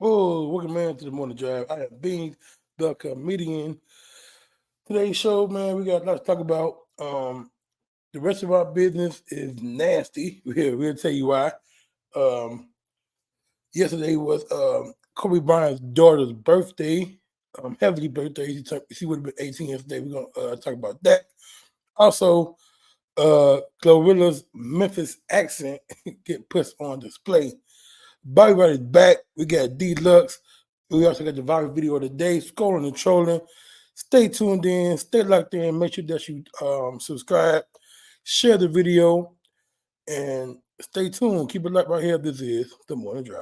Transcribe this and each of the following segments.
Oh, welcome man to the morning drive. I am Beans, the comedian. Today's show, man, we got a lot to talk about. The rest of our business is nasty. We'll tell you why. Um, Yesterday was Kobe Bryant's daughter's birthday. Heavily birthday. She would have been 18 yesterday. We're gonna talk about that. Also, Glorilla's Memphis accent get put on display. Bobby Brown is back. We got Deluxe. We also got the viral video of the day, scrolling and trolling. Stay tuned in, stay locked in. Make sure that you subscribe, share the video, and stay tuned. Keep it locked right here. This is The Morning Drive.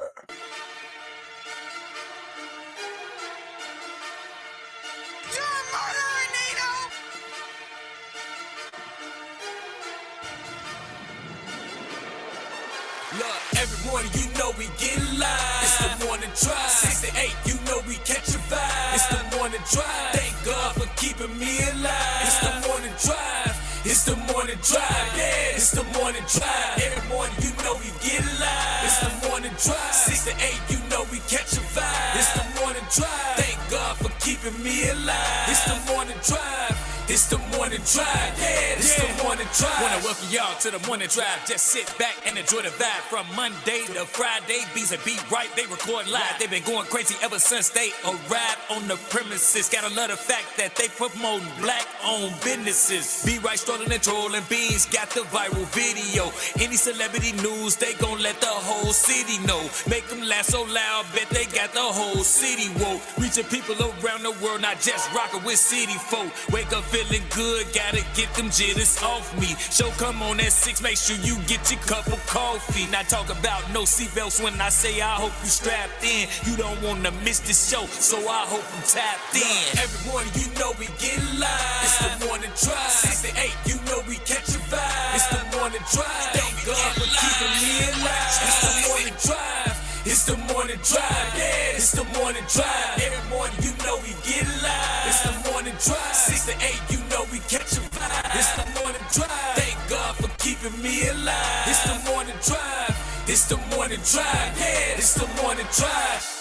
Look, every morning you know we get live. It's the morning drive. 6 to 8, you know we catch a vibe. It's the morning drive. Thank God for keeping me alive. It's the morning drive. It's the morning drive. Yeah, it's the morning drive. Every morning you know we get live. It's the morning drive. 6 to 8, you know we catch a vibe. It's the morning drive. Thank God for keeping me alive. It's the morning drive. It's the morning drive, yeah, it's the morning drive. Wanna welcome y'all to the morning drive. Just sit back and enjoy the vibe. From Monday to Friday, Beats and Be Right, they record live. They've been going crazy ever since they arrived on the premises. Gotta love the fact that they promoting black-owned businesses. Be Right, strolling and trolling, Beans got the viral video. Any celebrity news, they gon' let the whole city know. Make them laugh so loud, bet they got the whole city woke. Reaching people around the world, not just rocking with city folk. Wake up feeling good, gotta get them jitters off me. Show come on at 6, make sure you get your cup of coffee. Not talk about no seatbelts when I say I hope you strapped in. You don't wanna miss the show, so I hope you tapped in. Every morning you know we get live. It's the morning drive. 6 to 8, you know we catch a vibe. It's the morning drive. Thank God for keeping me alive. It's the morning drive. It's the morning drive, yeah, it's the morning drive. Every morning you know we get live. It's the morning drive. 6 to 8, you know we catch a vibe. It's the morning drive. Thank God for keeping me alive. It's the morning drive. It's the morning drive, yeah, it's the morning drive.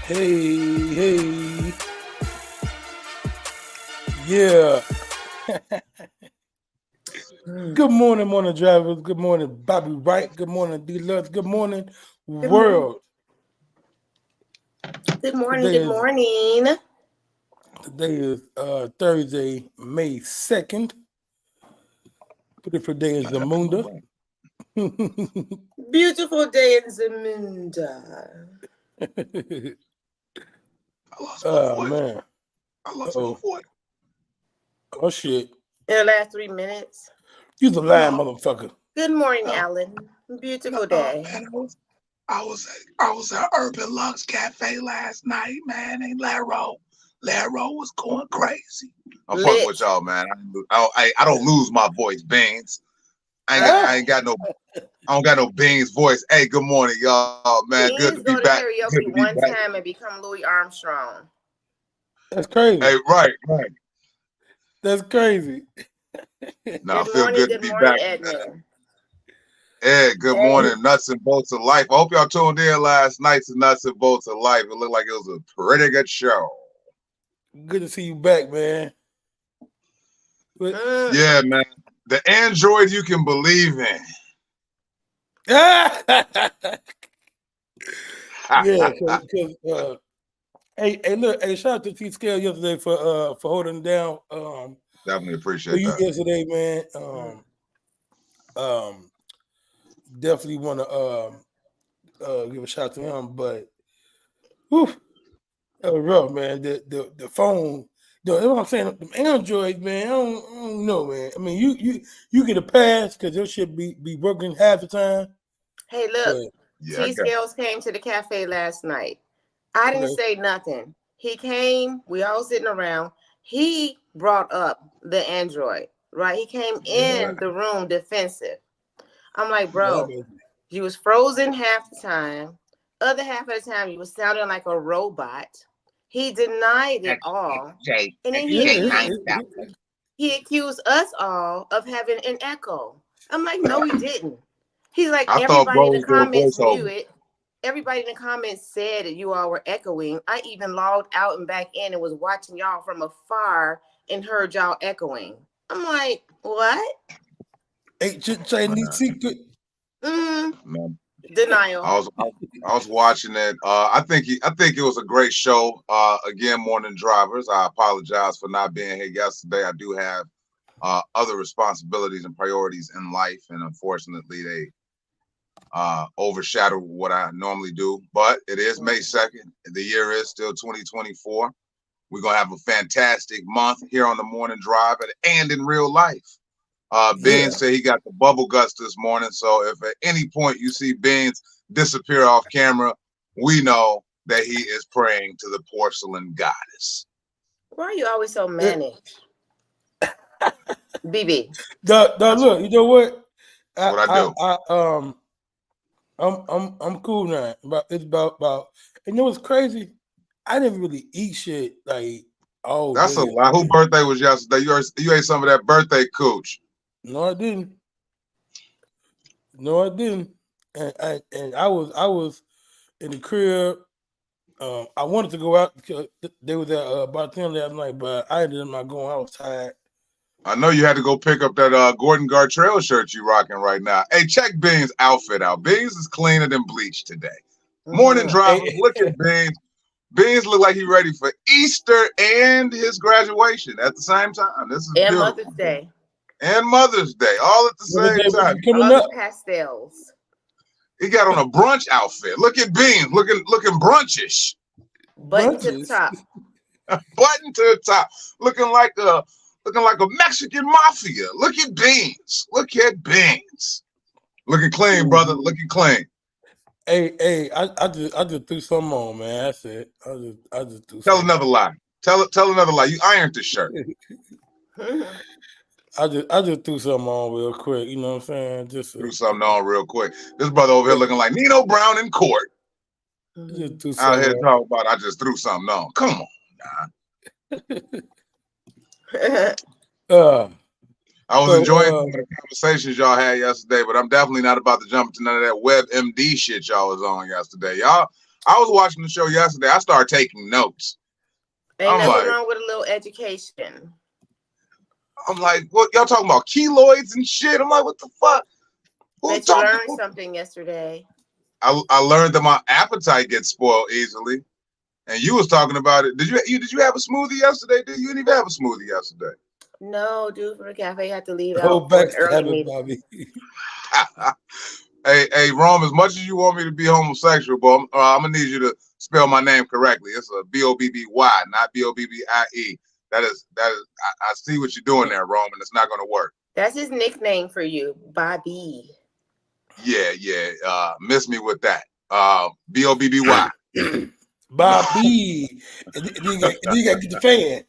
Hey. Yeah. Good morning, morning drivers. Good morning, Bobby Wright. Good morning, Deluxe. Good morning, world. Good morning. Today is Thursday, May 2nd. Beautiful day in Zamunda. Beautiful day in Zamunda. Man. I lost my voice. Oh, shit. In the last 3 minutes. You the lying motherfucker. Good morning, Alan. Beautiful day. Man, I was at Urban Lux Cafe last night, man, and Laro was going crazy. I'm fucking with y'all, man. I don't lose my voice, Beans. I don't got no Beans voice. Hey, good morning, y'all, man. Beans Good to be back. Good to be one back. Time and become Louis Armstrong. That's crazy. Hey, right. That's crazy. No, I feel good to be back. Edmund. Hey, good morning, Nuts and Bolts of Life. I hope y'all tuned in last night to Nuts and Bolts of Life. It looked like it was a pretty good show. Good to see you back, man. Yeah, man. The android you can believe in. Yeah, because hey, look, shout out to T Scale yesterday for holding down. Definitely appreciate that. Yesterday, man. Definitely want to give a shout out to him, but whew, that was rough, man. The phone. That's what I'm saying. The Androids, man. I don't know, man. I mean, you get a pass because your shit be working half the time. Hey, look. T Scales came to the cafe last night. I didn't say nothing. He came. We all sitting around. He brought up the Android, right? He came in the room defensive. I'm like, bro, you was frozen half the time. Other half of the time, you was sounding like a robot. He denied it all. And then Yeah. he accused us all of having an echo. I'm like, no, he didn't. He's like, I thought everybody in the bro was doing comments knew voiceover. it. Everybody in the comments said that you all were echoing. I even logged out and back in and was watching y'all from afar and heard y'all echoing. I'm like, what? Ain't Chinese secret. Man, Denial. I was watching it. I think it was a great show. Again, morning drivers. I apologize for not being here yesterday. I do have other responsibilities and priorities in life, and unfortunately, they overshadow what I normally do. But it is May 2nd. The year is still 2024. We're gonna have a fantastic month here on the morning drive and in real life. Beans said he got the bubble guts this morning. So if at any point you see Beans disappear off camera, we know that he is praying to the porcelain goddess. Why are you always so manic? BB. Look, you know what? What I do. I'm cool now. It's about you know what's crazy? I didn't really eat shit like That's day. a lie. Whose birthday was yesterday? You ate some of that birthday cooch. No, I didn't. And I was in the crib. I wanted to go out because they was at bartender last night, but I ended up not going. I was tired. I know you had to go pick up that Gordon Gartrell shirt you rocking right now. Hey, check Beans' outfit out. Beans is cleaner than bleach today. Morning drivers, look at Beans. Beans look like he's ready for Easter and his graduation at the same time. This is and beautiful. Mother's Day. And Mother's Day, all at the same time. Coming up. Pastels. He got on a brunch outfit. Look at Beans, looking brunchish. Button to the top. Button to the top, looking like a Mexican mafia. Look at Beans. Look at Beans. Looking clean, brother. Looking clean. Hey, I just threw something on, man. That's it. I just threw. Tell another lie. Tell another lie. You ironed the shirt. I just threw something on real quick. You know what I'm saying? Just threw something on real quick. This brother over here looking like Nino Brown in court. Just out here talking about I just threw something on. Come on, I was enjoying the conversations y'all had yesterday, but I'm definitely not about to jump into none of that WebMD shit y'all was on yesterday. I was watching the show yesterday. I started taking notes. Ain't nothing wrong with a little education. I'm like, what y'all talking about? Keloids and shit. I'm like, what the fuck? Bet you learned something yesterday. I learned that my appetite gets spoiled easily. And you was talking about it. Did you have a smoothie yesterday? You didn't even have a smoothie yesterday. No, dude, from the cafe had to leave out back early. Hey, Rome, as much as you want me to be homosexual, but I'm gonna need you to spell my name correctly. It's a B-O-B-B-Y, not B-O-B-B-I-E. That is. I see what you're doing there, Rome, and it's not gonna work. That's his nickname for you, Bobby. Yeah. Miss me with that. B-O-B-B-Y. Bobby. You gotta get the fan.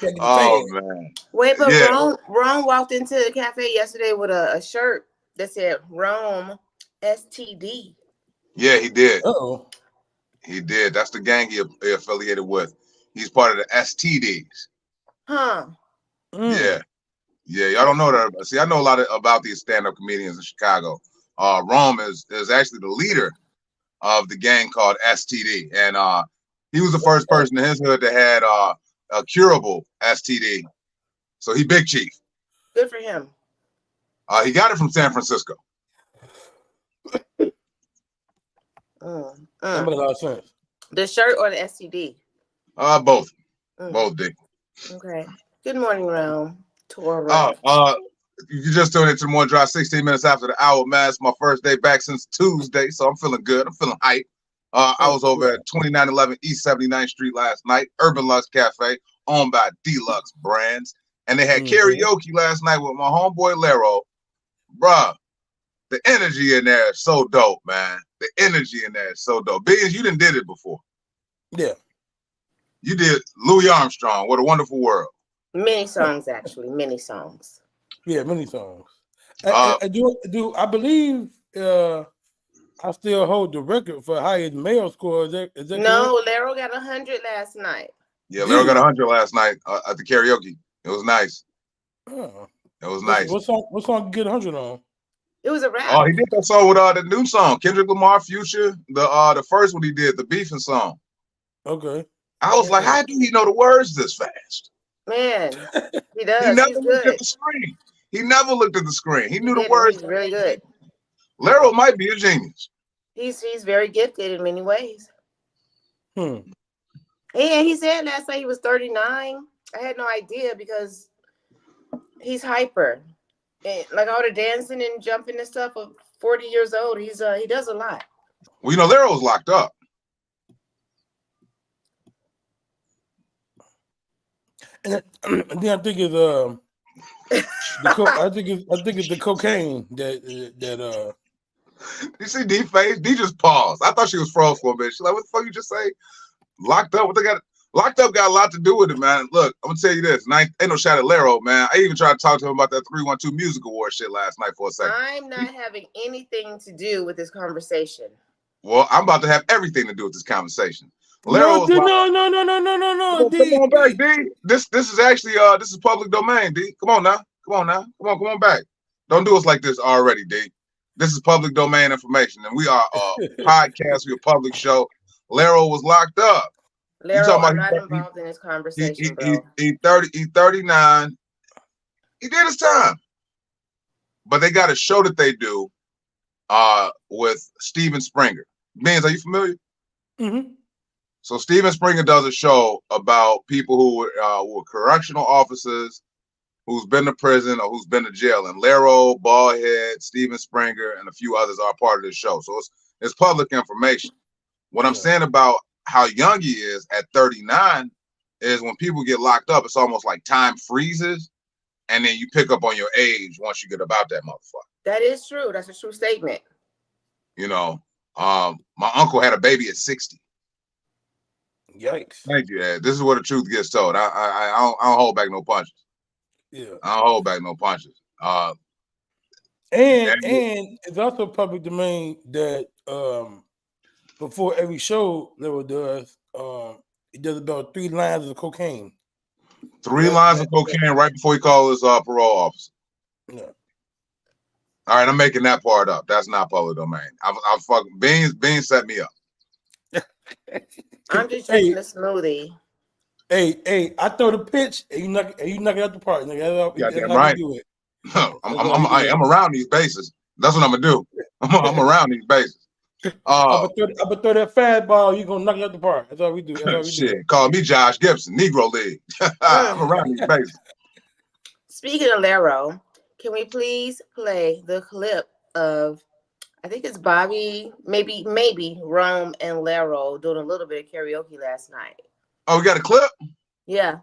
Man. Wait, but yeah. Rome walked into the cafe yesterday with a shirt that said Rome STD. Yeah, he did. Uh-oh. He did. That's the gang he affiliated with. He's part of the STDs. Huh. Yeah. Y'all don't know that. See, I know a lot about these stand-up comedians in Chicago. Rome is actually the leader of the gang called STD, and he was the first person in his hood that had a curable STD. So he big chief. Good for him. He got it from San Francisco. That makes a lot of sense. The shirt or the STD? Both. Both did. Okay. Good morning, Rome. Toro. You just tuned into the Morning Drive 16 minutes after the hour, man. It's my first day back since Tuesday, so I'm feeling good. I'm feeling hype. I was over at 2911 East 79th Street last night, Urban Lux Cafe, owned by Deluxe Brands. And they had karaoke last night with my homeboy Lero. Bruh, the energy in there is so dope, man. The energy in there is so dope. Beans, you done did it before. Yeah. You did Louis Armstrong, What a Wonderful World. Many songs, actually. Many songs. Yeah, many songs. I believe I still hold the record for highest male score. Is that no, Lero got 100 last night. Yeah, Lero got 100 last night at the karaoke. It was nice. Oh. It was nice. What song did you get 100 on? It was a rap. Oh, he did that song with the new song, Kendrick Lamar, Future. The first one he did, the beefing song. Okay. I was like, how do he know the words this fast? Man, he does. He never He's looked good. at the screen. He never looked at the screen. He knew the words. He's really good. Lero might be a genius. He's very gifted in many ways. And he said last night he was 39. I had no idea because he's hyper. And like all the dancing and jumping and stuff of 40 years old, he does a lot. Well, you know, Lero's locked up. then I think it's I think it's the cocaine that You see D face? D just paused. I thought she was froze for a bit. She's like, what the fuck you just say? Locked up? What they got? Locked up got a lot to do with it, man. Look, I'm gonna tell you this. And ain't no shot at Lero, man. I even tried to talk to him about that 312 Music Award shit last night for a second. I'm not having anything to do with this conversation. Well, I'm about to have everything to do with this conversation. No. Come on back, D. This is actually this is public domain, D. Come on on back. Don't do us like this already, D. This is public domain information, and we are a podcast, we're a public show. Lero was locked up. Lero, I'm not involved in this conversation, bro. He 39. He did his time. But they got a show that they do with Steven Springer. Beans, are you familiar? Mm-hmm. So Steven Springer does a show about people who were correctional officers, who's been to prison or who's been to jail. And Lero, Baldhead, Steven Springer, and a few others are part of this show. So it's public information. What I'm saying about how young he is at 39 is when people get locked up, it's almost like time freezes, and then you pick up on your age once you get about that motherfucker. That is true. That's a true statement. You know, my uncle had a baby at 60. Yikes! Thank you, Ed. This is where the truth gets told. I don't hold back no punches. Yeah, I don't hold back no punches. And it's also public domain that before every show Lero does, he does about 3 lines of cocaine. 3 lines of cocaine right before he calls his parole officer. Yeah. All right, I'm making that part up. That's not public domain. I fucking Beans set me up. I'm just drinking a smoothie. Hey, I throw the pitch and you knock it out the park. That's right. I'm around these bases. That's what I'm gonna do. I'm around these bases. I'm gonna throw that fastball. You gonna knock it out the park. That's all we do. Shit, call me Josh Gibson, Negro League. I'm around these bases. Speaking of Lero, can we please play the clip of, I think it's Bobby, maybe Rome and Lero doing a little bit of karaoke last night. Oh, we got a clip? Yeah.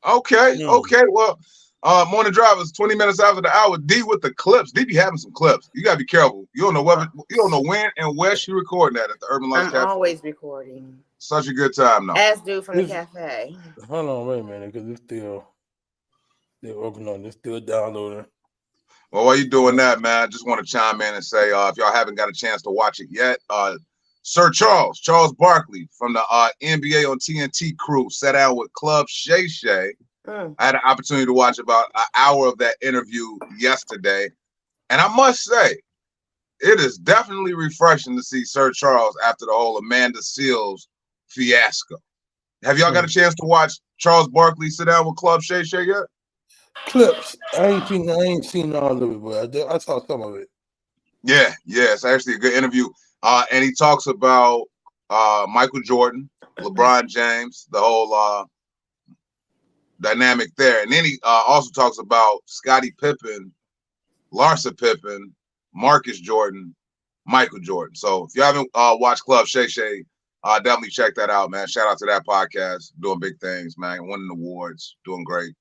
Okay. Well, Morning Drive is 20 minutes after the hour. D with the clips. D be having some clips. You gotta be careful. You don't know when and where she recording that at the Urban Lunch Cafe. I'm always recording. Such a good time, though. As dude from the cafe. Hold on, wait a minute, because it's still working on. It's still downloading. Well, while you doing that, man, I just want to chime in and say, if y'all haven't got a chance to watch it yet, Sir Charles Barkley from the NBA on TNT crew sat down with Club Shay Shay. I had an opportunity to watch about an hour of that interview yesterday. And I must say, it is definitely refreshing to see Sir Charles after the whole Amanda Seals fiasco. Have y'all got a chance to watch Charles Barkley sit down with Club Shay Shay yet? Clips. I ain't seen all of it, but I saw some of it. Yeah, it's actually a good interview. And he talks about Michael Jordan, LeBron James, the whole dynamic there. And then he also talks about Scottie Pippen, Larsa Pippen, Marcus Jordan, Michael Jordan. So if you haven't watched Club Shay Shay, definitely check that out, man. Shout out to that podcast. Doing big things, man. Winning awards, doing great.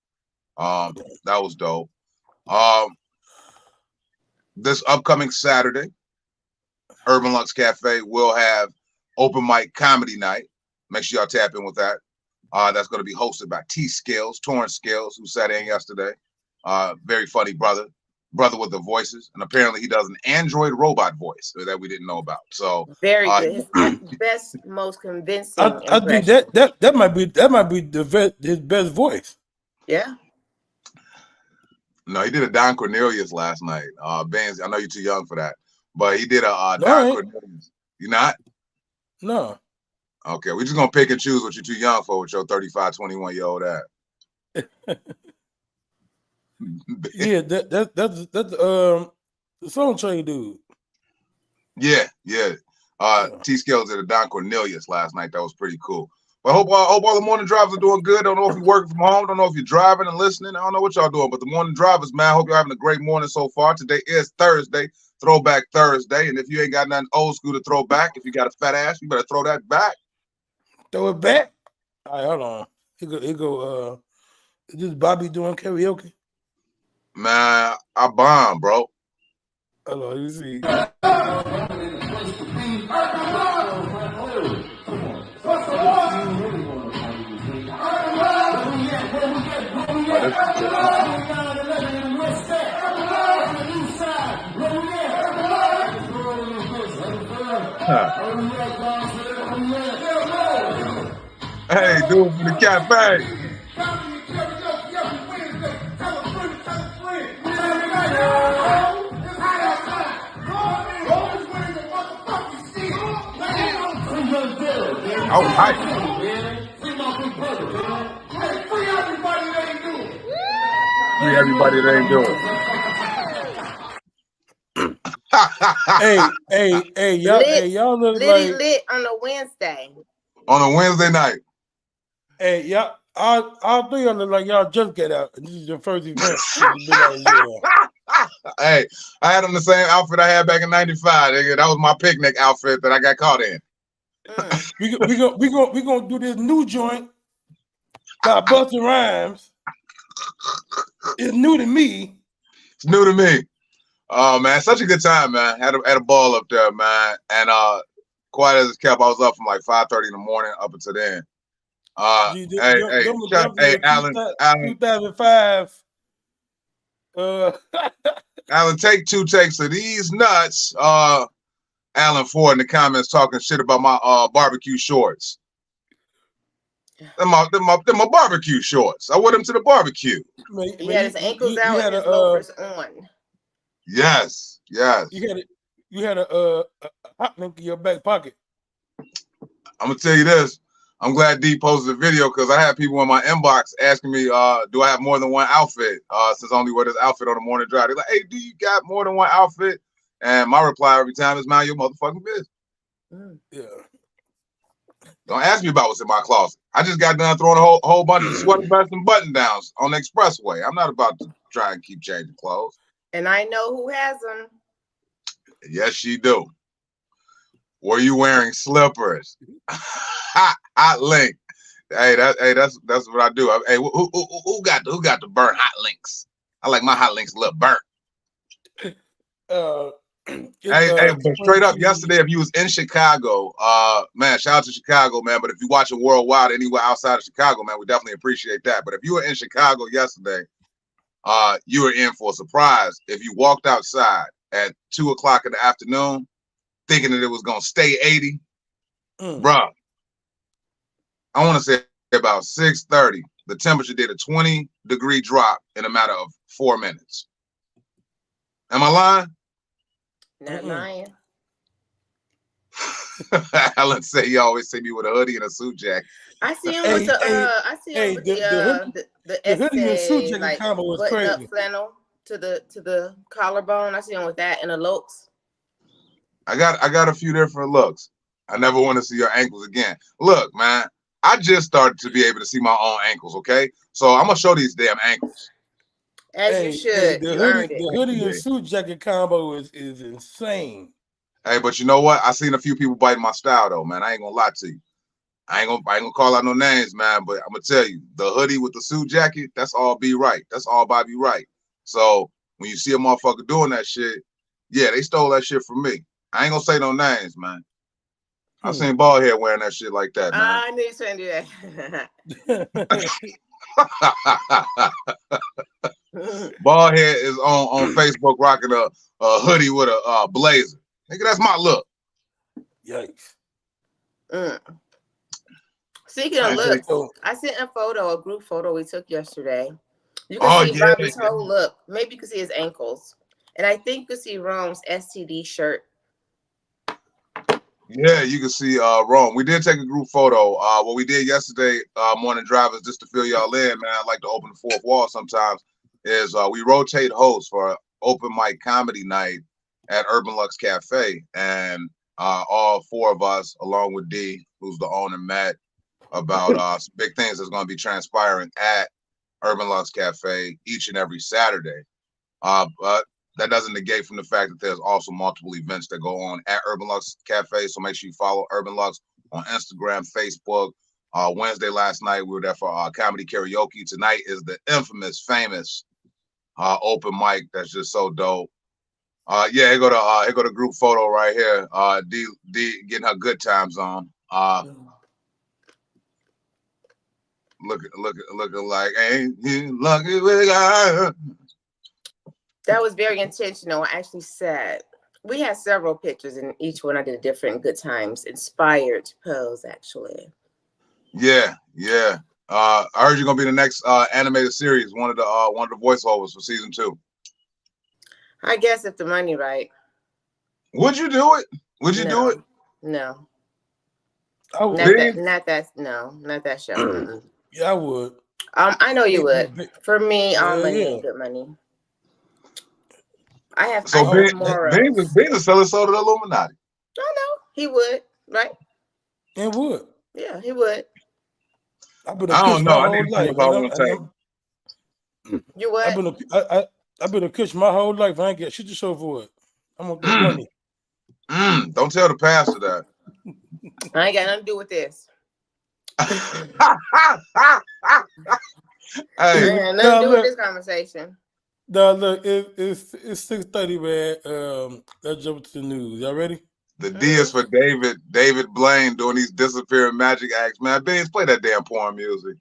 That was dope. This upcoming Saturday, Urban Lux Cafe will have open mic comedy night. Make sure y'all tap in with that. That's going to be hosted by Torrance Scales, who sat in yesterday. Very funny brother. brother with the voices, and apparently he does an android robot voice that we didn't know about. So very good. His best, most convincing. I think that might be his best voice. Yeah. No, he did a Don Cornelius last night. Benz, I know you're too young for that, but he did a Don Cornelius. You not? No. Okay, we're just gonna pick and choose what you're too young for with your 35, 21-year-old ass. Yeah, that's the Song Train dude. Yeah. T Scales did a Don Cornelius last night. That was pretty cool. But I hope all the morning drivers are doing good. Don't know if you're working from home. Don't know if you're driving and listening. I don't know what y'all doing, but the morning drivers, man, I hope you're having a great morning so far. Today is Thursday, Throwback Thursday. And if you ain't got nothing old school to throw back, if you got a fat ass, you better throw that back. Throw it back. All right, hold on. He go. Is this Bobby doing karaoke? Man, I bomb, bro. Hold on, you see. Hey, dude from the cafe. Oh, hi. Free everybody that ain't doing it. hey, y'all look like lit on a Wednesday. On a Wednesday night. Hey, y'all, all three of them look like y'all just get out. This is your first event. Hey, I had on the same outfit I had back in '95. That was my picnic outfit that I got caught in. We gonna do this new joint by Busta Rhymes. It's new to me. It's new to me. Oh man, such a good time, man. Had a ball up there, man. And quiet as it kept, I was up from like 5:30 in the morning up until then. Hey, Alan, 2005. Alan, take 2 takes of these nuts. Alan Ford in the comments talking shit about my barbecue shorts. They're my barbecue shorts. I wore them to the barbecue. He had his ankles out and his loafers on. Yes. You had a hot link in your back pocket. I'm gonna tell you this. I'm glad D posted a video because I had people in my inbox asking me, do I have more than one outfit? Since I only wear this outfit on the morning drive. They're like, hey, do you got more than one outfit? And my reply every time is, mind your motherfucking business. Yeah. Don't ask me about what's in my closet. I just got done throwing a whole bunch of sweater vests and button downs on the expressway. I'm not about to try and keep changing clothes. And I know who has them. Yes, you do. Were you wearing slippers? Hot link. That's what I do. Hey, who got the burnt hot links? I like my hot links a little burnt. But straight up, yesterday, if you was in Chicago, man, shout out to Chicago, man. But if you're watching worldwide anywhere outside of Chicago, man, we definitely appreciate that. But if you were in Chicago yesterday, you were in for a surprise. If you walked outside at 2:00 in the afternoon, thinking that it was gonna stay 80, bruh. I want to say about 6:30, the temperature did a 20-degree drop in a matter of 4 minutes. Am I lying? Not lying. Alan say you always see me with a hoodie and a suit jacket. I see him with the hoodie and suit jacket like combo was button-up crazy. flannel to the collarbone. I see him with that and the looks. I got a few different looks. I never want to see your ankles again. Look, man, I just started to be able to see my own ankles. Okay, so I'm gonna show these damn ankles. As you should. The hoodie and suit jacket combo is insane. Hey, but you know what? I seen a few people biting my style though, man. I ain't gonna lie to you. I ain't gonna call out no names, man. But I'm gonna tell you, the hoodie with the suit jacket, that's all B right. That's all Bobby right. So when you see a motherfucker doing that shit, yeah, they stole that shit from me. I ain't gonna say no names, man. I seen Baldhead wearing that shit like that, man. I knew you were gonna do that. Baldhead is on Facebook rocking a hoodie with a blazer. Nigga, that's my look. Yikes. Speaking of looks, I sent a group photo we took yesterday. You can see Bobby's whole look. Maybe you can see his ankles. And I think you can see Rome's STD shirt. Yeah, you can see Rome. We did take a group photo. What we did yesterday, morning drivers, just to fill y'all in, man. I like to open the fourth wall sometimes. Is we rotate hosts for open mic comedy night at Urban Lux Cafe, and all four of us, along with D, who's the owner, met about some big things that's going to be transpiring at Urban Lux Cafe each and every Saturday. But that doesn't negate from the fact that there's also multiple events that go on at Urban Lux Cafe. So make sure you follow Urban Lux on Instagram, Facebook. Wednesday last night, we were there for comedy karaoke. Tonight is the infamous, famous open mic that's just so dope. Yeah, here go the group photo right here. D getting her good times on. Looking like ain't you lucky with God. That was very intentional. I actually said we had several pictures, and each one I did a different good times inspired pose. Actually, yeah. I heard you're gonna be the next animated series, one of the voiceovers for season 2. I guess if the money right. Would you do it? Would you do it? No. Oh, not that show. Yeah, I would. I know you would. For me, all money ain't good money. I have morals. Beans is selling soda to the Illuminati. I know he would, right? He would. Yeah, he would. I don't know. I need to want to take. You what? I've been a Kush my whole life. I ain't get shit to show for it. I'm gonna get money. Don't tell the pastor that. I ain't got nothing to do with this. Hey, I ain't got nothing to do with this conversation. No, look, it's 6:30, man. Let's jump to the news. Y'all ready? The D is for David Blaine doing these disappearing magic acts. Man, Beans, play that damn porn music.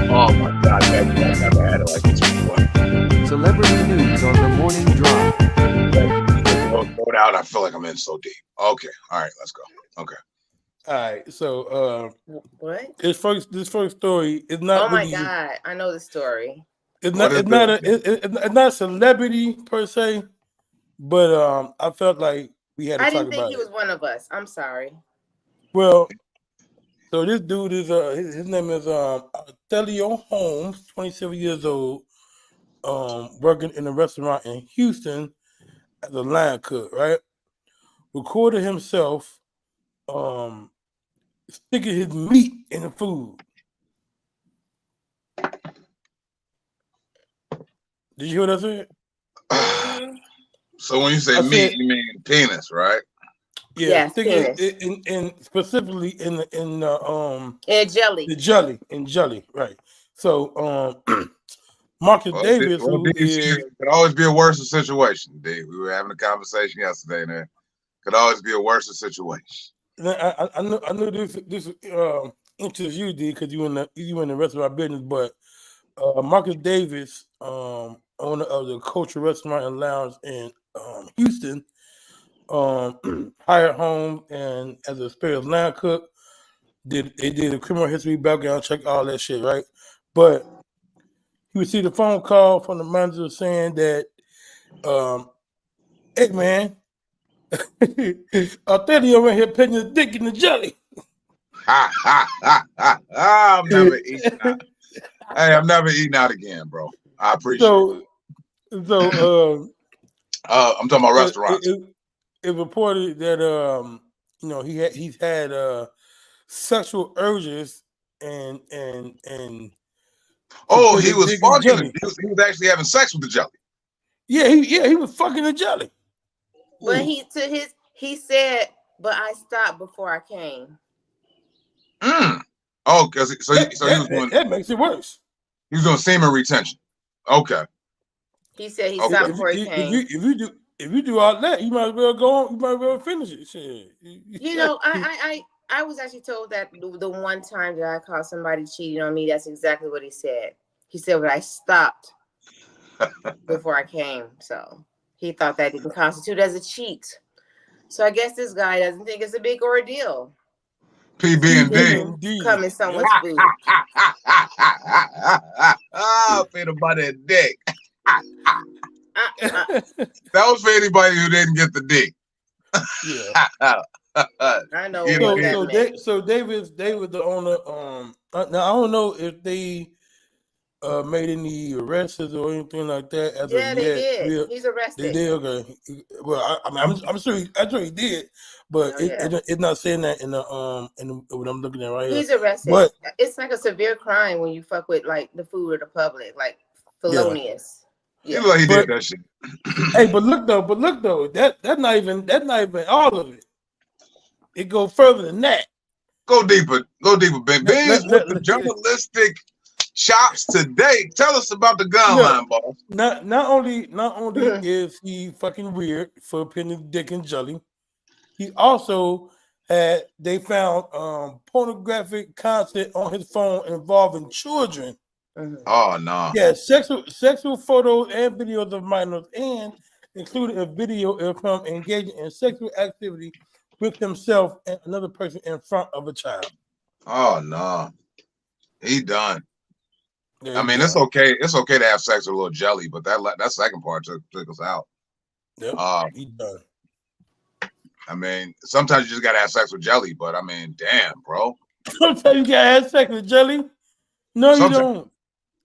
Oh my God, I've never had it like this before. Celebrity news on the morning drive. Go down. I feel like I'm in so deep. Okay, all right, let's go. Okay. All right, so what? This first story is not. Oh my God, I know the story. It's not a celebrity per se, but I felt like we had to talk about it. I didn't think he was one of us. I'm sorry. Well, so this dude is his name is Thelio Holmes, 27 years old, working in a restaurant in Houston as a line cook, right? Recorded himself sticking his meat in the food. Did you hear what I said? So when you say meat, you mean penis, right? Yeah, penis. In specifically in jelly. The jelly, right? So Marcus Davis, could always be a worse situation. D. We were having a conversation yesterday, there could always be a worse situation. I know this interests you, D, because you in the restaurant business, but Marcus Davis, owner of the Culture Restaurant and Lounge in Houston, hired Holmes and as a experienced line cook. They did a criminal history background check, all that shit, right? But he received a phone call from the manager saying that, hey man, I'll tell you over here putting his dick in the jelly. I'm never eating out. Hey, I'm never eating out again, bro. I appreciate it. So I'm talking about restaurants. It reported that he's had sexual urges and oh, he was fucking. He was actually having sex with the jelly. Yeah, he was fucking the jelly. But he said, but I stopped before I came. Oh, because he was doing that makes it worse. He was doing semen retention. Okay. He said he stopped before he came. If you do all that, you might as well go on. You might as well finish it. Shit. You know, I I was actually told that the one time that I caught somebody cheating on me, that's exactly what he said. He said, "But I stopped before I came." So he thought that didn't constitute as a cheat. So I guess this guy doesn't think it's a big ordeal. PB and D. Indeed. Come in someone's food. Oh, peanut butter and dick. Uh-uh. That was for anybody who didn't get the dick. Yeah. I know You what know, that meant. So David, the owner. Now I don't know if they made any arrests or anything like that. As Yeah, of they yet. did. Yeah, He's they arrested. did. Okay. Well, I'm sure he did, but Oh, yeah. it's not saying that in what I'm looking at right here. He's arrested. But It's like a severe crime when you fuck with like the food of the public, like felonious. He looked like he did that shit. Hey, but look though, that's not even all of it. It goes further than that. Go deeper, Ben. Beans with the let- journalistic chops today. Tell us about the gun line, boss. Not only is he fucking weird for pinning dick and jelly, he also they found pornographic content on his phone involving children. Oh no. Yeah, sexual photos and videos of minors, and including a video of him engaging in sexual activity with himself and another person in front of a child. Oh no. He done. Yeah, I mean, it's okay. It's okay to have sex with a little jelly, but that second part took us out. Yep, he done. I mean, sometimes you just gotta have sex with jelly, but I mean, damn, bro. Sometimes you gotta have sex with jelly. No, you don't.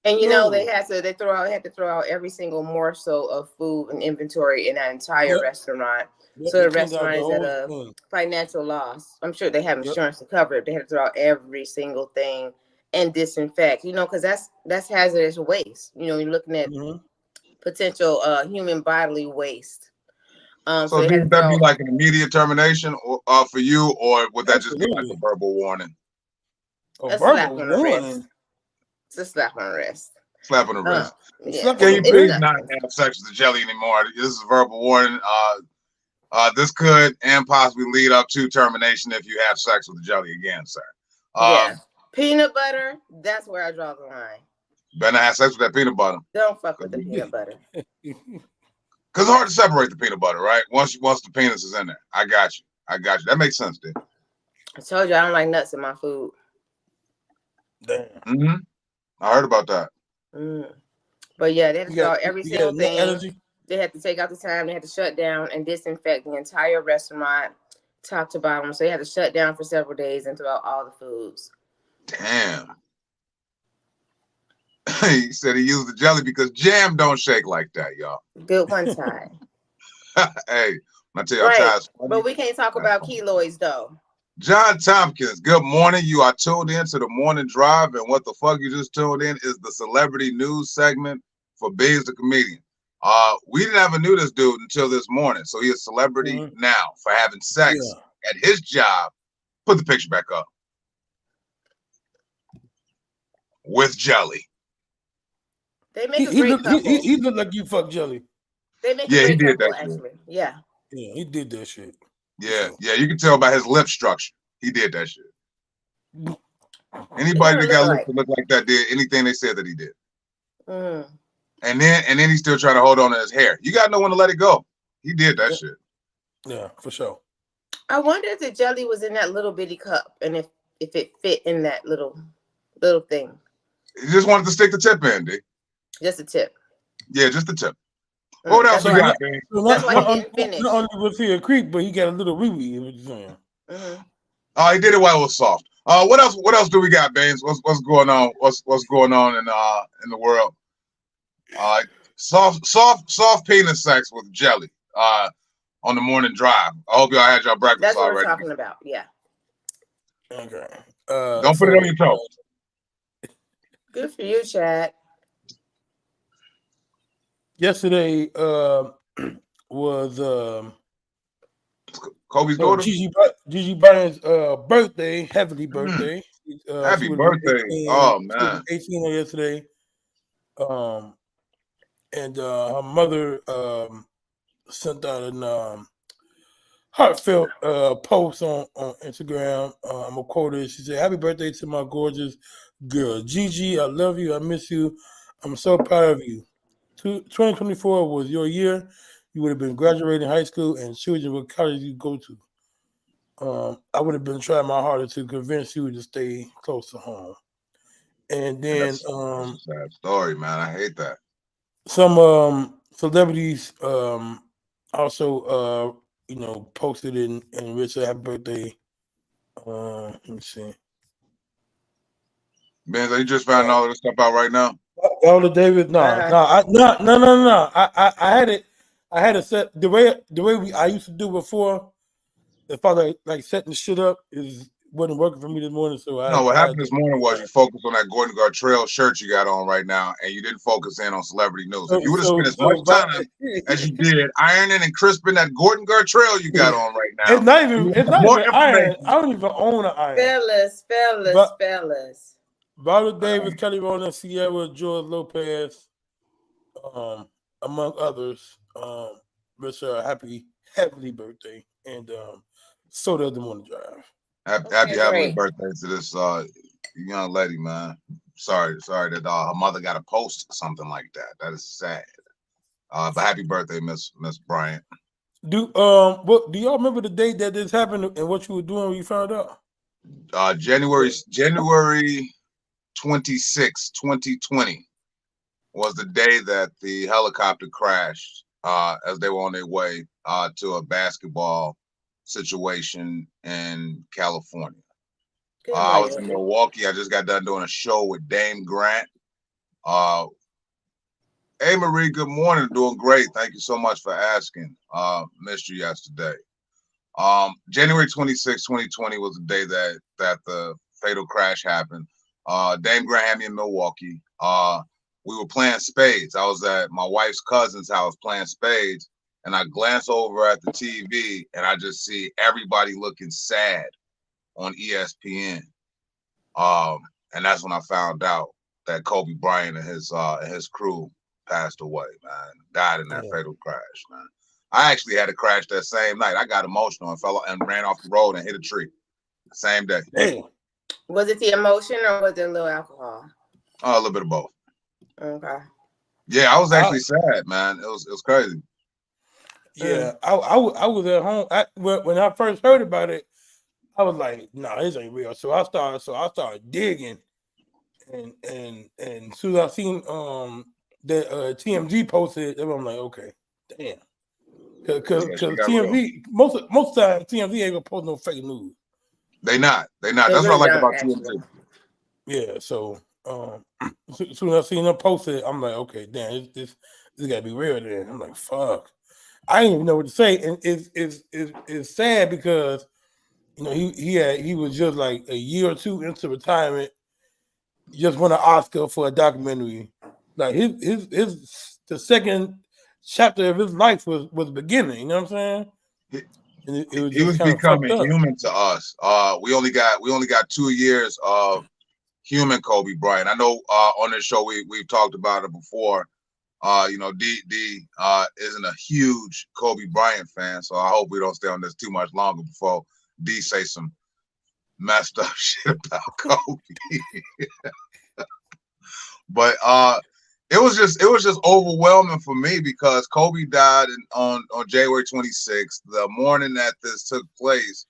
And you know No. they had to throw out every single morsel of food and inventory in that entire restaurant. Yep, So they the cleaned out restaurant the is at whole a thing. financial loss. I'm sure they have insurance to cover it. They had to throw out every single thing and disinfect. You know, because that's hazardous waste. You know, you're looking at potential human bodily waste. So they had to would that throw be like an immediate termination for you, or would that just be like a Absolutely. verbal warning? a slap on the wrist. It's a slap on the wrist. Slap on the wrist. Yeah. Slap Can you It's please nothing. not have sex with the jelly anymore? This is a verbal warning. This could and possibly lead up to termination if you have sex with the jelly again, sir. Yeah. Peanut butter, that's where I draw the line. Better not have sex with that peanut butter. Don't fuck with the peanut butter. Because it's hard to separate the peanut butter, right? Once the penis is in there. I got you. That makes sense, dude. I told you I don't like nuts in my food. Damn. I heard about that. But yeah, they had to You throw got- out every you single got nut thing. allergy? They had to take out the time. They had to shut down and disinfect the entire restaurant, top to bottom. So they had to shut down for several days and throw out all the foods. Damn. He said he used the jelly because jam don't shake like that, y'all. Good one time. Hey, I tell you, Right. I'm tired. But we can't talk about keloids though. John Tompkins, good morning. You are tuned in to the Morning Drive, and what the fuck you just tuned in is the celebrity news segment for Beans the Comedian. We never knew this dude until this morning, so he is celebrity now for having sex at his job. Put the picture back up. With jelly. They make a He great looked couple. he looked like you fuck jelly. They make Yeah, a he great did that couple, shit. actually. Yeah. Yeah, he did that shit. Yeah, you can tell by his lip structure. He did that shit. Anybody that got lips that look like that did anything they said that he did. And then he's still trying to hold on to his hair. You gotta know when to let it go. He did that shit. Yeah, for sure. I wonder if the jelly was in that little bitty cup and if it fit in that little thing. He just wanted to stick the tip in, D. Just a tip. Yeah, just the tip. What else you got, man? That's why he didn't finish. Not only was he a creep, but he got a little wee-wee. What you saying? Oh, he did it while it was soft. What else do we got, Baines? What's going on? What's going on in the world? Soft penis sex with jelly. On the Morning Drive. I hope y'all had y'all breakfast That's what already. we're talking about. Yeah. Okay. Don't put it on your toe. Good for you, Chad. Yesterday was Kobe's daughter. Gigi Bryant's birthday, heavenly birthday. Happy she birthday! 18, Oh she man, was 18 on yesterday. And her mother sent out heartfelt post on Instagram. I'm gonna quote her. She said, "Happy birthday to my gorgeous girl, Gigi. I love you. I miss you. I'm so proud of you. 2024 was your year. You would have been graduating high school and choosing what college you go to. I would have been trying my hardest to convince you to stay close to home." And then That's a sad story, man. I hate that. some celebrities also posted and wished her happy birthday. Let me see. Man, you just found all of this stuff out right now? Viola Davis, no. I had it set the way I used to do before. If I like setting the shit up wasn't working for me this morning, so what happened this morning was you focused on that Gordon Gartrell shirt you got on right now, and you didn't focus in on celebrity news. If you would have spent as much time as you did ironing and crisping that Gordon Gartrell you got on right now, it's not even iron. I don't even own an iron. Fellas. Viola Davis, Kelly Rowland, Sierra, George Lopez, among others, wish her a happy birthday, and so does the Morning Drive. Happy birthday to this young lady, man. Sorry that her mother got to post something like that. That is sad. But happy birthday, Miss Bryant. Do y'all remember the date that this happened and what you were doing when you found out? January 26, 2020 was the day that the helicopter crashed as they were on their way to a basketball situation in California. I was in Milwaukee. I just got done doing a show with Dame Grant. Hey, Marie, good morning. Doing great. Thank you so much for asking. Missed you yesterday. January 26, 2020 was the day that the fatal crash happened. Dame Grant had me in Milwaukee. We were playing spades. I was at my wife's cousin's house playing spades, and I glance over at the TV and I just see everybody looking sad on ESPN. And that's when I found out that Kobe Bryant and his crew passed away, man. Died in that fatal crash, man. I actually had a crash that same night. I got emotional and fell and ran off the road and hit a tree the same day. Damn. Was it the emotion or was it a little alcohol? A little bit of both. Okay. Yeah, I was actually sad, man. It was crazy. Yeah, I was at home. When I first heard about it, I was like, "Nah, this ain't real." So I started digging, and as soon as I seen that TMZ posted it, I'm like, "Okay, damn," because TMZ most of the time TMZ ain't gonna post no fake news. They not. That's what I like about TMZ. Yeah, so as soon as I seen them post it, I'm like, "Okay, damn, this gotta be real." Then I'm like, "Fuck." I didn't even know what to say, and it's sad because he was just like a year or two into retirement, just won an Oscar for a documentary. Like the second chapter of his life was beginning. You know what I'm saying? He was becoming human to us. We only got 2 years of human Kobe Bryant. I know on this show we've talked about it before. D isn't a huge Kobe Bryant fan, so I hope we don't stay on this too much longer before D say some messed up shit about Kobe. But it was just overwhelming for me because Kobe died on January 26th. The morning that this took place,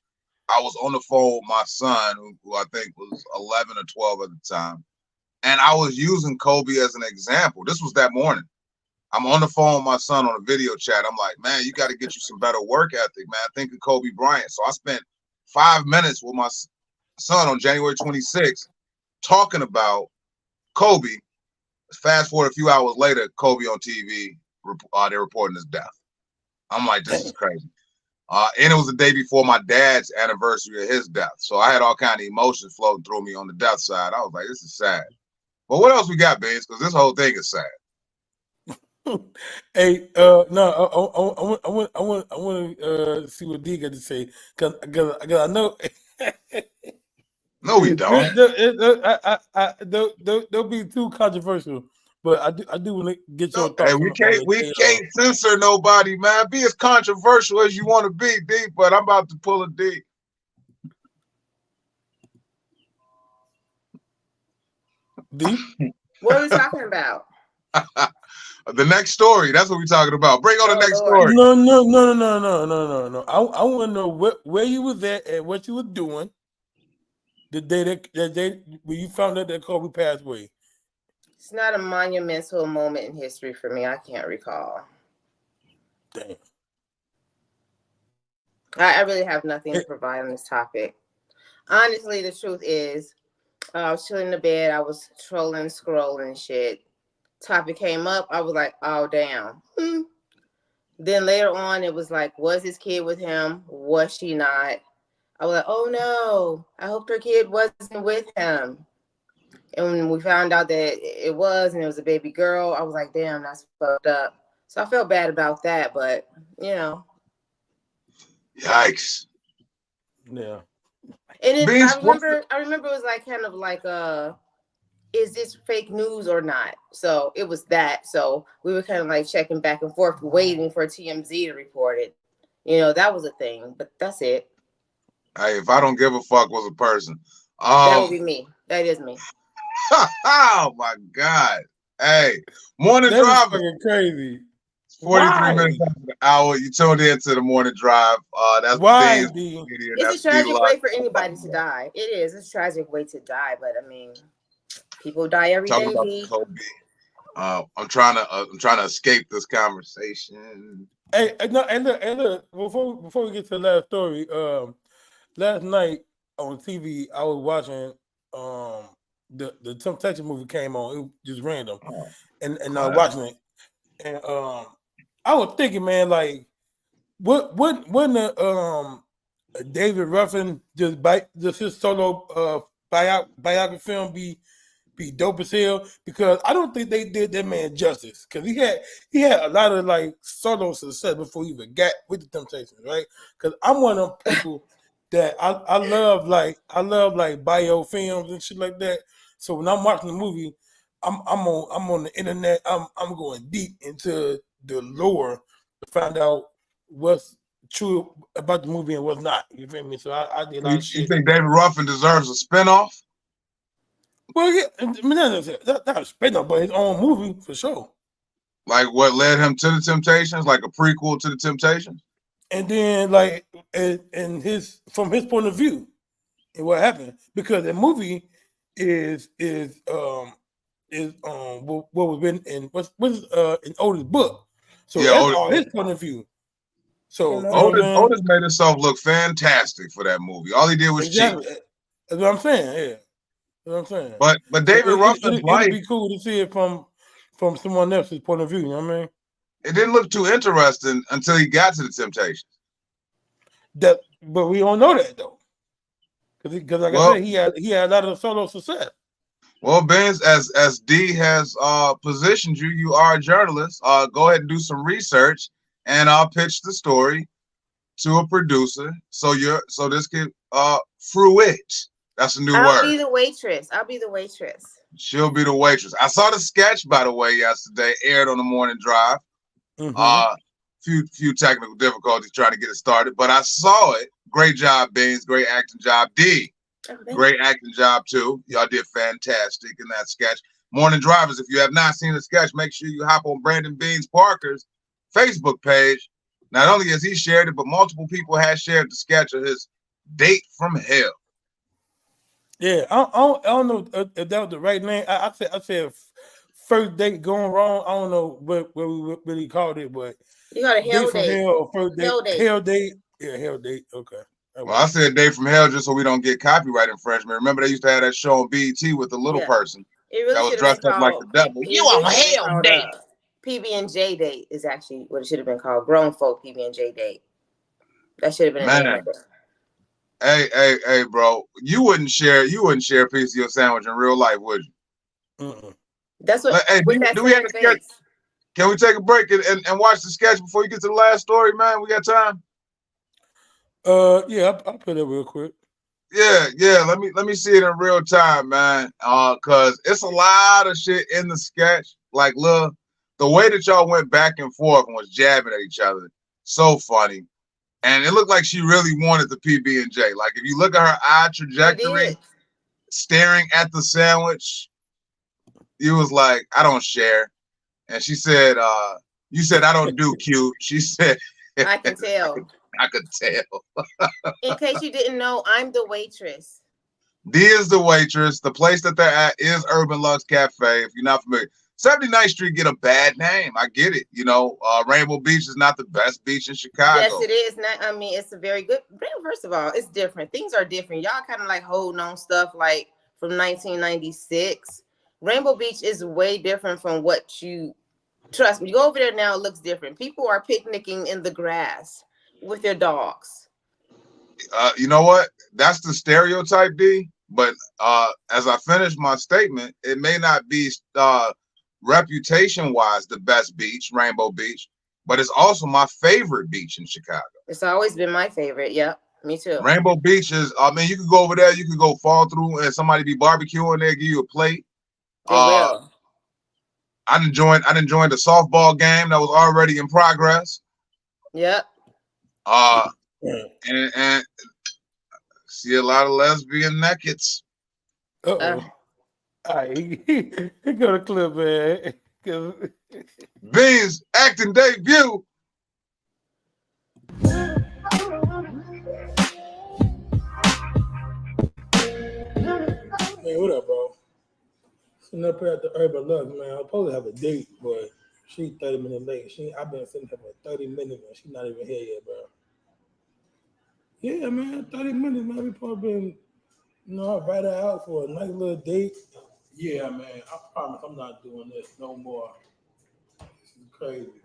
I was on the phone with my son, who I think was 11 or 12 at the time, and I was using Kobe as an example. This was that morning. I'm on the phone with my son on a video chat. I'm like, "Man, you got to get you some better work ethic, man. Think of Kobe Bryant." So I spent 5 minutes with my son on January 26th talking about Kobe. Fast forward a few hours later, Kobe on TV, they're reporting his death. I'm like, this is crazy. And it was the day before my dad's anniversary of his death. So I had all kind of emotions floating through me on the death side. I was like, this is sad. But what else we got, Beans? Because this whole thing is sad. Hey, no, I want to see what D got to say because I know. No, we don't. Don't be too controversial. But I do want to get your Hey, thoughts on the we JL. can't censor nobody, man. Be as controversial as you want to be, D. But I'm about to pull a D. D? What are we talking about? The next story. That's what we're talking about. Bring on the next Lord. story. No. I want to know where you was at and what you were doing the day that day when you found out that Kobe passed away. It's not a monumental moment in history for me. I can't recall. Damn. I really have nothing to provide on this topic. Honestly, the truth is, I was chilling in the bed. I was trolling, scrolling shit. Topic came up. I was like, oh, damn. Then later on, it was like, was his kid with him? Was she not? I was like, oh, no. I hope her kid wasn't with him. And when we found out that it was, and it was a baby girl, I was like, damn, that's fucked up. So I felt bad about that, but, you know. Yikes. Yeah. And then Beans, I remember it was like kind of like is this fake news or not? So it was that. So we were kind of like checking back and forth, waiting for TMZ to report it. You know, that was a thing, but that's it. Hey, if I don't give a fuck was a person. That would be me. That is me. Oh my God. Hey, morning That drive. is fucking crazy. 43 minutes after the hour. You tuned in to the morning drive. That's why, Beans D? Media. It's That's a tragic D-Lock. way for anybody to die. It is. It's a tragic way to die, but I mean, people die every Talking day. about D. Kobe. I'm trying to escape this conversation. Hey, look, before we get to the last story, last night on TV I was watching the Temptation movie came on. It was just random, and I was watching it, and I was thinking, man, like, wouldn't the David Ruffin just his solo biography film be dope as hell? Because I don't think they did that man justice, because he had a lot of like solo success before he even got with the Temptations, right? Because I'm one of them people that I love bio films and shit like that. So when I'm watching the movie, I'm on the internet. I'm going deep into the lore to find out what's true about the movie and what's not. You feel me? So I did a lot of shit. You think David Ruffin deserves a spinoff? Well, yeah, I mean, that's a spin-off, but his own movie for sure. Like what led him to the Temptations, like a prequel to the Temptations? And then, like, and from his point of view, and what happened, because the movie is what was been in what's in Otis' book, so Yeah, that's all his point of view. So Otis made himself look fantastic for that movie. All he did was cheat. That's what I'm saying. Yeah, that's what I'm saying. But David Ruffin's life, it'd be cool to see it from someone else's point of view. You know what I mean? It didn't look too interesting until he got to the Temptations. But we don't know that though, because like I said, he had a lot of solo success. Well, Benz, as D has positioned you, you are a journalist. Go ahead and do some research, and I'll pitch the story to a producer. So this could fruit. That's a new word. I'll be the waitress. She'll be the waitress. I saw the sketch, by the way, yesterday, aired on the morning drive. Few technical difficulties trying to get it started, but I saw it. Great job, Beans. Great acting job, D. Great acting job too. Y'all did fantastic in that sketch. Morning Drivers, if you have not seen the sketch, make sure you hop on Brandon Beans Parker's Facebook page. Not only has he shared it, but multiple people have shared the sketch of his date from hell. Yeah, I don't know if that was the right name. I said first date going wrong. I don't know what we really called it, but you got a hell date. Hell or first date. Hell date. Yeah, hell date. Okay. Well, I said date from hell just so we don't get copyright infringement. Remember they used to have that show on BET with the little person that was dressed up like the devil. You on a hell date. PB&J date is actually what it should have been called. Grown folk PB&J date. That should have been a name. Hey, bro. You wouldn't share a piece of your sandwich in real life, would you? That's what. Hey, do we have a sketch? Can we take a break and watch the sketch before you get to the last story, man? We got time. Yeah, I'll put it real quick. Yeah. Let me see it in real time, man. Cause it's a lot of shit in the sketch. like, look, the way that y'all went back and forth and was jabbing at each other, so funny. And it looked like she really wanted the PB&J. Like, if you look at her eye trajectory, staring at the sandwich, you was like, I don't share. And she said, you said I don't do cute. She said, I can tell. I could tell. In case you didn't know, I'm the waitress. D is the waitress. The place that they're at is Urban Lux Cafe. If you're not familiar, 79th Street get a bad name. I get it. You know, Rainbow Beach is not the best beach in Chicago. Yes, it is. Not, I mean, it's a very good. First of all, it's different. Things are different. Y'all kind of like holding on stuff like from 1996. Rainbow Beach is way different from what you trust me. You go over there now, it looks different. People are picnicking in the grass with their dogs. You know what? That's the stereotype, D. But as I finish my statement, it may not be reputation-wise the best beach, Rainbow Beach, but it's also my favorite beach in Chicago. It's always been my favorite. Yep, me too. Rainbow Beach is, I mean, you could go over there, you could go fall through and somebody be barbecuing there, give you a plate. They will. I enjoyed the softball game that was already in progress. Yep. And see a lot of lesbian nakeds. Uh-oh. All right, he go to clip, man. Beans acting debut. Man, what up, bro? Sitting up here at the Urban Lux, man. I'm supposed to have a date, but she's 30 minutes late. I've been sitting here for 30 minutes, man. She's not even here yet, bro. Yeah, man, 30 minutes, man. We probably been, you know, invite her out for a nice little date. Yeah, man. I promise I'm not doing this no more. This is crazy.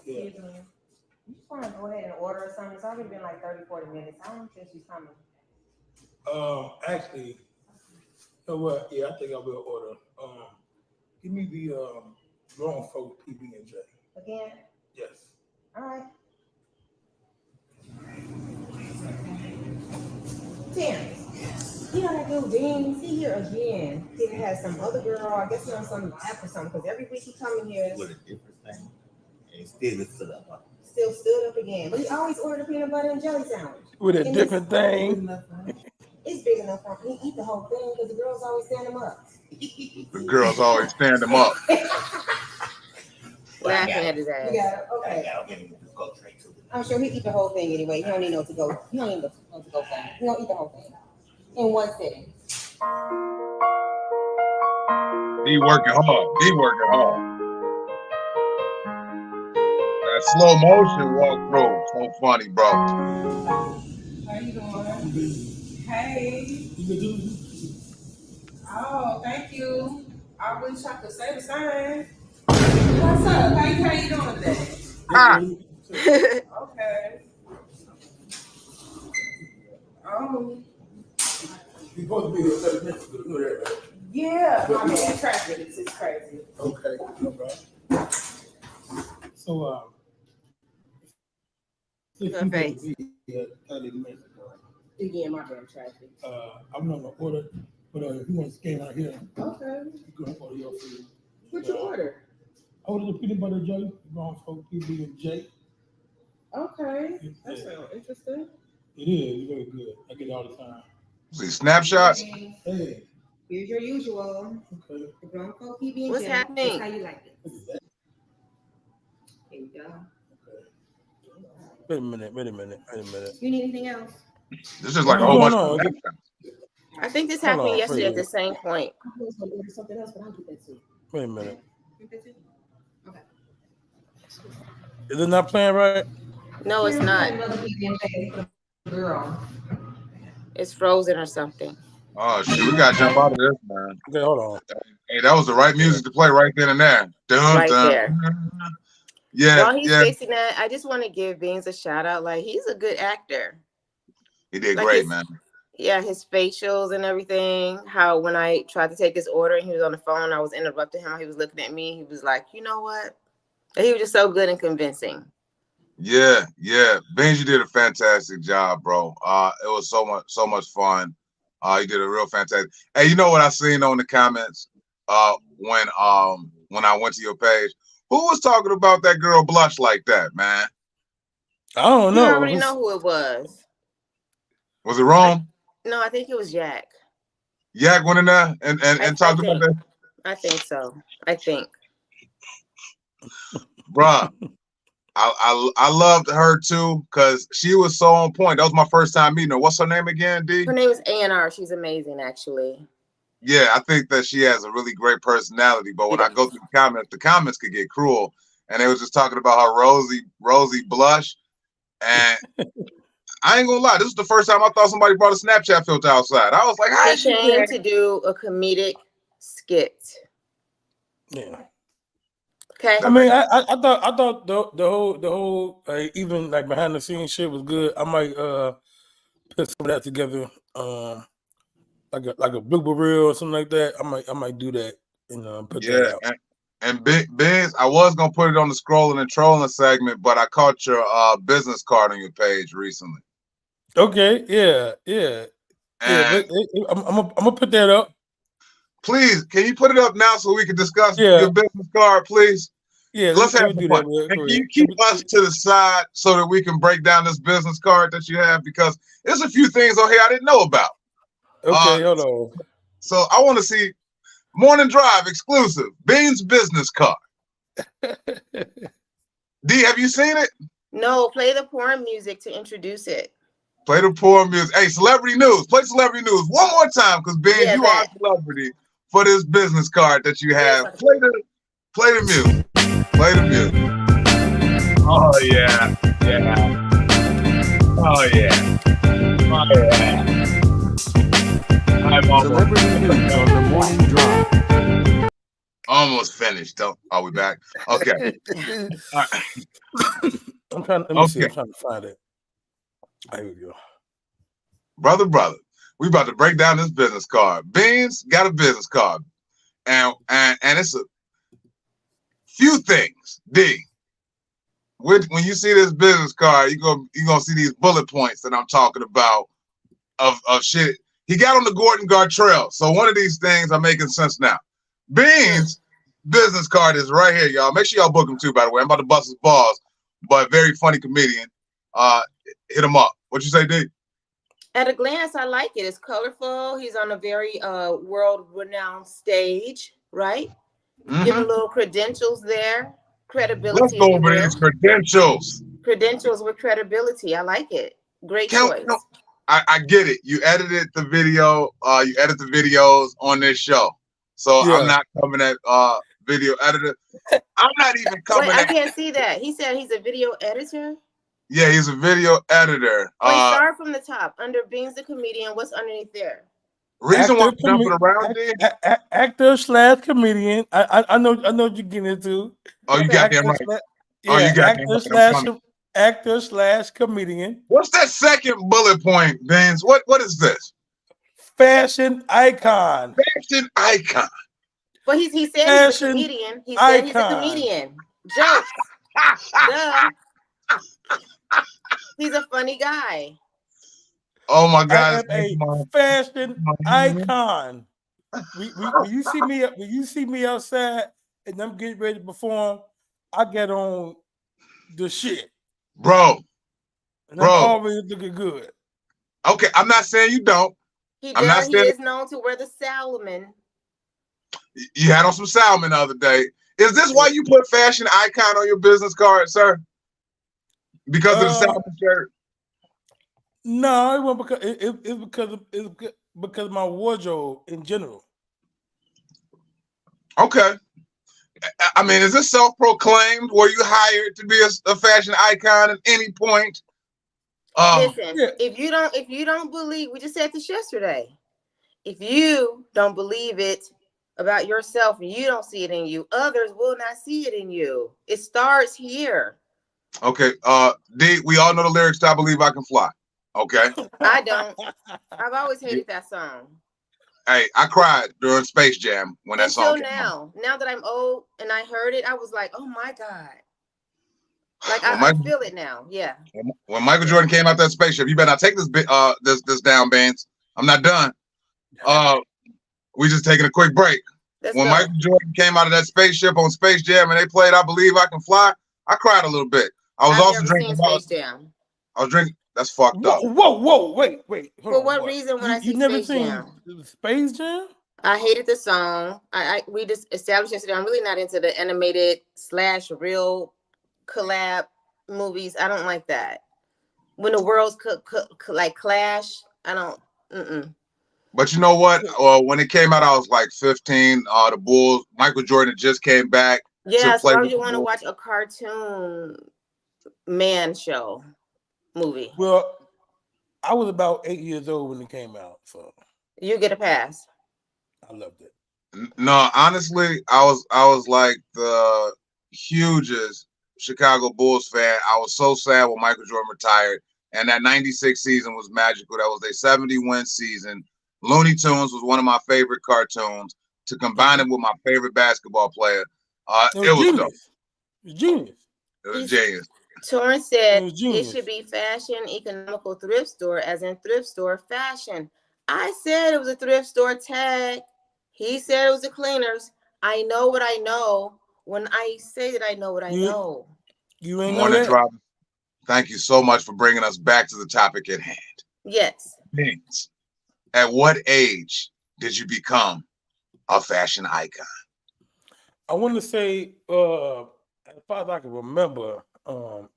Yeah. You just want to go ahead and order something. It's already been like 30, 40 minutes. I don't think she's coming. Actually, you know what? Yeah, I think I will order. Give me the grown folk PB&J. Again? Yes. All right. Terrence, you know that dude Dean? He here again. He has some other girl. I guess he's on some app or something. Because every week he come in here. With a different thing, and still stood up. Still stood up again. But he always ordered a peanut butter and jelly sandwich. With a different thing. It's big enough for him. He eat the whole thing because the girls always stand him up. The girls always stand them up. Laughing at his ass. Okay. Go straight to it. I'm sure he eat the whole thing anyway. He don't need no to go. He don't need no to go thing. He don't eat the whole thing in one sitting. He working hard. That slow motion walk through, so funny, bro. How you doing? Hey. Oh, thank you. I wish I could say the same. What's up? How you doing today? Okay. Oh. You're supposed to be here 30 minutes ago. You know that, right? Yeah. I mean, traffic is crazy. Okay. No problem. So, if you Okay. could be here 30 minutes ago, Again, my damn traffic. I'm not gonna order, but if you want to scan out here, Okay. you can order your food. What you order? I ordered the peanut butter jelly, grown folk PB&J. Okay. Yeah. That sounds interesting. It is very good. I get it all the time. See snapshots. Hey, Here's your usual. okay. The grown folk PB&J. What's happening? That's how you like it. What is that? Here we go. Okay. Wait a minute. You need anything else? This is like a whole bunch No. of snapshots. I think this Hold happened on, yesterday at wait. the same point. I was going to order something else, but I'll get that too. Wait a minute. Get that too? Okay. Is it not playing right? No, it's not. Another PB&J for the girl. It's frozen or something. Oh shit, we gotta jump out of this, man. Okay, hold on. Hey, that was the right music to play right then and there. Dun, Right dun. there. Yeah, While he's yeah, fixing that, I just want to give Beans a shout out. Like, he's a good actor. he did Like great, his- man. Yeah, his facials and everything. How when I tried to take his order and he was on the phone, I was interrupting him. He was looking at me. He was like, you know what? And he was just so good and convincing. Yeah. Benji did a fantastic job, bro. It was so much fun. You did a real fantastic. Hey, you know what I seen on the comments? when I went to your page. Who was talking about that girl Blush like that, man? I don't You know. already know who it was. Was it wrong? No, I think it was Jack. Yak went in there and talked about that? I think so. I think. Bruh, I loved her too because she was so on point. That was my first time meeting her. What's her name again, D? Her name is A&R. She's amazing, actually. Yeah, I think that she has a really great personality. But when I go through the comments could get cruel. And they was just talking about her Rosie Blush. And I ain't gonna lie, this is the first time I thought somebody brought a Snapchat filter outside. I was like, how is she came to do a comedic skit. Yeah. Okay. I mean, I thought the whole even like behind the scenes shit was good. I might put some of that together, like a blooper reel or something like that. I might do that and put that out. And Benz, I was gonna put it on the scrolling and trolling segment, but I caught your business card on your page recently. Okay, yeah. I'm gonna put that up. Please, can you put it up now so we can discuss your business card, please? Yeah, let's have some fun. And can you keep us to the side so that we can break down this business card that you have? Because there's a few things on here I didn't know about. Okay, hold on. So I want to see Morning Drive exclusive Beans business card. D, have you seen it? No, play the porn music to introduce it. Play the porn music. Hey, celebrity news. Play celebrity news one more time, because Ben, you are a celebrity for this business card that you have. Yes, play the music. Play the music. Oh yeah. Oh yeah. I'm Celebrity news on the morning drive. Almost finished. Are we back? Okay. All right. I'm trying to find it. There we go. Brother, we about to break down this business card. Beans got a business card. And it's a few things. D, when you see this business card, you're gonna see these bullet points that I'm talking about of shit. He got on the Gordon Gartrell. So one of these things are making sense now. Beans business card is right here, y'all. Make sure y'all book him too, by the way. I'm about to bust his balls, but very funny comedian. Hit him up. What you say, D? At a glance, I like it. It's colorful. He's on a very world-renowned stage, right? Mm-hmm. Give a little credentials there, credibility. Let's go over these credentials. Credentials with credibility. I like it. Great choice. I get it. You edited the video. You edit the videos on this show, so I'm not coming at video editor. I'm not even coming. Wait, I can't see that. He said he's a video editor. Yeah, he's a video editor. Wait, start from the top. Under Beans the Comedian, what's underneath there? Reason why I'm jumping around there? Actor/comedian. I know what you're getting into. Oh, you got him right. You got actor/comedian. What's that second bullet point, Vince? What is this? Fashion icon. Fashion icon. Well, he said he's a comedian. He said he's a comedian. Jokes. Duh. He's a funny guy. Oh my God! I am a fashion icon. When you see me outside and I'm getting ready to perform, I get on the shit, bro. And I'm always looking good. Okay, I'm not saying you don't. He is known to wear the salmon. You had on some salmon the other day. Is this why you put fashion icon on your business card, sir? Because of the salmon shirt? No, it wasn't it's because of my wardrobe in general. Okay. I mean, is this self-proclaimed? Were you hired to be a fashion icon at any point? Listen, if you don't believe, we just said this yesterday. If you don't believe it about yourself and you don't see it in you, others will not see it in you. It starts here. Okay, D, we all know the lyrics to I Believe I Can Fly. Okay. I don't. I've always hated that song. Hey, I cried during Space Jam when that song came out. Now that I'm old and I heard it, I was like, oh my God. Like I feel it now. Yeah. When Michael Jordan came out that spaceship, you better not take this down, bands. I'm not done. We just taking a quick break. Let's when go. Michael Jordan came out of that spaceship on Space Jam and they played "I Believe I Can Fly," I cried a little bit. I was I've also never drinking. seen Space Jam. I was drinking. That's fucked up. Whoa, wait. Hold For on, what reason would I see you never Space seen Jam? Space Jam? I hated the song. We just established yesterday. I'm really not into the animated / real collab movies. I don't like that. When the worlds like clash, I don't. But you know what? When it came out, I was like 15. The Bulls, Michael Jordan just came back. Yeah, to so play why with would you the want to Bulls. watch a cartoon man show movie? Well, I was about 8 years old when it came out, so You get a pass. I loved it. No, honestly, I was like the hugest Chicago Bulls fan. I was so sad when Michael Jordan retired, and that '96 season was magical. That was a 70-win season. Looney Tunes was one of my favorite cartoons. To combine it with my favorite basketball player, it was dope. It was genius. It was genius. Torrance said was it genius. should be fashion economical thrift store, as in thrift store fashion. I said it was a thrift store tag. He said it was a cleaners. I know what I know when I say that I know what I know. You ain't know Morning that? Drop. Thank you so much for bringing us back to the topic at hand. Yes. Vince, at what age did you become a fashion icon? I want to say, as far as I can remember, so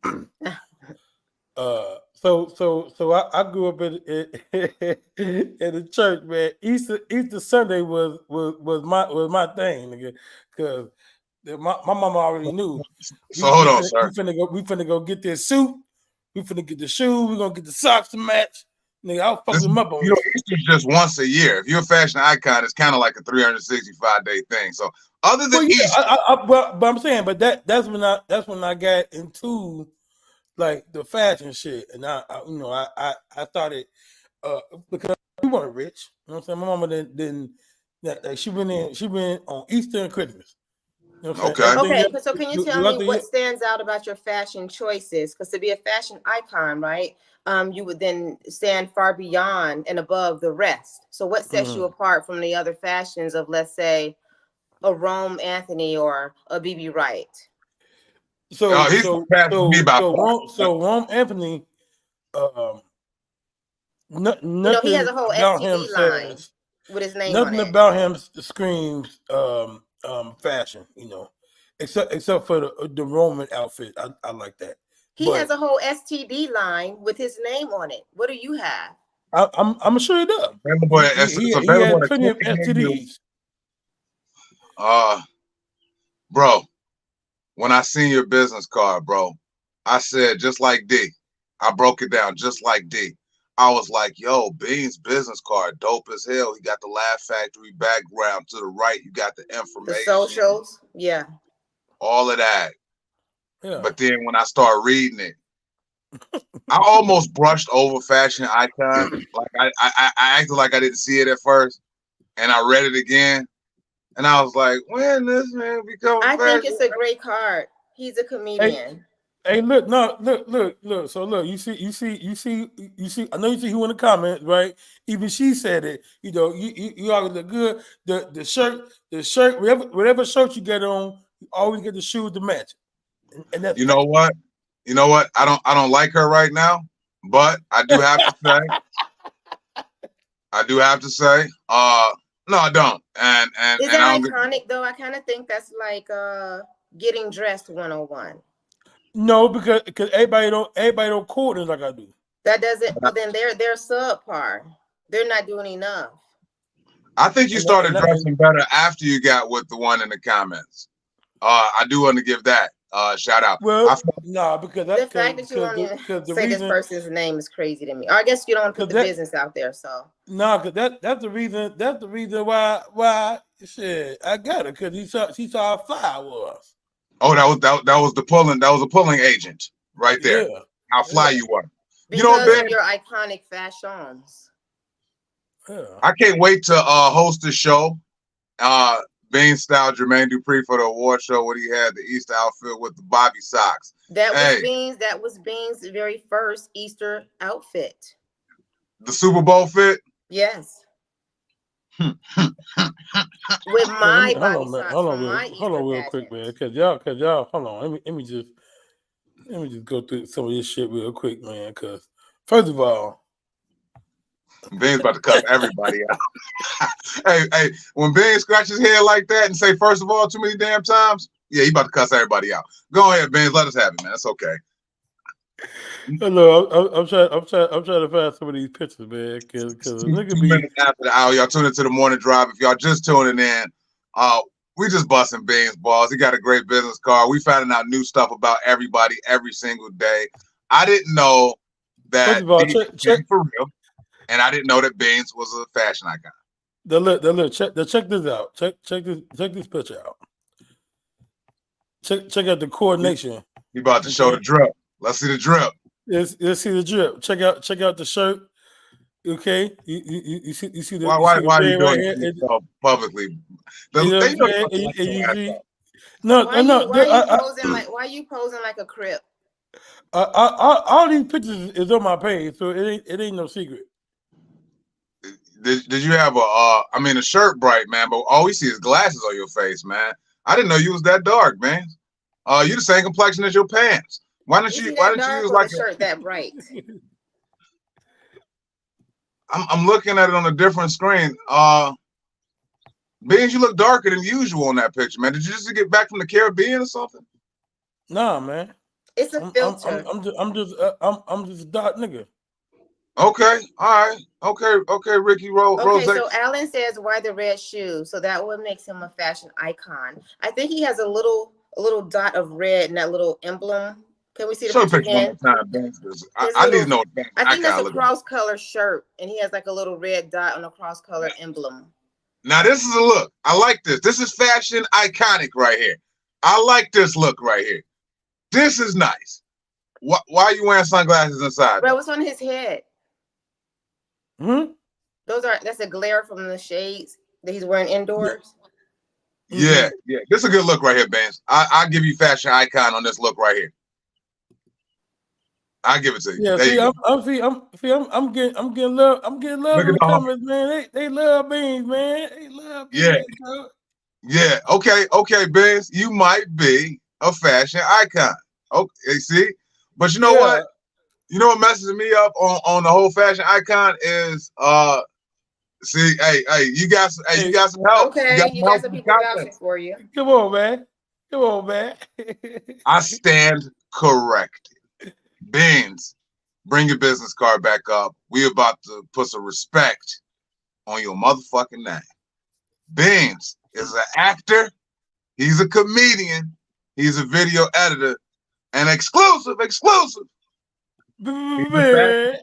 I grew up in the church, man. Easter Sunday was my thing, nigga, because my mama already knew. So hold on, sir. We finna go get this suit. We finna get the shoe. We gonna get the socks to match. Nigga, I'll fuck them up on you know, Easter's just once a year. If you're a fashion icon, it's kind of like a 365-day thing. So other than Easter, but I'm saying, but that's when I got into like the fashion shit, and I started because we weren't rich. You know what I'm saying? My mama didn't she went on Easter and Christmas. You know what I'm saying? Okay, so can you tell me what stands out about your fashion choices? Because to be a fashion icon, right, you would then stand far beyond and above the rest. So what sets you apart from the other fashions of, let's say, a Rome Anthony or a BB Wright? So Rome Anthony, nothing he has a whole about him STD line says with his name nothing on it. about him screams fashion, you know, except for the Roman outfit. I like that. He has a whole STD line with his name on it. What do you have? I'm gonna show you up. He had plenty of STDs. Bro, when I seen your business card, bro, I said just like D. I broke it down just like D. I was like, yo, Bean's business card, dope as hell. He got the Laugh Factory background to the right. You got the information. The socials, yeah. All of that. Yeah. But then when I started reading it, I almost brushed over fashion icon. Like I acted like I didn't see it at first. And I read it again. And I was like, when this man become I think it's a great card. He's a comedian. Hey, look. So look, you see. I know you see who in the comments, right? Even she said it. You know, you always look good. The shirt, whatever shirt you get on, you always get the shoes to match. And that's you know what? I don't like her right now, but I do have to say, no, I don't. And is that iconic though? I kind of think that's like getting dressed 101. No, because everybody don't coordinate like I do. That doesn't. Well, then they're subpar. They're not doing enough. I think you started dressing better after you got with the one in the comments. I do want to give that shout out. Well, because the fact that you want to say this person's name is crazy to me. Or I guess you don't want to put the business out there. So because that's the reason. That's the reason why shit I got it, because she saw how fly I was. Oh, that was the pulling. That was a pulling agent right there. Yeah. How fly you were. Because of your iconic fashions. Yeah. I can't wait to host the show. Bean style Jermaine Dupri for the award show when he had the Easter outfit with the Bobby socks. That was Bean's very first Easter outfit. The Super Bowl fit? Yes. with my body hold on, man. shots Hold on, from my hold on, Easter real quick, man. pageant. Cause y'all, hold on. Let me just go through some of this shit real quick, man. Cause first of all, Ben's about to cuss everybody out. hey, when Ben scratch his head like that and say "first of all" too many damn times, yeah, he about to cuss everybody out. Go ahead, Ben. Let us have it, man. That's okay. no, I'm trying to find some of these pictures, man. Cause nigga 2 be minutes after the hour, y'all tune into the morning drive. If y'all just tuning in, we just busting Ben's balls. He got a great business card. We finding out new stuff about everybody every single day. I didn't know that first of all, check for real, and I didn't know that Ben's was a fashion icon. Check this out. Check this picture out. Check out the coordination. He about to show the drip. Let's see the drip. Let's see the drip. Check out the shirt. Okay, you see the Why band are you right doing here? it publicly? You know what I'm saying? And you see, no. Why you posing like a crip? All these pictures is on my page, so it ain't no secret. Did you have a shirt bright, man, but all we see is glasses on your face, man. I didn't know you was that dark, man. You the same complexion as your pants. Why didn't you use like a shirt that bright? I'm looking at it on a different screen. Beans, you look darker than usual on that picture, man. Did you just get back from the Caribbean or something? Nah, man. It's a filter. I'm just a dark nigga. Okay, all right. Okay, Ricky Rose. Okay, so Alan says why the red shoes? So that what makes him a fashion icon. I think he has a little dot of red in that little emblem. Can we see the picture again? I need to know. I think that's a cross-color shirt, and he has like a little red dot on a cross-color emblem. Now this is a look. I like this. This is fashion iconic right here. I like this look right here. This is nice. Why are you wearing sunglasses inside? Bro, what's on his head? That's a glare from the shades that he's wearing indoors. Yeah. This is a good look right here, Benz. I'll give you fashion icon on this look right here. I'll give it to you. Yeah, I'm getting love. I'm getting love in the comments, man. They love Beans, man. They love Beans, bro. Yeah. Okay, Benz. You might be a fashion icon. Okay, see? But you know what? You know what messes me up on the whole fashion icon is see, hey, you got some help. Okay, you got some people vouching for you. Come on, man. I stand corrected. Beans, bring your business card back up. We about to put some respect on your motherfucking name. Beans is an actor. He's a comedian. He's a video editor. And exclusive. Man.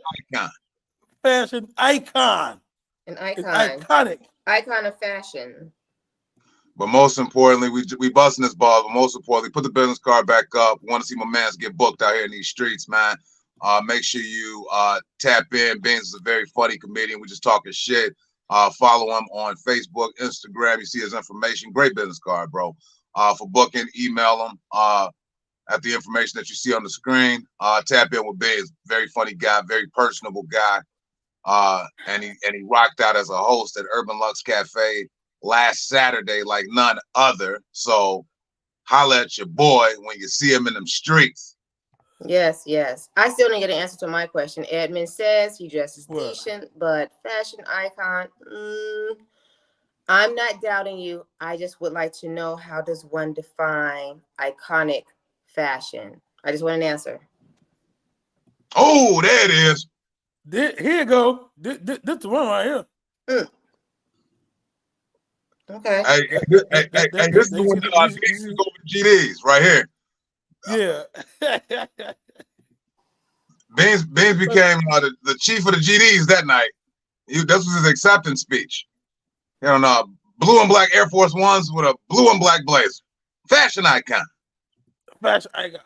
Fashion icon. An icon. It's iconic. Icon of fashion. But most importantly, we busting this ball. But most importantly, put the business card back up. Want to see my mans get booked out here in these streets, man. Make sure you tap in. Beans is a very funny comedian. We just talking shit. Follow him on Facebook, Instagram. You see his information. Great business card, bro. For booking, email him at the information that you see on the screen. Tap in with Beans. Very funny guy, very personable guy. And he rocked out as a host at Urban Lux Cafe last Saturday like none other. So holla at your boy when you see him in them streets. Yes. I still didn't get an answer to my question. Edmund says he dresses decent, but fashion icon. I'm not doubting you. I just would like to know, how does one define iconic fashion? I just want an answer. Oh, there it is. Here you go. This the one right here. Okay. Hey, this is the one that go with GDs right here. Yeah. Beans became the chief of the GDs that night. This was his acceptance speech. Blue and black Air Force Ones with a blue and black blazer. Fashion icon. Fashion icon.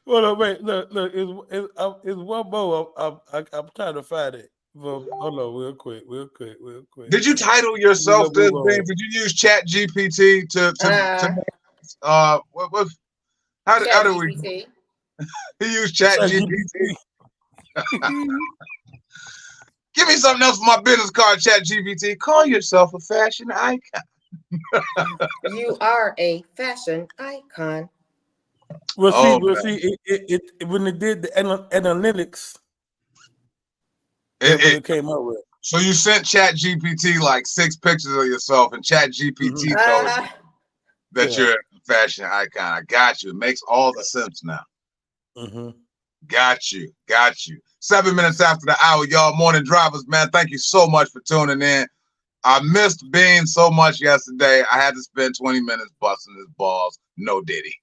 Well, wait, look, it's one more. I'm trying to find it. Hold on, real quick. Did you title yourself this, Beans? Did you use Chat GPT to how do we? He used Chat GPT. Give me something else for my business card, Chat GPT. Call yourself a fashion icon. You are a fashion icon. Well, Oh, see, when they did the analytics, It- that's what it- it came up with. So you sent Chat GPT like 6 pictures of yourself, and Chat GPT told you that Yeah. you're a fashion icon. I got you. It makes all the sense now. Mm-hmm. Got you. 7 minutes after the hour, y'all morning drivers, man. Thank you so much for tuning in. I missed Bean so much yesterday. I had to spend 20 minutes busting his balls. No Diddy.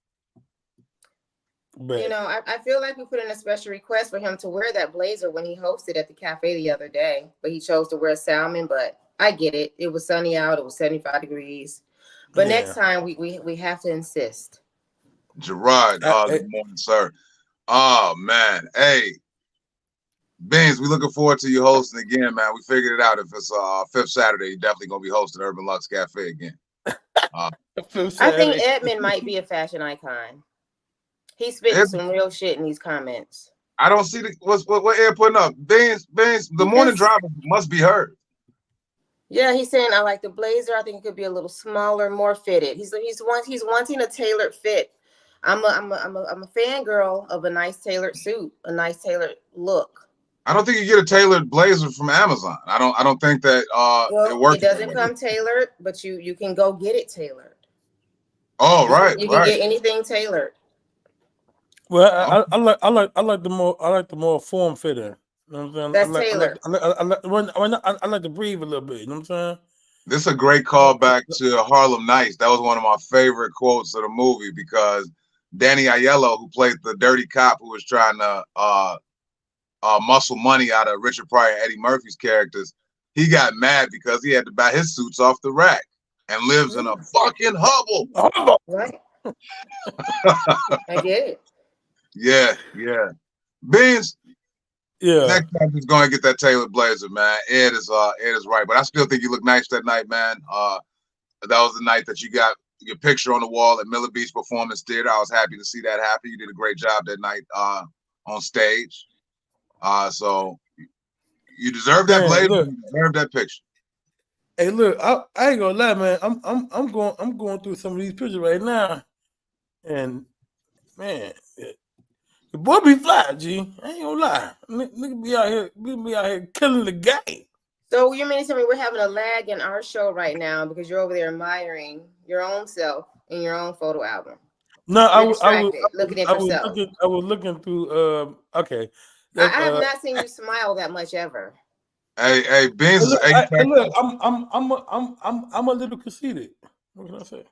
You know, I feel like we put in a special request for him to wear that blazer when he hosted at the cafe the other day, but he chose to wear salmon. But I get it. It was sunny out. It was 75 degrees. But next time we have to insist. Gerard, good morning, sir. Oh, man. Hey, Beans, we looking forward to you hosting again, man. We figured it out. If it's 5th Saturday, you're definitely going to be hosting Urban Lux Cafe again. I think Edmund might be a fashion icon. He's spitting some real shit in these comments. I don't see what Ed putting up. Beans, the morning driver must be heard. Yeah, he's saying I like the blazer. I think it could be a little smaller, more fitted. He's wanting a tailored fit. I'm a fangirl of a nice tailored suit, a nice tailored look. I don't think you get a tailored blazer from Amazon. I don't think that it works. It doesn't come tailored, but you can go get it tailored. Oh, right. You can get anything tailored. Well, I like the more form fitting. You know what I'm saying? That's tailored. I like to breathe a little bit. You know what I'm saying? This is a great callback to Harlem Nights. That was one of my favorite quotes of the movie because Danny Aiello, who played the dirty cop who was trying to muscle money out of Richard Pryor and Eddie Murphy's characters, he got mad because he had to buy his suits off the rack and lives in a fucking hovel. Right. I get it. Yeah. Beans. Yeah. Next time he's going to get that tailored blazer, man. Ed is right, but I still think you look nice that night, man. That was the night that you got your picture on the wall at Miller Beach Performance Theater. I was happy to see that happen. You did a great job that night on stage. So you deserve that blazer. You deserve that picture. Hey, look, I ain't gonna lie, man. I'm going through some of these pictures right now, and man, the boy be fly, G. I ain't gonna lie. Nigga be out here killing the game. So you mean to tell me we're having a lag in our show right now because you're over there admiring your own self in your own photo album? No, I was looking at yourself. I was looking through. Okay. I have not seen you smile that much ever. Hey, Beans. Look, I'm a little conceited. What can I say?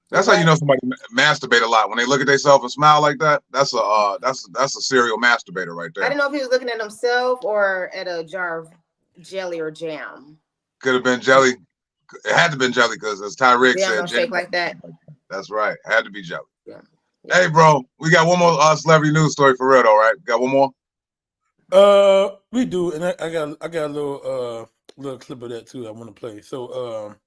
That's how you know somebody masturbate a lot when they look at themselves and smile like that. That's a serial masturbator right there. I didn't know if he was looking at himself or at a jar of jelly or jam. Could have been jelly. It had to have been jelly because as Tyreek said, shake like that. That's right. It had to be jelly. Yeah. Hey, bro, we got one more celebrity news story for real, though, right? Got one more. We do, and I got a little clip of that too. I want to play. So,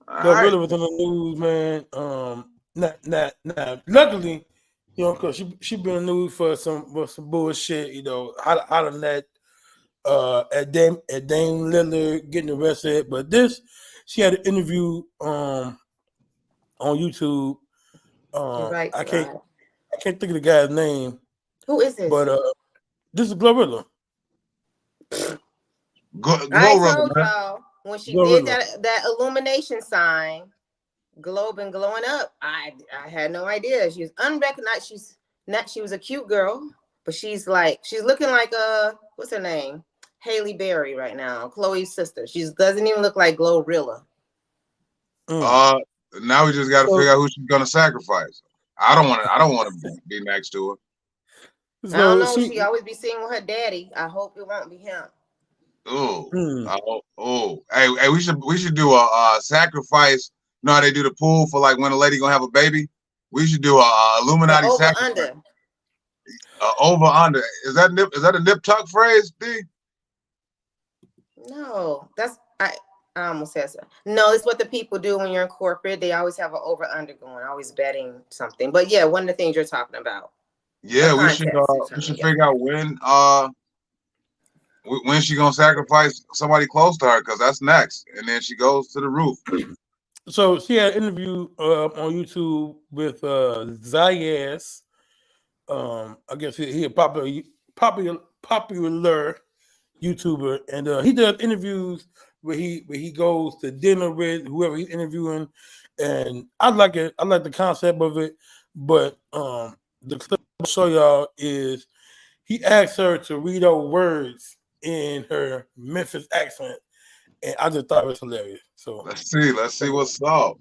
that really was in the news, man. Luckily, you know, because she been in the news for some bullshit. You know, hotter than that. At Dame Lillard getting arrested, but she had an interview on YouTube. Right. I can't think of the guy's name. Who is this? But this is Glorilla. I told y'all when she did that illumination sign, globe and glowing up. I had no idea. She was unrecognized. She was a cute girl, but she's looking like what's her name? Halle Berry right now, Chloe's sister. She doesn't even look like Glorilla. Now we just got to figure out who she's gonna sacrifice. I don't want to be next to her. I don't know. She always be seen with her daddy. I hope it won't be him. Hey, we should do a sacrifice. You know how they do the pool for like when a lady gonna have a baby? We should do a Illuminati sacrifice. Over under. Is that a nip tuck phrase, D? No, I almost said so. No, it's what the people do when you're in corporate. They always have an over under going, always betting something. But yeah, one of the things you're talking about. Yeah, we should figure out when When she gonna sacrifice somebody close to her? Because that's next, and then she goes to the roof. So she had an interview on YouTube with Zayas. I guess he a popular YouTuber, and he does interviews where he goes to dinner with whoever he's interviewing, and I like it. I like the concept of it, but the clip I'll show y'all is he asked her to read out words in her Memphis accent, and I just thought it was hilarious. So Let's see what's up.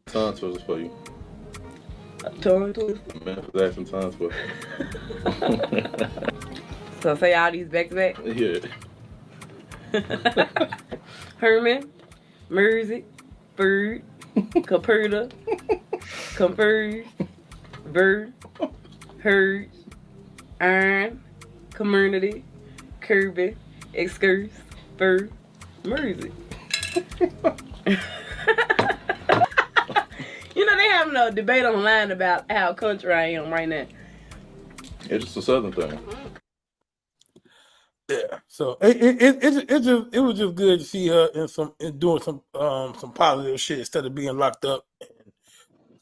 Tongue twisters for you. Tongue twister. Memphis accent tongue twister. So say all these back to back. Yeah. Herman, Mersey, Bird, Caperta, Converge, Bird, Herd, Iron, Community, Kirby, Excurse, Bird, Mersey. You know, they having a debate online about how country I am right now. It's just a southern thing. yeah, so it was just good to see her doing some positive shit instead of being locked up and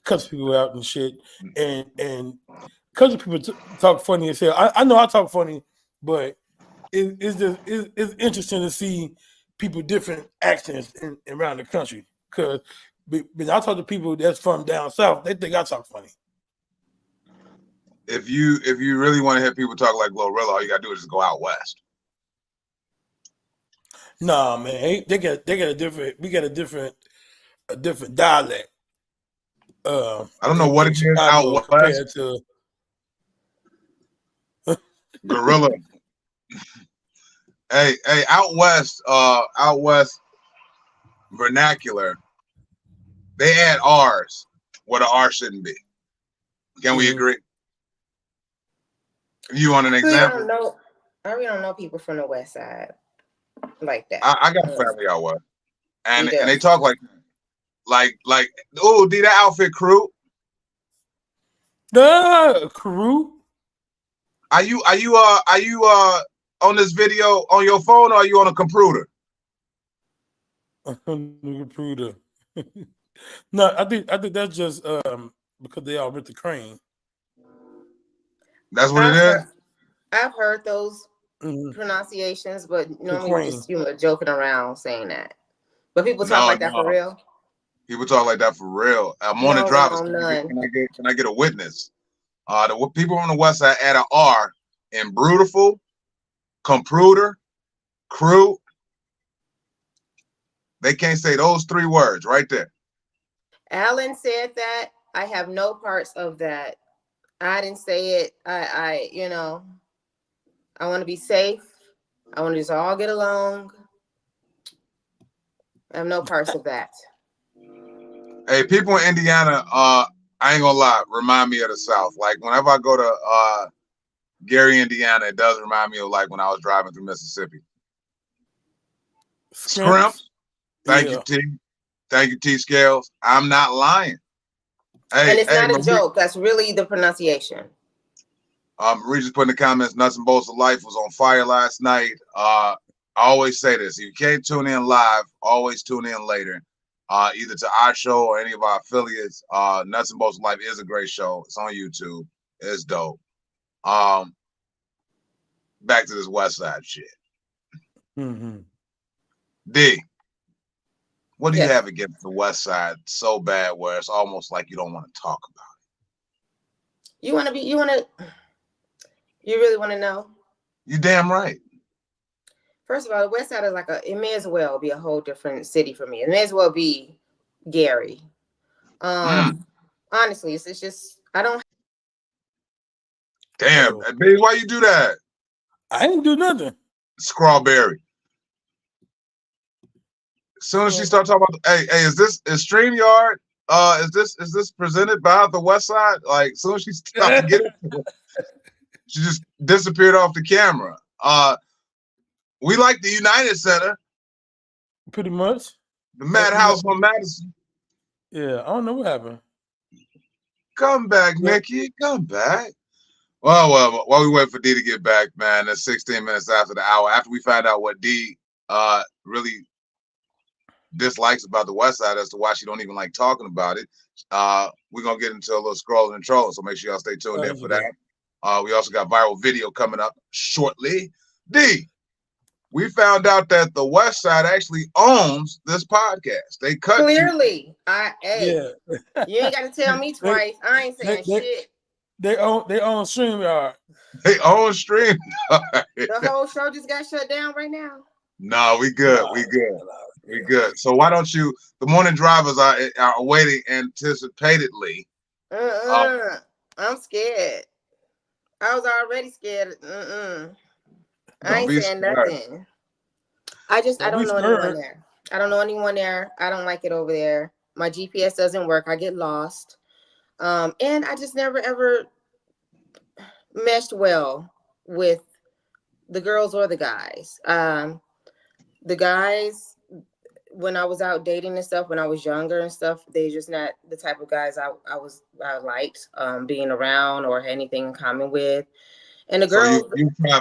cussing people out and shit, and country people talk funny as hell. I know I talk funny, but it's interesting to see people different accents around the country, because when I talk to people that's from down south, they think I talk funny. If you really want to hear people talk like Glorilla, all you gotta do is just go out west. Nah, man, they got a different. We got a different dialect. I don't know what it is Chicago out compared west. to Gorilla. Hey, out west vernacular, they add R's where the R shouldn't be. Can we agree? You want an example? I really don't know people from the west side like that. I got family out west, and they talk like oh, that outfit crew. the crew. Are you on this video on your phone, or are you on a computer? Computer. No, I think that's just because they all went to Crane. That's what it is. I've heard those pronunciations, but normally just joking around saying that. But people talk like that for real. People talk like that for real. Morning drivers. Can I get a witness? The people on the west side add an R in brutal, computer, crew. They can't say those three words right there. Alan said that. I have no parts of that. I didn't say it. I want to be safe. I want to just all get along. I have no parts of that. Hey, people in Indiana, I ain't gonna lie, remind me of the South. Like whenever I go to Gary, Indiana, it does remind me of like when I was driving through Mississippi. Scrimp. Thank you, T. Thank you, T Scales. I'm not lying. Hey, and it's not a joke. That's really the pronunciation. Regis put in the comments, Nuts and Bolts of Life was on fire last night. I always say this. If you can't tune in live, always tune in later. Either to our show or any of our affiliates. Nuts and Bolts of Life is a great show. It's on YouTube. It's dope. Back to this West Side shit. D, what do you have against the West Side so bad where it's almost like you don't want to talk about it? You really want to know? You damn right. First of all, the West Side is it may as well be a whole different city for me. It may as well be Gary. Honestly, it's just, I don't. Damn, B, why you do that? I didn't do nothing. Strawberry. As soon as she started talking about, hey, is StreamYard? Is this presented by the West Side? Like, as soon as she stopped to get it, she just disappeared off the camera. We like the United Center. Pretty much. The Madhouse on Madison. Yeah, I don't know what happened. Come back, Nikki. Come back. Well, while we wait for D to get back, man, it's 16 minutes after the hour. After we find out what D really dislikes about the West Side as to why she don't even like talking about it, we're gonna get into a little scrolling and trolling. So make sure y'all stay tuned in for that. We also got viral video coming up shortly. D, we found out that the West Side actually owns this podcast. They cut Clearly, Yeah. you ain't got to tell me twice. I ain't saying shit. They own StreamYard. They own Stream. The whole show just got shut down right now. No, we good. We good. We good. So why don't you? The morning drivers are waiting anticipatedly. I'm scared. I was already scared. I ain't saying nothing. I don't know anyone there. I don't know anyone there. I don't like it over there. My GPS doesn't work. I get lost. And I just never ever meshed well with the girls or the guys. The guys, when I was out dating and stuff, when I was younger and stuff, they just not the type of guys I liked being around or had anything in common with. And the girls,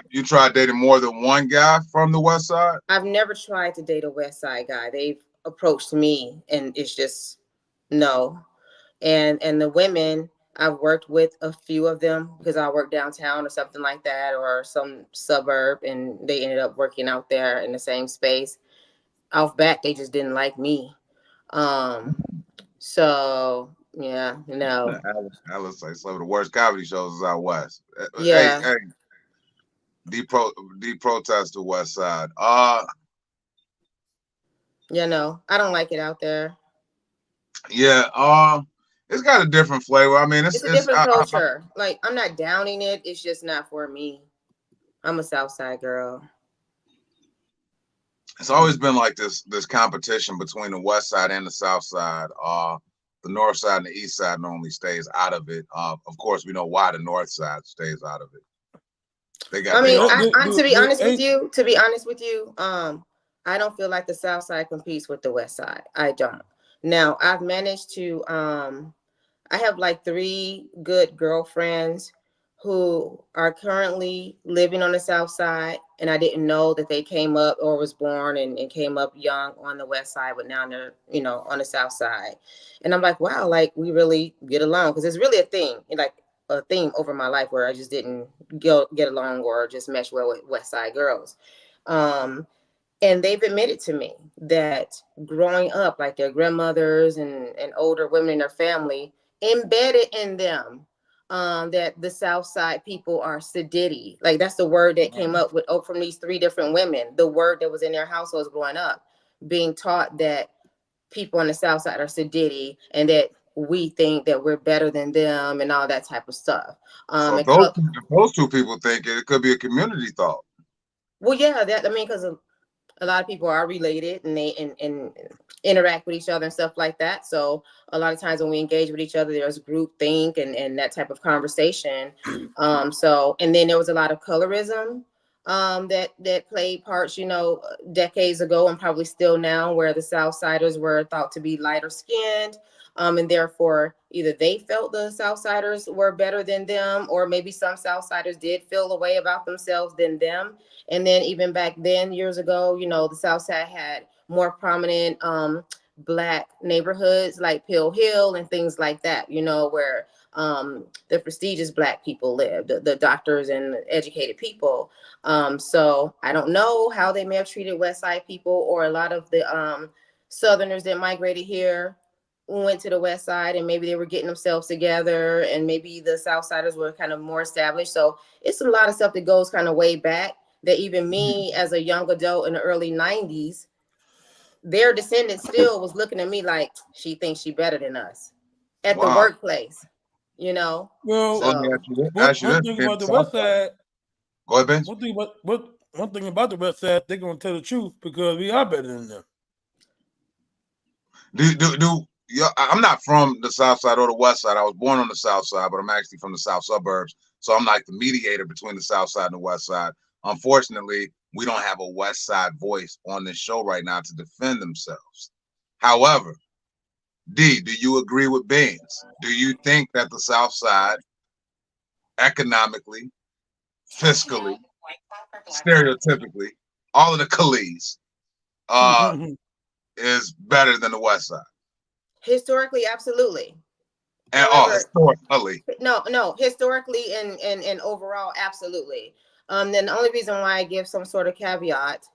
you tried dating more than one guy from the West Side? I've never tried to date a West Side guy. They've approached me, and it's just no. And the women, I've worked with a few of them because I work downtown or something like that, or some suburb, and they ended up working out there in the same space. Off back, they just didn't like me. So yeah, no. Alice say some of the worst comedy shows is out west. Yeah. Hey, protest the West Side. Yeah, no, I don't like it out there. Yeah, it's got a different flavor. I mean, it's a different culture. Like, I'm not downing it. It's just not for me. I'm a South Side girl. It's always been like this competition between the West Side and the South Side. The North Side and the East Side normally stays out of it. Of course, we know why the North Side stays out of it. They got. To be honest with you, I don't feel like the South Side competes with the West Side. I don't. Now, I've managed to. I have like 3 good girlfriends who are currently living on the South Side, and I didn't know that they came up or was born and came up young on the West Side, but now they're, on the South Side. And I'm like, wow, like we really get along, because it's really a thing, like a theme over my life where I just didn't get along or just mesh well with West Side girls. And they've admitted to me that growing up, like their grandmothers and older women in their family embedded in them that the South Side people are sedity. Like, that's the word that came up with from these 3 different women. The word that was in their households growing up, being taught that people on the South Side are sedity and that we think that we're better than them and all that type of stuff. So those 2 people think it could be a community thought. Well, yeah, because a lot of people are related and they and interact with each other and stuff like that. So a lot of times when we engage with each other, there's group think and that type of conversation. And then there was a lot of colorism that played parts, decades ago and probably still now, where the Southsiders were thought to be lighter skinned. And therefore, either they felt the Southsiders were better than them, or maybe some Southsiders did feel a way about themselves than them. And then even back then, years ago, the South Side had more prominent Black neighborhoods like Pill Hill and things like that, where the prestigious Black people lived, the doctors and educated people. So I don't know how they may have treated West Side people, or a lot of the Southerners that migrated here went to the West Side and maybe they were getting themselves together, and maybe the Southsiders were kind of more established. So it's a lot of stuff that goes kind of way back, that even me as a young adult in the early 90s, their descendants still was looking at me like, she thinks she better than us at the workplace, Well, one thing about the West Side. Go ahead, Ben. One thing about the West Side, they're gonna tell the truth because we are better than them. I'm not from the South Side or the West Side. I was born on the South Side, but I'm actually from the South suburbs. So I'm like the mediator between the South Side and the West Side. Unfortunately, we don't have a West Side voice on this show right now to defend themselves. However, D, do you agree with Beans? Do you think that the South Side economically, fiscally, stereotypically, all of the Khalees is better than the West Side. Historically, absolutely. And historically. No, historically and overall, absolutely. Then the only reason why I give some sort of caveat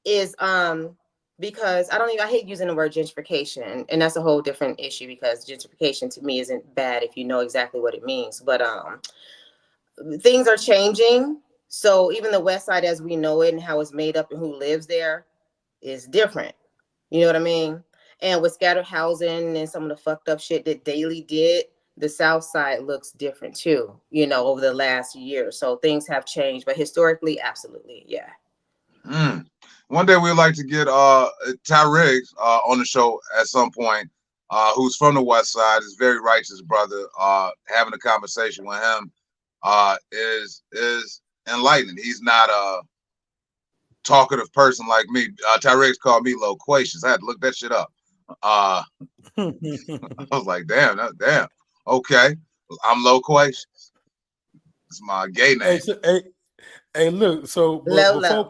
is because I hate using the word gentrification, and that's a whole different issue because gentrification to me isn't bad if you know exactly what it means. But things are changing. So even the West Side as we know it and how it's made up and who lives there is different. You know what I mean? And with scattered housing and some of the fucked up shit that Daley did, the South Side looks different too, you know, over the last year. So things have changed, but historically, absolutely, yeah. One day we'd like to get Ty Riggs on the show at some point, who's from the West Side, is very righteous brother. Having a conversation with him is enlightening. He's not a talkative person like me. Ty Riggs called me loquacious. I had to look that shit up. I was like, damn, okay, I'm loquacious. It's my gay name. Hey, look. So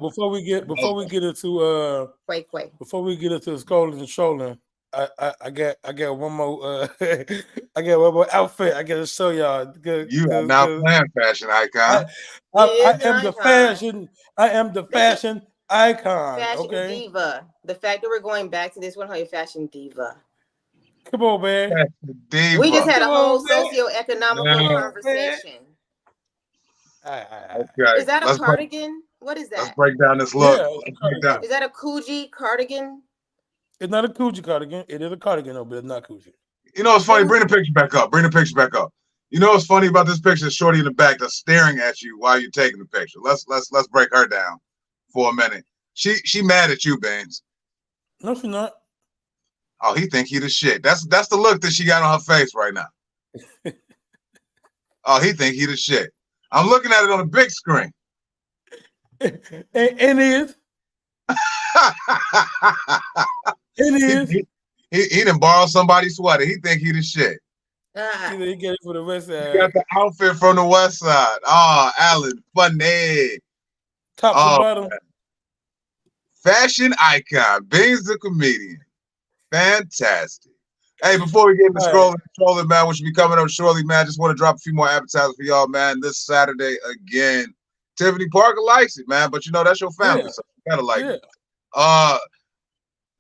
before we get into Quay. before we get into the scrolling and trolling, I got one more I got one more outfit I gotta show y'all. You are now playing fashion icon. I am the fashion. I am the fashion icon. Fashion okay? diva. The fact that we're going back to this one, your fashion diva. Come on, man. Fashion diva. We just had a whole man. socio-economical conversation. Okay. Is that a cardigan? What is that? Let's break down this look. Yeah, is that a Coogee cardigan? It's not a Coogee cardigan. It is a cardigan, though, but it's not Coogee. You know, it's funny. Bring the picture back up. You know what's funny about this picture? Shorty in the back that's staring at you while you're taking the picture. Let's break her down for a minute. She mad at you, Baines. No, she's not. Oh, he think he the shit. That's the look that she got on her face right now. Oh, he think he the shit. I'm looking at it on the big screen. And it is. It is. He done borrowed somebody's sweater. He think he the shit. He get it for the West Side. He got the outfit from the West Side. Oh, Alan, funny. Top to bottom. Man. Fashion icon, Baines the comedian. Fantastic. Hey, before we get into scrolling, man, which will be coming up shortly, man, just want to drop a few more advertisements for y'all, man. This Saturday again, Tiffany Parker likes it, man, but you know that's your family, so you gotta like it.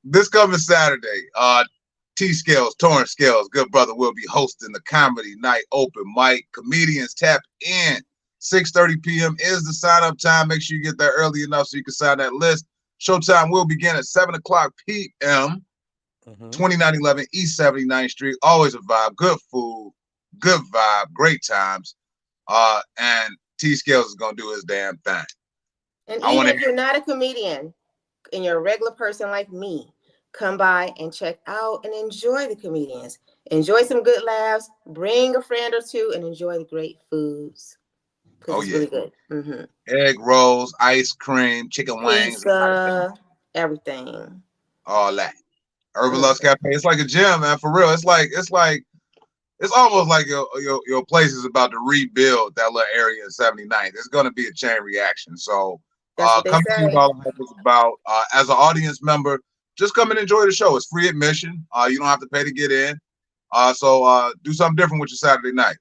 This coming Saturday, T-Scales, Torrance Scales, good brother, will be hosting the Comedy Night Open Mic. Comedians tap in. 6:30 p.m. is the sign-up time. Make sure you get there early enough so you can sign that list. Showtime will begin at 7 o'clock p.m. 2911 East 79th Street. Always a vibe. Good food, good vibe, great times. And T-Scales is going to do his damn thing. And even if you're not a comedian and you're a regular person like me, come by and check out and enjoy the comedians. Enjoy some good laughs. Bring a friend or two and enjoy the great foods. Oh, it's yeah. really good. Egg rolls, ice cream, chicken wings. Pizza, everything. All that. Urban Lux Cafe. It's like a gym, man. For real. It's almost like your place is about to rebuild that little area in 79th. There's going to be a chain reaction. So come see what all of that is about. As an audience member, just come and enjoy the show. It's free admission. You don't have to pay to get in. So do something different with your Saturday night.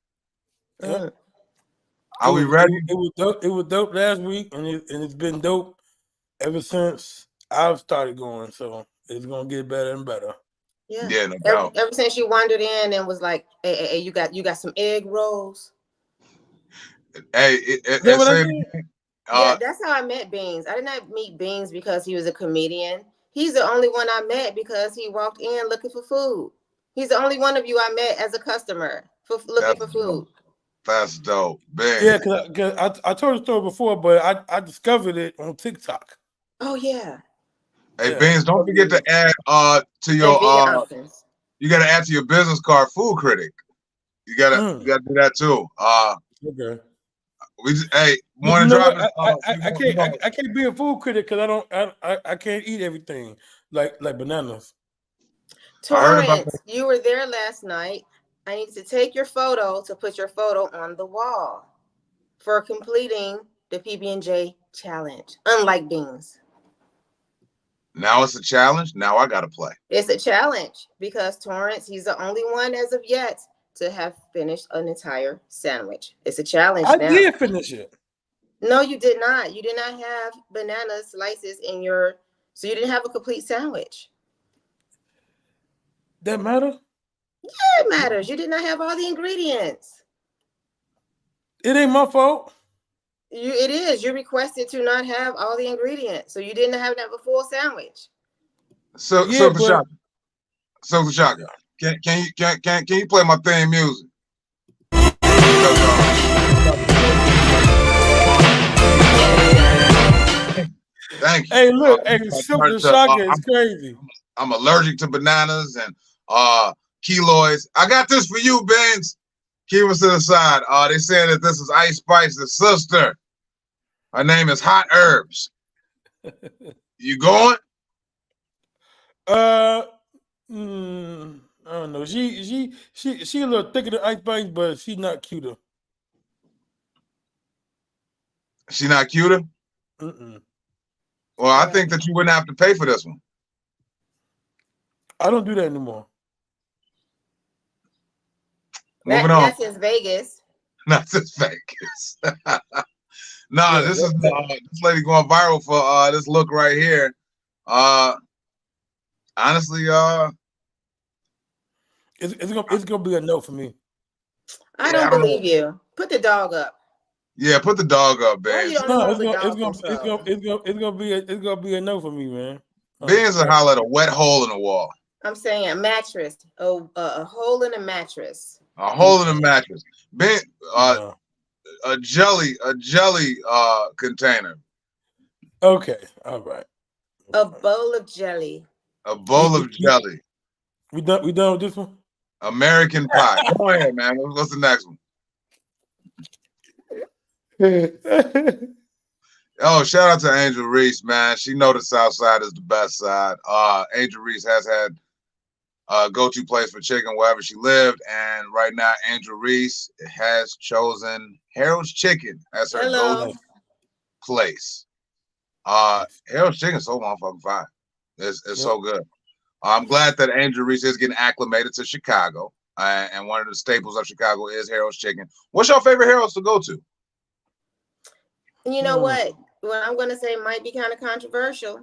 Are we ready? It was dope last week, and it's been dope ever since I've started going. So it's gonna get better and better. Yeah, no doubt. Ever since you wandered in and was like, "Hey, you got some egg rolls." Hey, yeah, that's how I met Beans. I did not meet Beans because he was a comedian. He's the only one I met because he walked in looking for food. He's the only one of you I met as a customer looking for food. That's dope, man. Yeah, because I told the story before, but I discovered it on TikTok. Oh yeah. Hey, Beans, don't forget to add to your you gotta add to your business card food critic. You gotta do that too. Okay. Morning drive. I can't be a food critic because I can't eat everything like bananas. Torrance, you were there last night. I need to take your photo to put your photo on the wall for completing the PB&J challenge. Unlike Beans. Now it's a challenge. Now I gotta play. It's a challenge because Torrance, he's the only one as of yet to have finished an entire sandwich. It's a challenge I now. did finish it. No, you did not. You did not have banana slices in your, so you didn't have a complete sandwich. That matter? Yeah, it matters. You did not have all the ingredients. It ain't my fault. It is. You requested to not have all the ingredients, so you didn't have a full sandwich. So Yeah, Tashaka, can you play my theme music? Thank you. Hey, look, Silk Shaka is crazy. I'm allergic to bananas and keloids. I got this for you, Beans. Keep us to the side. They saying that this is Ice Spice's sister. Her name is Hot Herbs. You going? I don't know. She a little thicker than Ice Spice, but she's not cuter. She not cuter? Mm-mm. Well, I think that you wouldn't have to pay for this one. I don't do that anymore. Moving on. That's in Vegas. Not this Vegas. No, this is this lady going viral for this look right here. Honestly, it's gonna be a no for me. I don't believe you. Put the dog up. Yeah, put the dog up, Ben. No, it's gonna be a no for me, man. Ben's a holler at a wet hole in the wall. I'm saying a mattress. A hole in a mattress. A hole in a mattress. Ben, a jelly container. Okay, all right. A bowl of jelly. A bowl of jelly. We done with this one? American pie. Go ahead, man. What's the next one? Oh, shout out to Angel Reese, man. She know the South Side is the best side. Angel Reese has had a go-to place for chicken wherever she lived, and right now Angel Reese has chosen Harold's Chicken as her go-to place. Harold's Chicken is so motherfucking fire. It's so good. I'm glad that Angel Reese is getting acclimated to Chicago, and one of the staples of Chicago is Harold's Chicken. What's your favorite Harold's to go to? You know what? What I'm gonna say might be kind of controversial,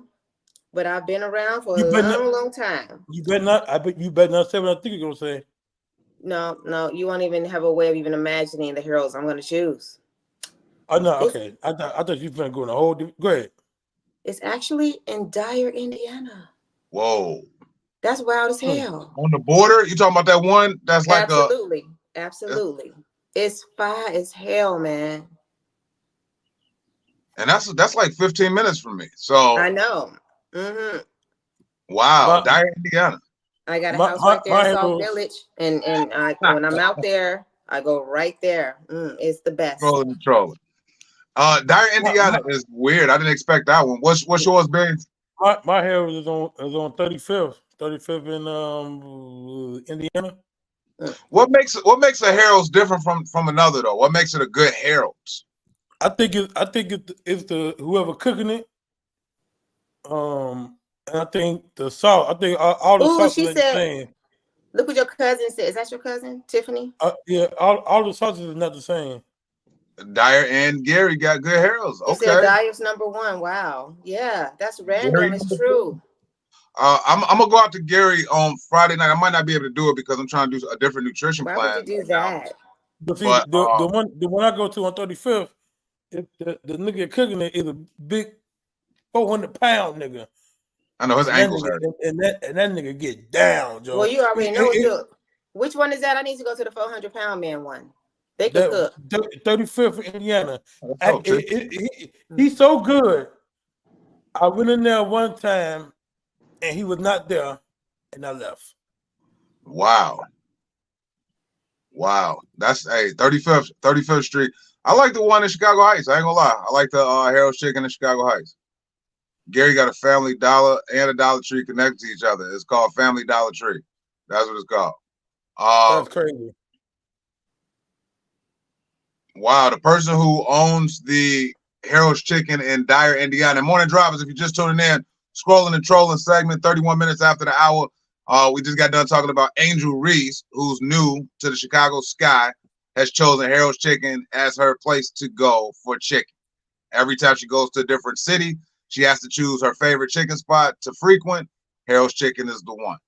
but I've been around for a long time. You better not. I bet you better not say what I think you're gonna say. No, you won't even have a way of even imagining the Harold's I'm gonna choose. Oh no, okay. I thought you were gonna go in a whole. Go ahead. It's actually in Dyer, Indiana. Whoa. That's wild as hell. On the border? You talking about that one that's like absolutely. It's fire as hell, man. And that's like 15 minutes from me. So I know. Mm-hmm. Wow, Dyer, Indiana. I got a house right there in South Village, and when I'm out there, I go right there. It's the best. Trolling. Dyer, Indiana is weird. I didn't expect that one. What's yours, Ben? My hair is on 35th in Indiana. What makes a Harold's different from another though? What makes it a good Harold's? I think it's the whoever cooking it. And I think the salt. I think all the sauce is the same. Look what your cousin said. Is that your cousin, Tiffany? Yeah, all the sauces is not the same. Dyer and Gary got good Harold's. Okay. Said Dyer's #1. Wow. Yeah, that's random. Gary, it's true. I'm gonna go out to Gary on Friday night. I might not be able to do it because I'm trying to do a different nutrition plan. Why would you do that? But see, the one I go to on 35th, the nigga cooking it is a big 400-pound nigga. I know his ankles hurt. And that nigga get down, Joe. Well, you already know. Which one is that? I need to go to the 400-pound man one. They can cook. 35th in Indiana. He's so good. I went in there one time, and he was not there, and I left. Wow. That's 35th Street. I like the one in Chicago Heights. I ain't gonna lie. I like the Harold's Chicken in Chicago Heights. Gary got a Family Dollar and a Dollar Tree connected to each other. It's called Family Dollar Tree. That's what it's called. That's crazy. Wow, the person who owns the Harold's Chicken in Dyer, Indiana. Morning Drivers, if you're just tuning in, scrolling and trolling segment, 31 minutes after the hour. We just got done talking about Angel Reese, who's new to the Chicago Sky, has chosen Harold's Chicken as her place to go for chicken. Every time she goes to a different city, she has to choose her favorite chicken spot to frequent. Harold's Chicken is the one.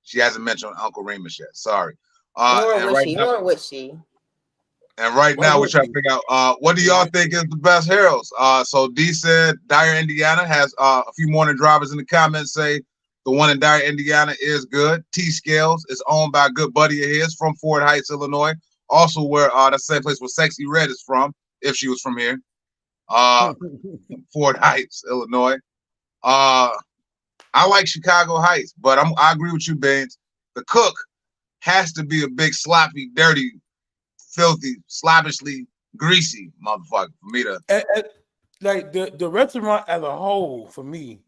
She hasn't mentioned Uncle Remus yet. Sorry. Nor would she. And right now, we're trying to figure out what do y'all think is the best Harold's? So D said Dyer, Indiana has a few morning drivers in the comments say the one in Dyer, Indiana is good. T Scales is owned by a good buddy of his from Ford Heights, Illinois. Also, where that's the same place where Sexy Red is from, if she was from here. Ford Heights, Illinois. I like Chicago Heights, but I agree with you, Baines. The cook has to be a big, sloppy, dirty, filthy, slavishly greasy motherfucker for me to like the restaurant as a whole for me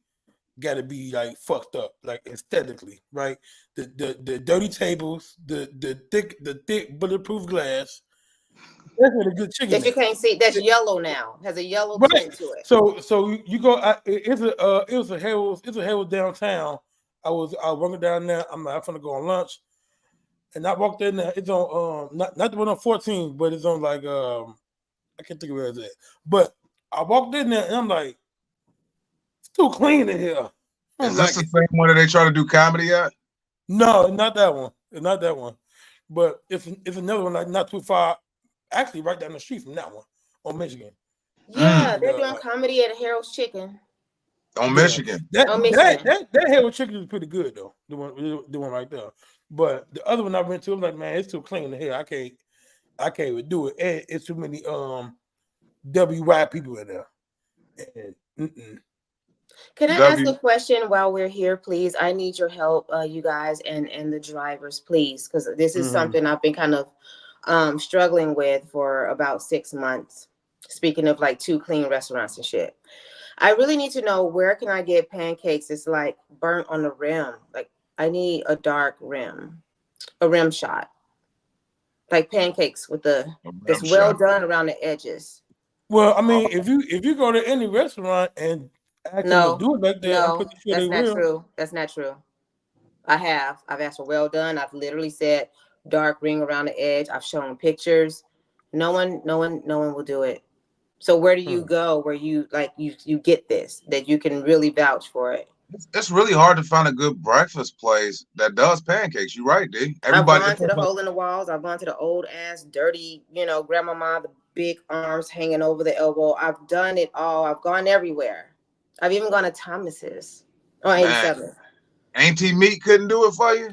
gotta be like fucked up, like aesthetically, right? The dirty tables, the thick bulletproof glass. That's what a good chicken that you can't see. That's yellow now. Has a yellow tint to it. So you go. It's a Harold's downtown. I was working down there. I'm gonna go on lunch. And I walked in there. It's on not the one on 14, but it's on like I can't think of where it's at. But I walked in there and I'm like, it's too clean in here. Is this the same one that they try to do comedy at? No, not that one. It's not that one. But it's another one like not too far, actually right down the street from that one on Michigan. Yeah, they're doing comedy at Harold's Chicken. On Michigan. That Harold Chicken is pretty good though. The one right there. But the other one I went to, I'm like, man, it's too clean in here. I can't even do it. And it's too many WY people in there. Can I ask a question while we're here, please? I need your help, you guys and the drivers, please, because this is something I've been kind of struggling with for about 6 months. Speaking of like too clean restaurants and shit. I really need to know, where can I get pancakes? It's like burnt on the rim. Like, I need a dark rim, a rim shot, like pancakes with it's well done around the edges. Well, I mean, if you go to any restaurant and do it like that, that's not true. That's not true. I've asked for well done. I've literally said dark ring around the edge. I've shown pictures. No one will do it. So where do you go where you get this, that you can really vouch for it? It's really hard to find a good breakfast place that does pancakes. You're right, D. I've gone to the hole in the walls. I've gone to the old ass, dirty, grandmama, the big arms hanging over the elbow. I've done it all. I've gone everywhere. I've even gone to Thomas's on 87. Auntie Meat couldn't do it for you?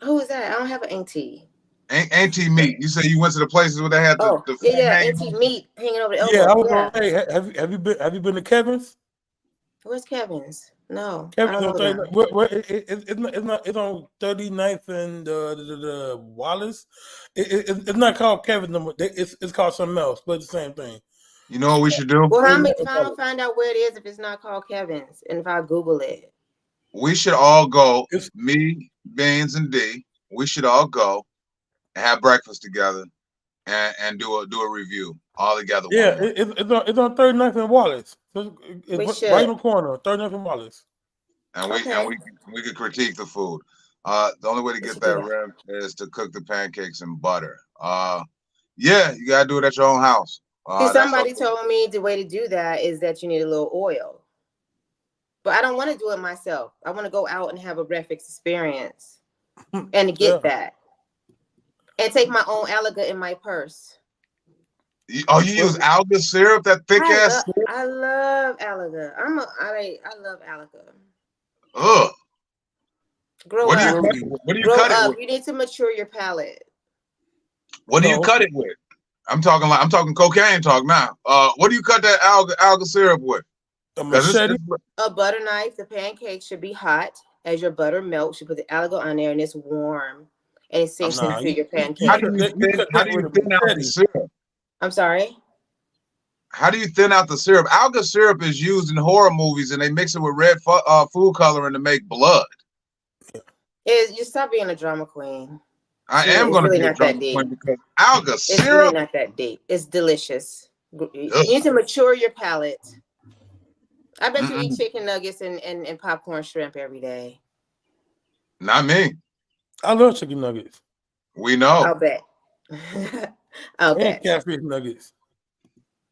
Who is that? I don't have an auntie. Auntie Meat. You say you went to the places where they had the Auntie Meat hanging over the elbow. Yeah, I was gonna say, have you been to Kevin's? Where's Kevin's? No. Kevin's on 39th. It's on 39th and the Wallace. It's not called Kevin's no more. It's called something else, but it's the same thing. You know what we should do? Well, how many times find out where it is if it's not called Kevin's, and if I Google it? We should all go. It's me, Baines, and D. We should all go and have breakfast together and do a review all together. Yeah, it's on 39th and Wallace. It's right in the corner, 39th and Wallace. And we can critique the food. The only way to get that rim is to cook the pancakes in butter. Yeah, you gotta do it at your own house. Somebody told me the way to do that is that you need a little oil. But I don't want to do it myself. I want to go out and have a breakfast experience and get that. And take my own Alaga in my purse. You use Alga syrup, that thick ass syrup? I love Alaga. I love Alaga. Ugh. Grow up. What do you cut it with? You need to mature your palate. What do you cut it with? I'm talking cocaine talk now. What do you cut that alga syrup with? A butter knife. The pancake should be hot. As your butter melts, you put the Alaga on there and it's warm. And it sinks into your pancake. How do you thin out the syrup? I'm sorry? How do you thin out the syrup? Alga syrup is used in horror movies and they mix it with red food coloring to make blood. You stop being a drama queen. I It's am going to really be a not drunk that deep. point because alga It's really syrup. not that deep. It's delicious. You Ugh. need to mature your palate. I bet you eat Mm-mm. chicken nuggets and popcorn shrimp every day. Not me. I love chicken nuggets We know. I'll bet. I'll and bet. catfish nuggets.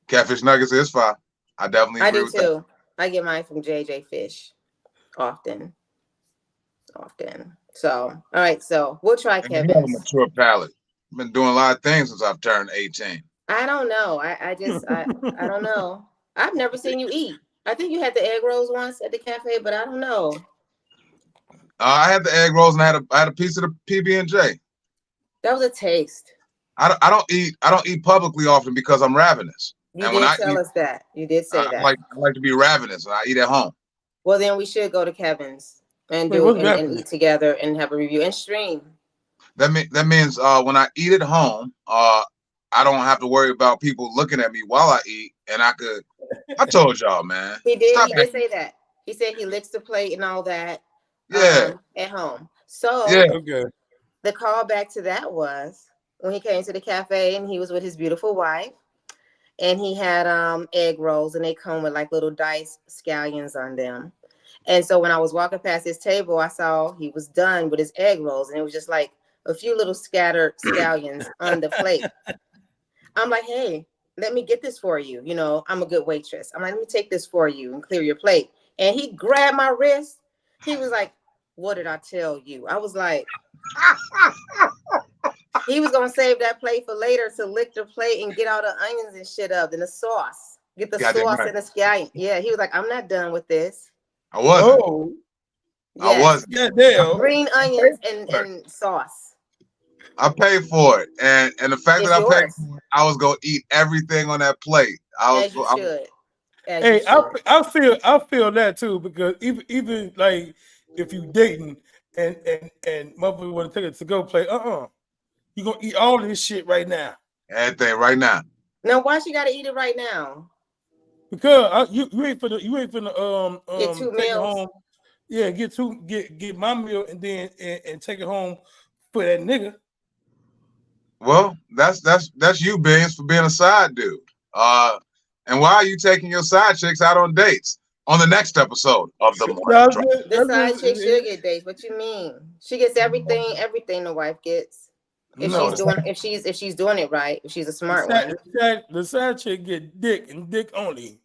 Catfish nuggets is fine. I definitely I agree do with that. too. I get mine from JJ Fish often. So, all right. So we'll try And you have a Kevin's. mature palate. I've been doing a lot of things since I've turned 18. I don't know. I don't know. I've never seen you eat. I think you had the egg rolls once at the cafe, but I don't know. I had the egg rolls and I had a piece of the PB&J. That was a taste. I don't eat publicly often because I'm ravenous. You And when did I tell eat, us that. You did say I that. like to be ravenous and I eat at home. Well, then we should go to Kevin's and Wait, do what's and ravenous? eat together and have a review and stream. That means when I eat at home, I don't have to worry about people looking at me while I eat, and I told y'all, man. He did. Stop He did acting. say that. He said he licks the plate and all that. Yeah. At home. So Yeah. Okay. the call back to that was when he came to the cafe and he was with his beautiful wife, and he had egg rolls, and they come with like little diced scallions on them. And so when I was walking past his table, I saw he was done with his egg rolls, and it was just like a few little scattered scallions on the plate. I'm like, hey, let me get this for you. You know, I'm a good waitress. I'm like, let me take this for you and clear your plate. And he grabbed my wrist. He was like, what did I tell you? I was like, he was going to save that plate for later to lick the plate and get all the onions and shit up and the sauce. Get the Goddamn sauce right. and the scallion. Yeah, he was like, I'm not done with this. I wasn't. Oh, I Yes. wasn't. goddamn. Green onions and sauce. I paid for it, and the fact It's that I paid yours. for it, I was gonna eat everything on that plate. As you should. As Hey, you should. I feel that too, because even like if you dating and motherfucker want to take a to-go plate, you gonna eat all this shit right now. Everything right now. Now, why she got to eat it right now? Because you ain't finna Get two take it meals. home. Yeah, get my meal and then and take it home for that nigga. Well, that's you, Beans, for being a side dude. And why are you taking your side chicks out on dates? On the next episode of the Morning Drive. The side chick should get dates. What you mean? She gets everything the wife gets. If she's doing it right, if she's a smart one. The side chick get dick and dick only.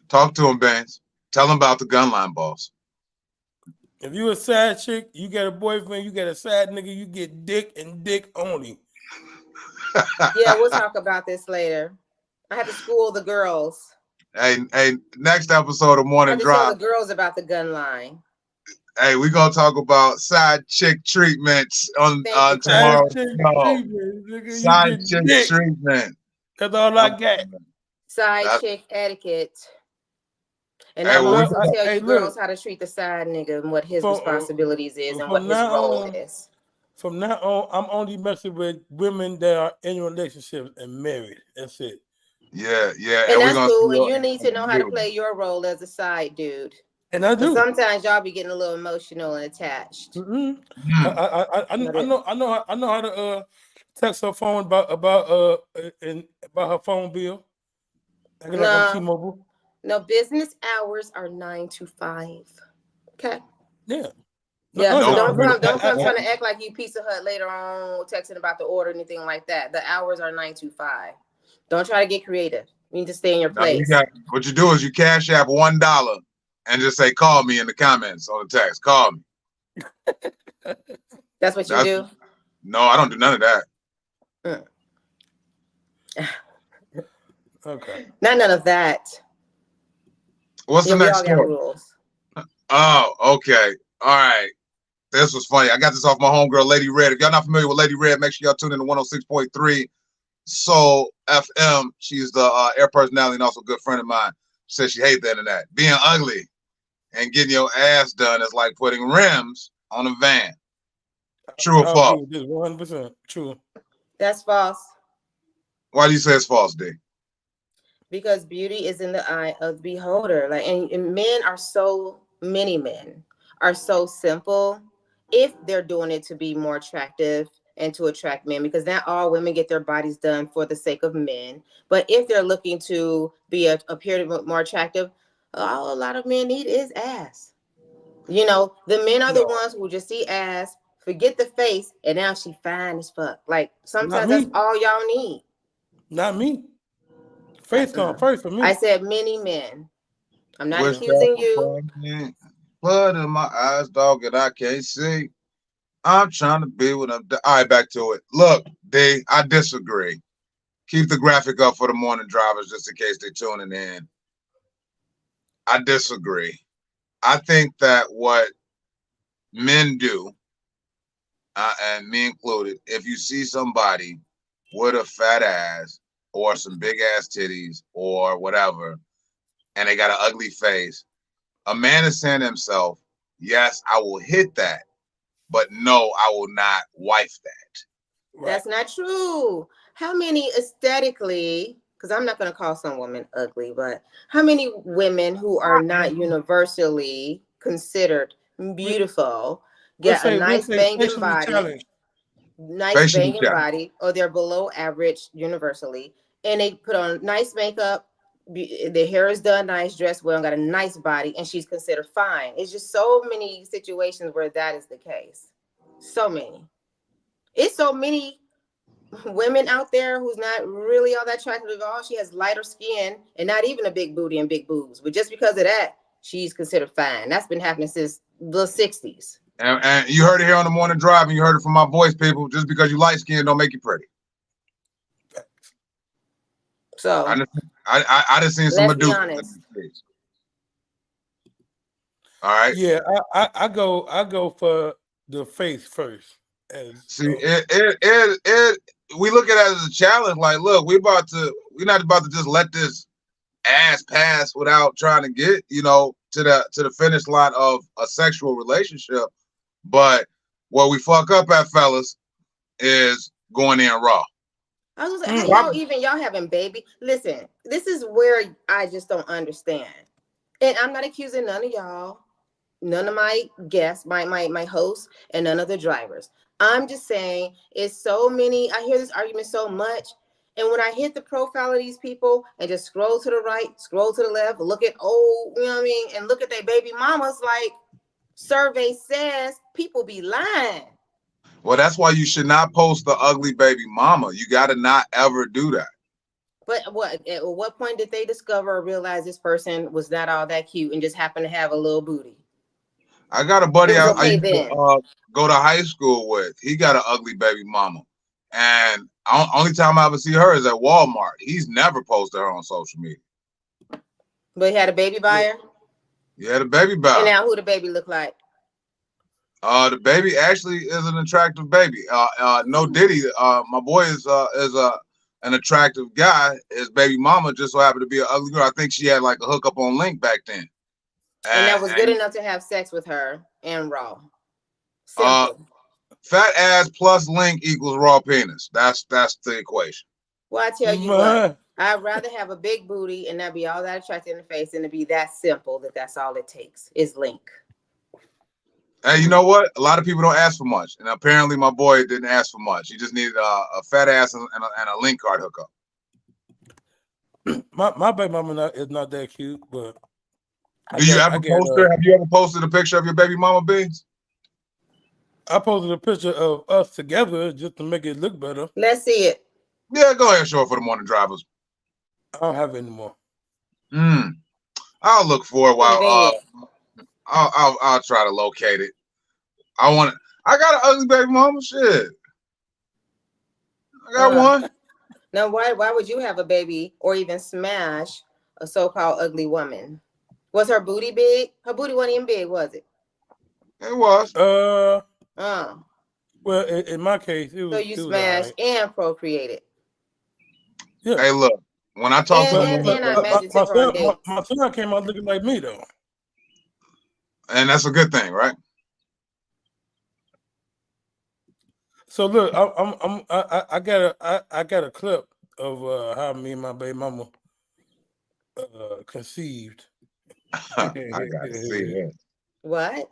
Talk to him, Beans. Tell him about the Gunline Boss. If you a side chick, you got a boyfriend, you got a side nigga, you get dick and dick only. Yeah, we'll talk about this later. I have to school the girls. Hey, next episode of Morning I have to tell Drive. the girls about the gun line. Hey, we're gonna talk about side chick treatments on tomorrow's show. Side chick treatment. That's all I got. Side chick etiquette. And Hey, I'm well, also tell you girls look. how to treat the side nigga and what his From- responsibilities is and from what his now role on- is. From now on, I'm only messing with women that are in relationships and married. That's it. Yeah. And we're that's gonna cool. see And what- you need to know how to play your role as a side dude. And I do. Sometimes y'all be getting a little emotional and attached. Mm-hmm. I know how to text her phone about her phone bill. I get like on T-Mobile. No, business hours are 9 to 5. Okay. Yeah. Yeah, No, so don't come I- trying to act like you Pizza Hut later on, texting about the order, anything like that. The hours are 9 to 5. Don't try to get creative. You need to stay in your place. What you do is you cash app $1 and just say, call me in the comments on the text. Call me. That's what you do? No, I don't do none of that. Okay. Not none of that. What's the we next all got story? rules. Oh, okay. All right. This was funny. I got this off my homegirl, Lady Red. If y'all not familiar with Lady Red, make sure y'all tune in to 106.3 Soul FM. She's the air personality and also a good friend of mine. She says she hates the internet. Being ugly and getting your ass done is like putting rims on a van. True or false? 100% true. That's false. Why do you say it's false, D? Because beauty is in the eye of the beholder. Like, and men are many men are so simple. If they're doing it to be more attractive and to attract men, because not all women get their bodies done for the sake of men. But if they're looking to appear more attractive, all a lot of men need is ass. You know, the men are the ones who just see ass, forget the face, and now she fine as fuck. Like sometimes that's all y'all need. Not me. Face come first for me. I said many men. I'm not accusing you. Blood in my eyes, dog, and I can't see. I'm trying to be with them. All right, back to it. Look, D, I disagree. Keep the graphic up for the morning drivers just in case they're tuning in. I disagree. I think that what men do, and me included, if you see somebody with a fat ass or some big ass titties or whatever, and they got an ugly face, a man is saying to himself, yes, I will hit that, but no, I will not wife that. That's not true. How many aesthetically, because I'm not going to call some women ugly, but how many women who are not universally considered beautiful get a nice banging body, or they're below average universally, and they put on nice makeup, their hair is done nice, dressed well, and got a nice body, and she's considered fine. It's just so many situations where that is the case. So many. It's so many women out there who's not really all that attractive at all. She has lighter skin and not even a big booty and big boobs, but just because of that, she's considered fine. That's been happening since the 60s. And you heard it here on the morning drive, and you heard it from my voice, people. Just because you light skin don't make you pretty. So I just seen some let's be honest. All right. Yeah, I go for the face first. See, we look at it as a challenge. Like, look, we're not about to just let this ass pass without trying to get, to the finish line of a sexual relationship. But what we fuck up at, fellas, is going in raw. I was gonna say, how y'all having baby? Listen, this is where I just don't understand. And I'm not accusing none of y'all, none of my guests, my hosts, and none of the drivers. I'm just saying it's so many. I hear this argument so much. And when I hit the profile of these people and just scroll to the right, scroll to the left, look at and look at their baby mamas, like survey says, people be lying. Well, that's why you should not post the ugly baby mama. You got to not ever do that. But at what point did they discover or realize this person was not all that cute and just happened to have a little booty? I got a buddy I used to go to high school with. He got an ugly baby mama. And only time I ever see her is at Walmart. He's never posted her on social media. But he had a baby by her? He had a baby by her. And now who the baby look like? The baby actually is an attractive baby. No Diddy. My boy is an attractive guy. His baby mama just so happened to be an ugly girl. I think she had like a hookup on Link back then. And that was good enough to have sex with her and raw. Simple. Fat ass plus Link equals raw penis. That's the equation. Well, I tell you what, I'd rather have a big booty and not be all that attractive in the face than to be that simple that's all it takes is Link. Hey, you know what? A lot of people don't ask for much, and apparently my boy didn't ask for much. He just needed a fat ass and a Link card hookup. My baby mama is not that cute, but have you ever posted a picture of your baby mama, Beans? I posted a picture of us together just to make it look better. Let's see it. Yeah, go ahead and show it for the morning drivers. I don't have it anymore. I'll look for it while I'll try to locate it. I got an ugly baby mama. Shit. I got one. Now, why would you have a baby or even smash a so-called ugly woman? Was her booty big? Her booty wasn't even big, was it? It was. Well, in my case, it was. So you smashed and procreated. Yeah. Hey, look. When I talk to my son came out looking like me though. And that's a good thing, right? So look, I got a clip of how me and my baby mama conceived. I gotta see it. What?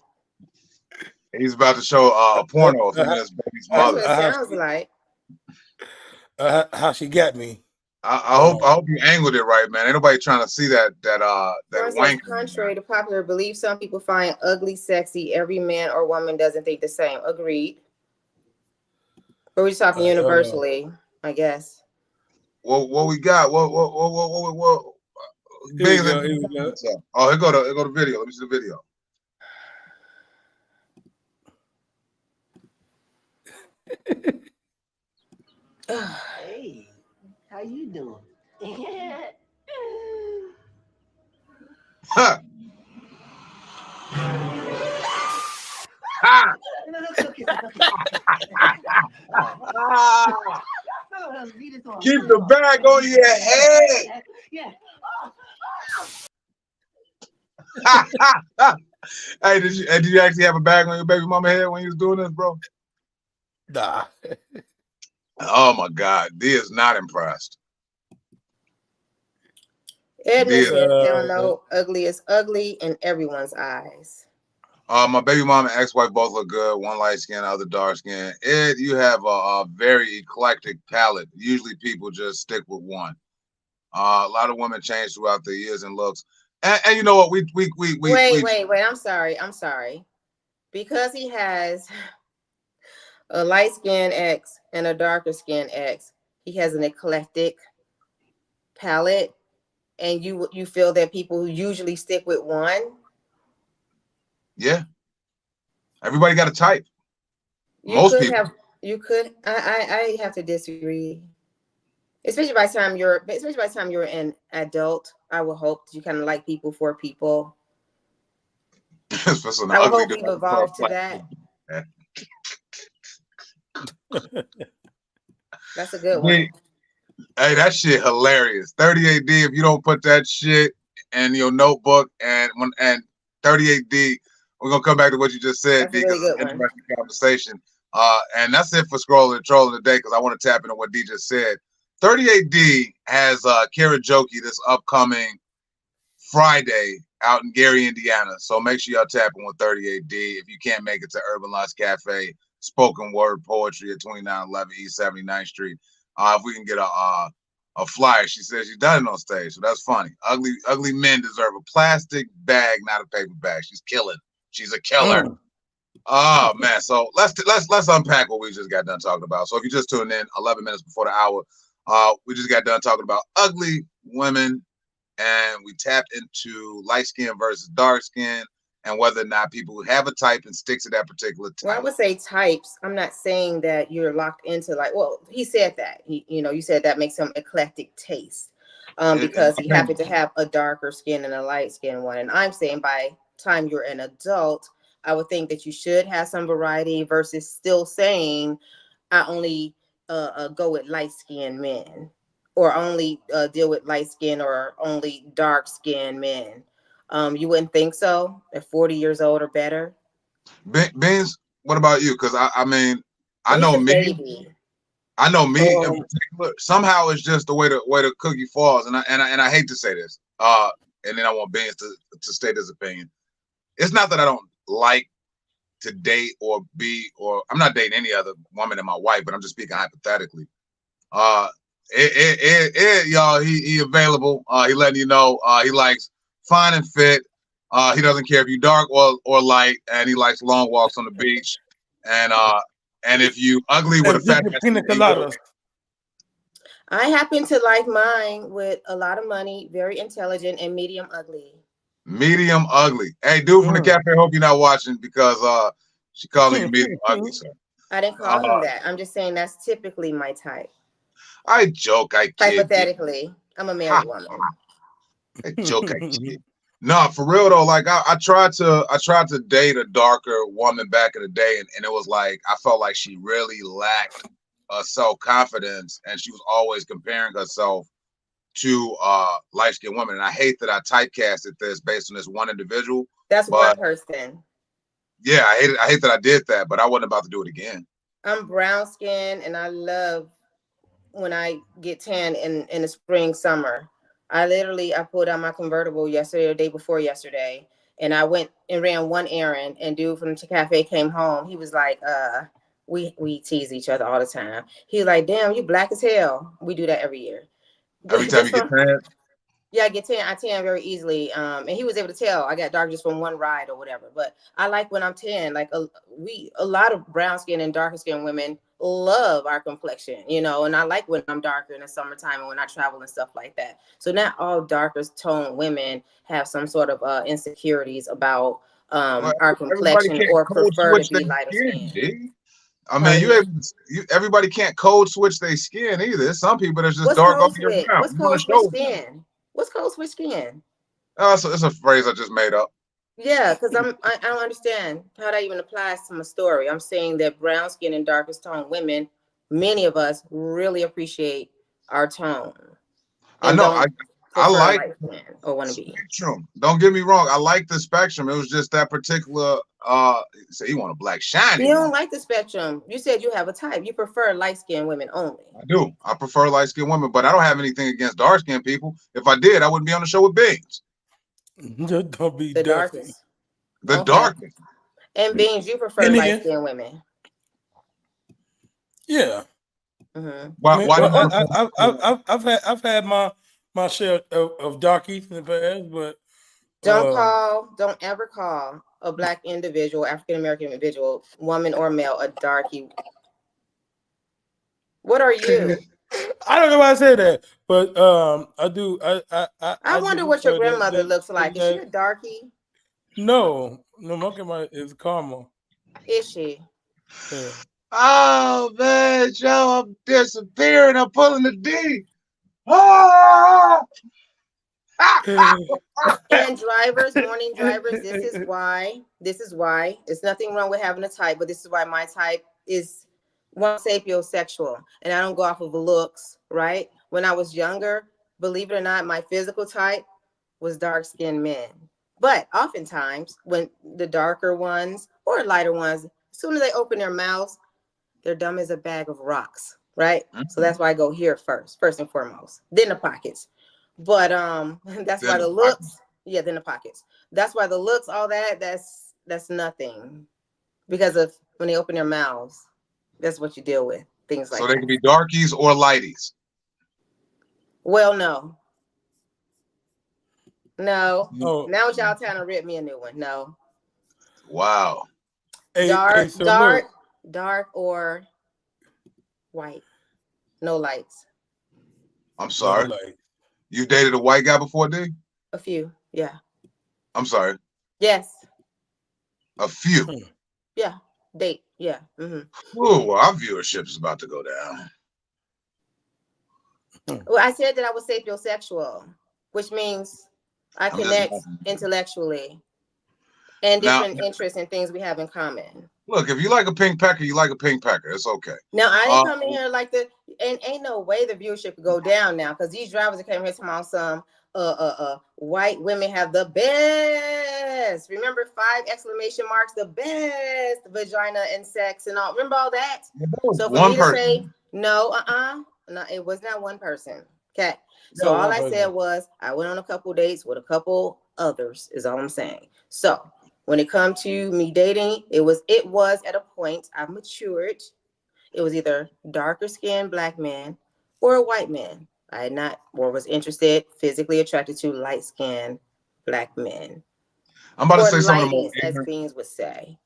He's about to show a porno of him and his baby's That's mother. what it sounds like. How she got me. I hope you angled it right, man. Ain't nobody trying to see that wank. Contrary to popular belief, some people find ugly sexy. Every man or woman doesn't think the same. Agreed. But we're just talking universally, I guess. What we got? What? Here we go. Oh, here go the video. Let me see the video. Hey, how you doing? Ha! Keep the bag on your head. Yeah. Hey, did you actually have a bag on your baby mama head when you was doing this, bro? Nah. Oh my God, D is not impressed. Edmund says they don't know ugly is ugly in everyone's eyes. My baby mama and ex-wife both look good. One light skin, other dark skin. Ed, you have a very eclectic palette. Usually people just stick with one. A lot of women change throughout the years and looks. And you know what? Wait. I'm sorry. Because he has a light skinned ex and a darker skinned ex, he has an eclectic palette, and you feel that people usually stick with one. Yeah. Everybody got a type. You Most people. I have to disagree. Especially by the time you're an adult, I would hope that you kind of like people for people. I would hope we've evolved to that. That's a good one. Hey, that shit hilarious. 38D, if you don't put that shit in your notebook and 38D, we're gonna come back to what you just said, D, because it's an interesting conversation. And that's it for Scrolling and Trolling today, because I want to tap into what D just said. 38D has karaoke this upcoming Friday out in Gary, Indiana. So make sure y'all tap in with 38D. If you can't make it to Urban Lux Cafe, spoken word poetry at 2911 East 79th Street. If we can get a flyer. She says she's done it on stage, so that's funny. Ugly men deserve a plastic bag, not a paper bag. She's killing. She's a killer. Oh man, so let's unpack what we just got done talking about. So if you just tuned in 11 minutes before the hour, we just got done talking about ugly women, and we tapped into light skin versus dark skin, and whether or not people have a type and stick to that particular type. Well, I would say types. I'm not saying that you're locked into he said that. You said that makes him eclectic taste because he happened to have a darker skin and a light skin one. And I'm saying by time you're an adult, I would think that you should have some variety versus still saying I only go with light skinned men or only deal with light skin or only dark skinned men. You wouldn't think so at 40 years old or better? Beans, what about you? Because I mean, I know me in particular. Somehow it's just the way the cookie falls, and I hate to say this, and then I want Beans to state his opinion. It's not that I don't like to date or I'm not dating any other woman than my wife, but I'm just speaking hypothetically. Y'all, he available. He letting you know he likes fine and fit. He doesn't care if you dark or light, and he likes long walks on the beach. And if you ugly with a fat pina coladas. I happen to like mine with a lot of money, very intelligent, and medium ugly. Medium ugly. Hey, dude from the cafe, hope you're not watching because she calling you medium ugly, sir. I didn't call him that. I'm just saying that's typically my type. I joke, I kid. Hypothetically, I'm a married woman. I joke, I kid. No, for real though. Like I tried to date a darker woman back in the day, and it was like I felt like she really lacked self-confidence, and she was always comparing herself to light-skinned women. And I hate that I typecasted this based on this one individual. That's one person. Yeah, I hate that I did that, but I wasn't about to do it again. I'm brown skinned, and I love when I get tan in the spring, summer. I pulled out my convertible yesterday or day before yesterday, and I went and ran one errand, and dude from the cafe came home. He was like, we tease each other all the time. He was like, damn, you black as hell. We do that every year. Every time you get tan? Yeah, I tan very easily. And he was able to tell I got dark just from one ride or whatever. But I like when I'm tan. Like a lot of brown skin and darker skin women love our complexion, you know, and I like when I'm darker in the summertime and when I travel and stuff like that. So not all darker toned women have some sort of insecurities about our complexion or prefer to be lighter skin. I mean, everybody can't code switch their skin either. There's some people that's just dark all year round. What's code switch skin? What's code switch skin? So it's a phrase I just made up. Yeah, because I don't understand how that even applies to my story. I'm saying that brown skin and darkest tone women, many of us really appreciate our tone. I know. I like or want to be. Spectrum. Don't get me wrong. I like the spectrum. It was just that particular. So you want a black shiny? You don't like the spectrum. You said you have a type. You prefer light skinned women only. I do. I prefer light skinned women, but I don't have anything against dark skinned people. If I did, I wouldn't be on the show with Beans. Don't be the darkest. The darkest. And Beans, you prefer light skinned women. Yeah. Mm-hmm. I've had my share of darkies in the past, but don't ever call a black individual, African American individual, woman or male, a darkie. What are you? I don't know why I say that, but I do. I wonder what your grandmother looks like. Is she a darkie? No, my grandma is caramel. Is she? Yeah. Oh man, Joe, I'm disappearing. I'm pulling the D. Ah! And drivers, morning drivers, this is why it's nothing wrong with having a type, but this is why my type is one sapiosexual, and I don't go off of the looks, right? When I was younger, believe it or not, my physical type was dark-skinned men. But oftentimes, when the darker ones or lighter ones, as soon as they open their mouths, they're dumb as a bag of rocks, right? Mm-hmm. So that's why I go here first and foremost, then the pockets. But that's why the looks, then the pockets. That's why the looks, all that's nothing, because of when they open their mouths, that's what you deal with. Things like that. So they can be darkies or lighties. Well, no. Now y'all trying to rip me a new one. No. Wow. Dark or white. No lights. I'm sorry. You dated a white guy before, D? A few, yeah. I'm sorry. Yes. A few. Yeah. Date. Yeah. Mm-hmm. Oh, well, our viewership is about to go down. Well, I said that I was sapiosexual, which means I connect intellectually and different interests and things we have in common. Look, if you like a pink pecker, you like a pink pecker. It's okay. Now, I didn't come in here like and ain't no way the viewership could go down now, because these drivers that came here talking about some white women have the best. Remember 5 exclamation marks, the best vagina and sex and all. Remember all that? So for me to say no, it was not one person. Okay. So all I said was I went on a couple dates with a couple others, is all I'm saying. So when it comes to me dating, it was at a point I've matured. It was either darker skinned black man or a white man. I had not or was interested, physically attracted to light skinned black men. I'm about to say some of the most ignorant, as Beans would say.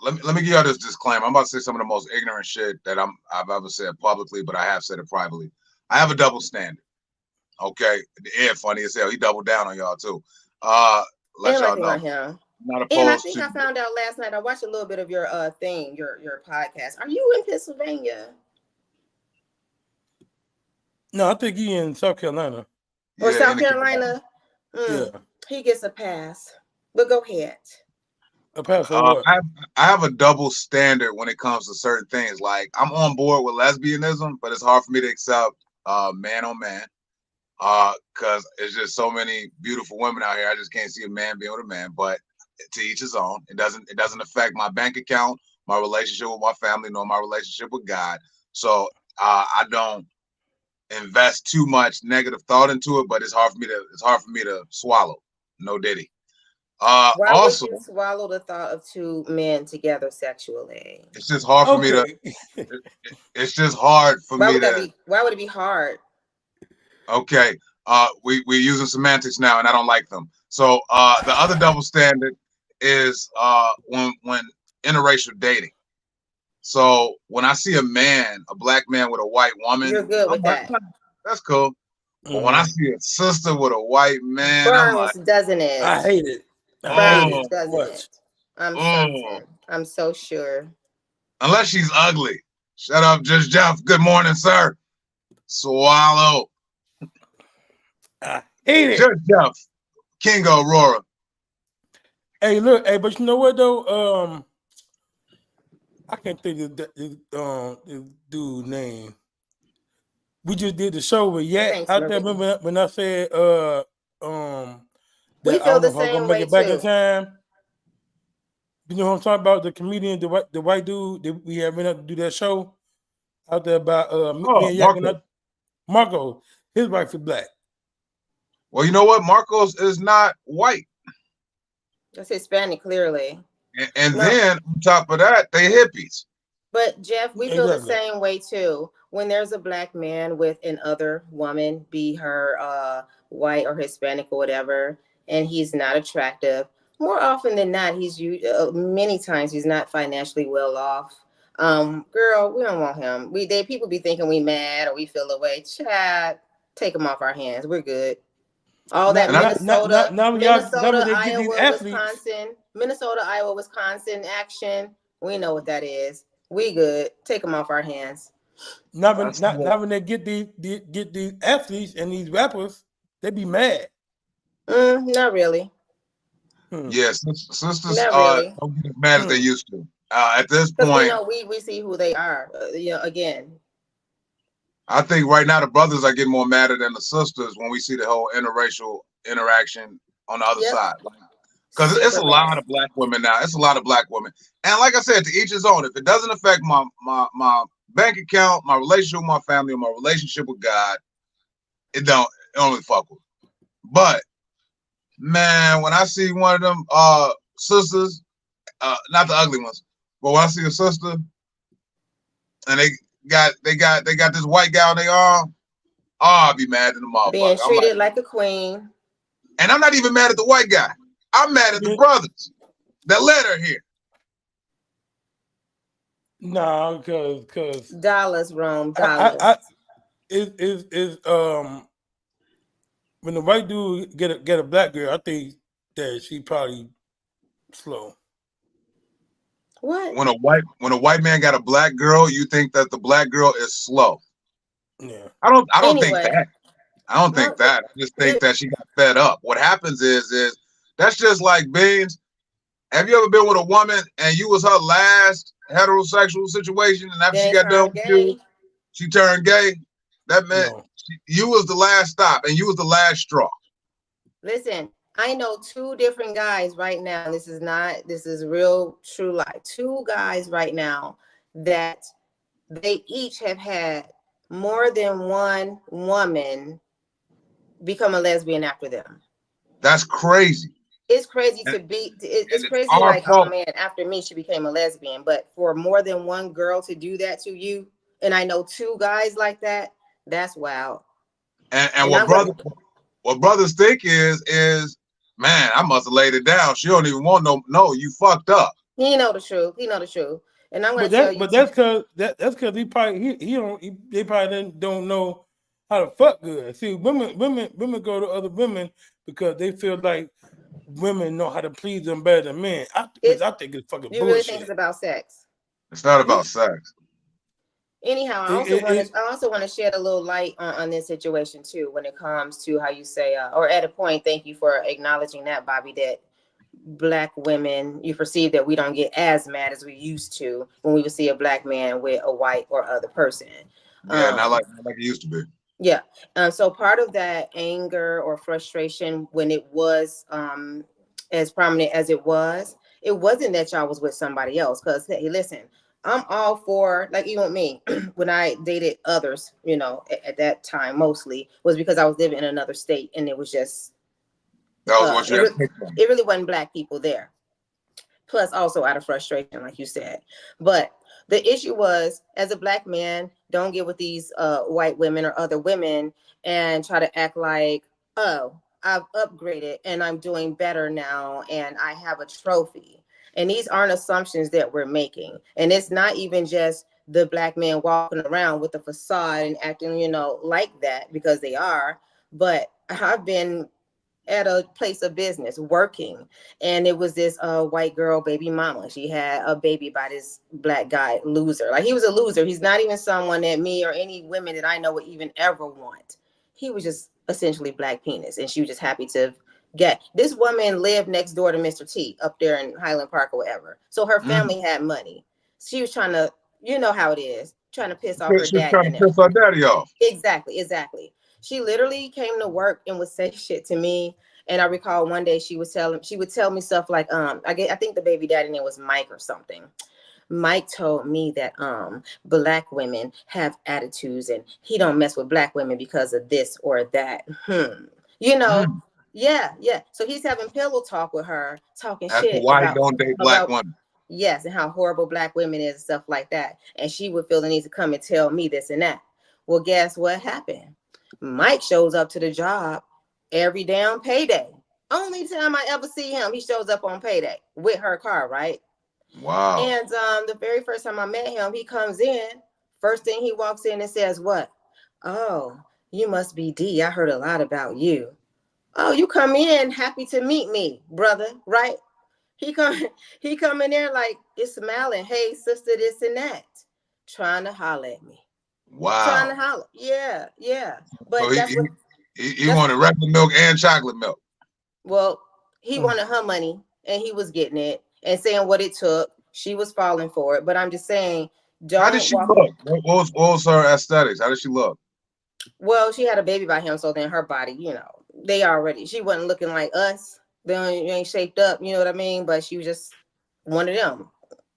Let me give y'all this disclaimer. I'm about to say some of the most ignorant shit that I've ever said publicly, but I have said it privately. I have a double standard. Okay, Ed funny as hell. He doubled down on y'all too. Let y'all know. Not opposed. And I think I found out last night. I watched a little bit of your thing, your podcast. Are you in Pennsylvania? No, I think he in South Carolina. Or South Carolina? Yeah. He gets a pass. But go ahead. A pass for what? I have a double standard when it comes to certain things. Like, I'm on board with lesbianism, but it's hard for me to accept man on man. Because there's just so many beautiful women out here. I just can't see a man being with a man. But to each his own. It doesn't affect my bank account, my relationship with my family, nor my relationship with God. So I don't invest too much negative thought into it, but it's hard for me to swallow. No diddy. Why Also, would you swallow the thought of two men together sexually? it's just hard for me to. It's just hard for me to. Why would it be hard? Okay. We're using semantics now, and I don't like them. So the other double standard is when interracial dating. So when I see a black man with a white woman, you're good with that. That's cool. But when I see a sister with a white man, I'm like, doesn't it? I hate it. Doesn't it? I'm certain. I'm so sure. Unless she's ugly. Shut up, Just Jeff. Good morning, sir. Swallow. I hate it. Just Jeff. King Aurora. Hey, look, but you know what though? I can't think of the dude's name. We just did the show with out there. Remember when I said we feel the same way back in time? You know what I'm talking about? The comedian, the white dude that we have been up to do that show out there about Marco. His wife is black. Well, you know what? Marcos is not white. That's Hispanic, clearly. And then on top of that, they hippies. But Jeff, we feel the same way too. When there's a black man with an other woman, be her white or Hispanic or whatever, and he's not attractive, more often than not, many times he's not financially well off. Girl, we don't want him. People be thinking we mad or we feel away. Chad, take him off our hands. We're good. All that Minnesota, Iowa, Wisconsin action. We know what that is. We good. Take them off our hands. Not when they get these athletes and these rappers, they be mad. Not really. Yes, sisters don't get as mad as they used to. At this point, we see who they are. Again. I think right now the brothers are getting more madder than the sisters when we see the whole interracial interaction on the other side. Because it's a lot of black women now. It's a lot of black women. And like I said, to each his own. If it doesn't affect my bank account, my relationship with my family, or my relationship with God, it only fuck with me. But man, when I see one of them sisters, not the ugly ones, but when I see a sister and they got this white guy on their arm, I'll be mad at the motherfucker. Being treated like a queen. And I'm not even mad at the white guy. I'm mad at the brothers that led her here. No, because dollars, Rome, dollars. When the white dude get a black girl, I think that she probably slow. What? When a white man got a black girl, you think that the black girl is slow? Yeah. I don't think that. I don't think that. I just think that she got fed up. What happens is that's just like Beans. Have you ever been with a woman and you was her last heterosexual situation, and after she got done with you, she turned gay? That meant you was the last stop and you was the last straw. Listen, I know two different guys right now. This is real true life. Two guys right now that they each have had more than one woman become a lesbian after them. That's crazy. It's crazy it's crazy like, oh man, after me, she became a lesbian. But for more than one girl to do that to you, and I know two guys like that, that's wild. And what brothers think is, man, I must have laid it down. She don't even want no, you fucked up. He know the truth. And I'm gonna tell you. But that's because he probably they probably don't know how to fuck good. See, women go to other women because they feel like women know how to please them better than men. I think it's fucking bullshit. You really think it's about sex? It's not about sex. Anyhow, I also want to shed a little light on this situation too, when it comes to how you say, or at a point, thank you for acknowledging that, Bobby, that Black women, you perceive that we don't get as mad as we used to when we would see a Black man with a white or other person. Yeah, not like it used to be. Yeah. So part of that anger or frustration when it was as prominent as it wasn't that y'all was with somebody else. Because, hey, listen, I'm all for, like, even with me, when I dated others, at that time mostly, was because I was living in another state and it was just That was what you had to pick from. It really wasn't black people there. Plus, also out of frustration, like you said. But the issue was, as a black man, don't get with these white women or other women and try to act like, oh, I've upgraded and I'm doing better now and I have a trophy. And these aren't assumptions that we're making. And it's not even just the black man walking around with a facade and acting, you know, like that, because they are. But I've been at a place of business working, and it was this white girl baby mama. She had a baby by this black guy, loser. Like, he was a loser. He's not even someone that me or any women that I know would even ever want. He was just essentially black penis, and she was just happy to get. This woman lived next door to Mr. T up there in Highland Park or whatever, so her family had money. She was trying to, you know how it is, trying to piss off her She's daddy. trying to piss her daddy off. Exactly. She literally came to work and would say shit to me. And I recall one day she would tell me stuff like, I think the baby daddy name was Mike or something. Mike told me that black women have attitudes and he don't mess with black women because of this or that. You know, yeah. So he's having pillow talk with her, talking shit. Why he don't date black women. Yes, and how horrible black women is and stuff like that. And she would feel the need to come and tell me this and that. Well, guess what happened? Mike shows up to the job every damn payday. Only time I ever see him, he shows up on payday with her car, right? Wow. And the very first time I met him, he comes in. First thing he walks in and says, what? Oh, you must be D. I heard a lot about you. Oh, you come in happy to meet me, brother, right? He come in there like, it's smiling. Hey, sister, this and that. Trying to holler at me. Wow. Trying to holler. Yeah. But so he wanted regular milk and chocolate milk. Well, he wanted her money and he was getting it and saying what it took. She was falling for it. But I'm just saying, how did she look? What was her aesthetics? How did she look? Well, she had a baby by him, so then her body, you know, she wasn't looking like us. They ain't shaped up, you know what I mean? But she was just one of them.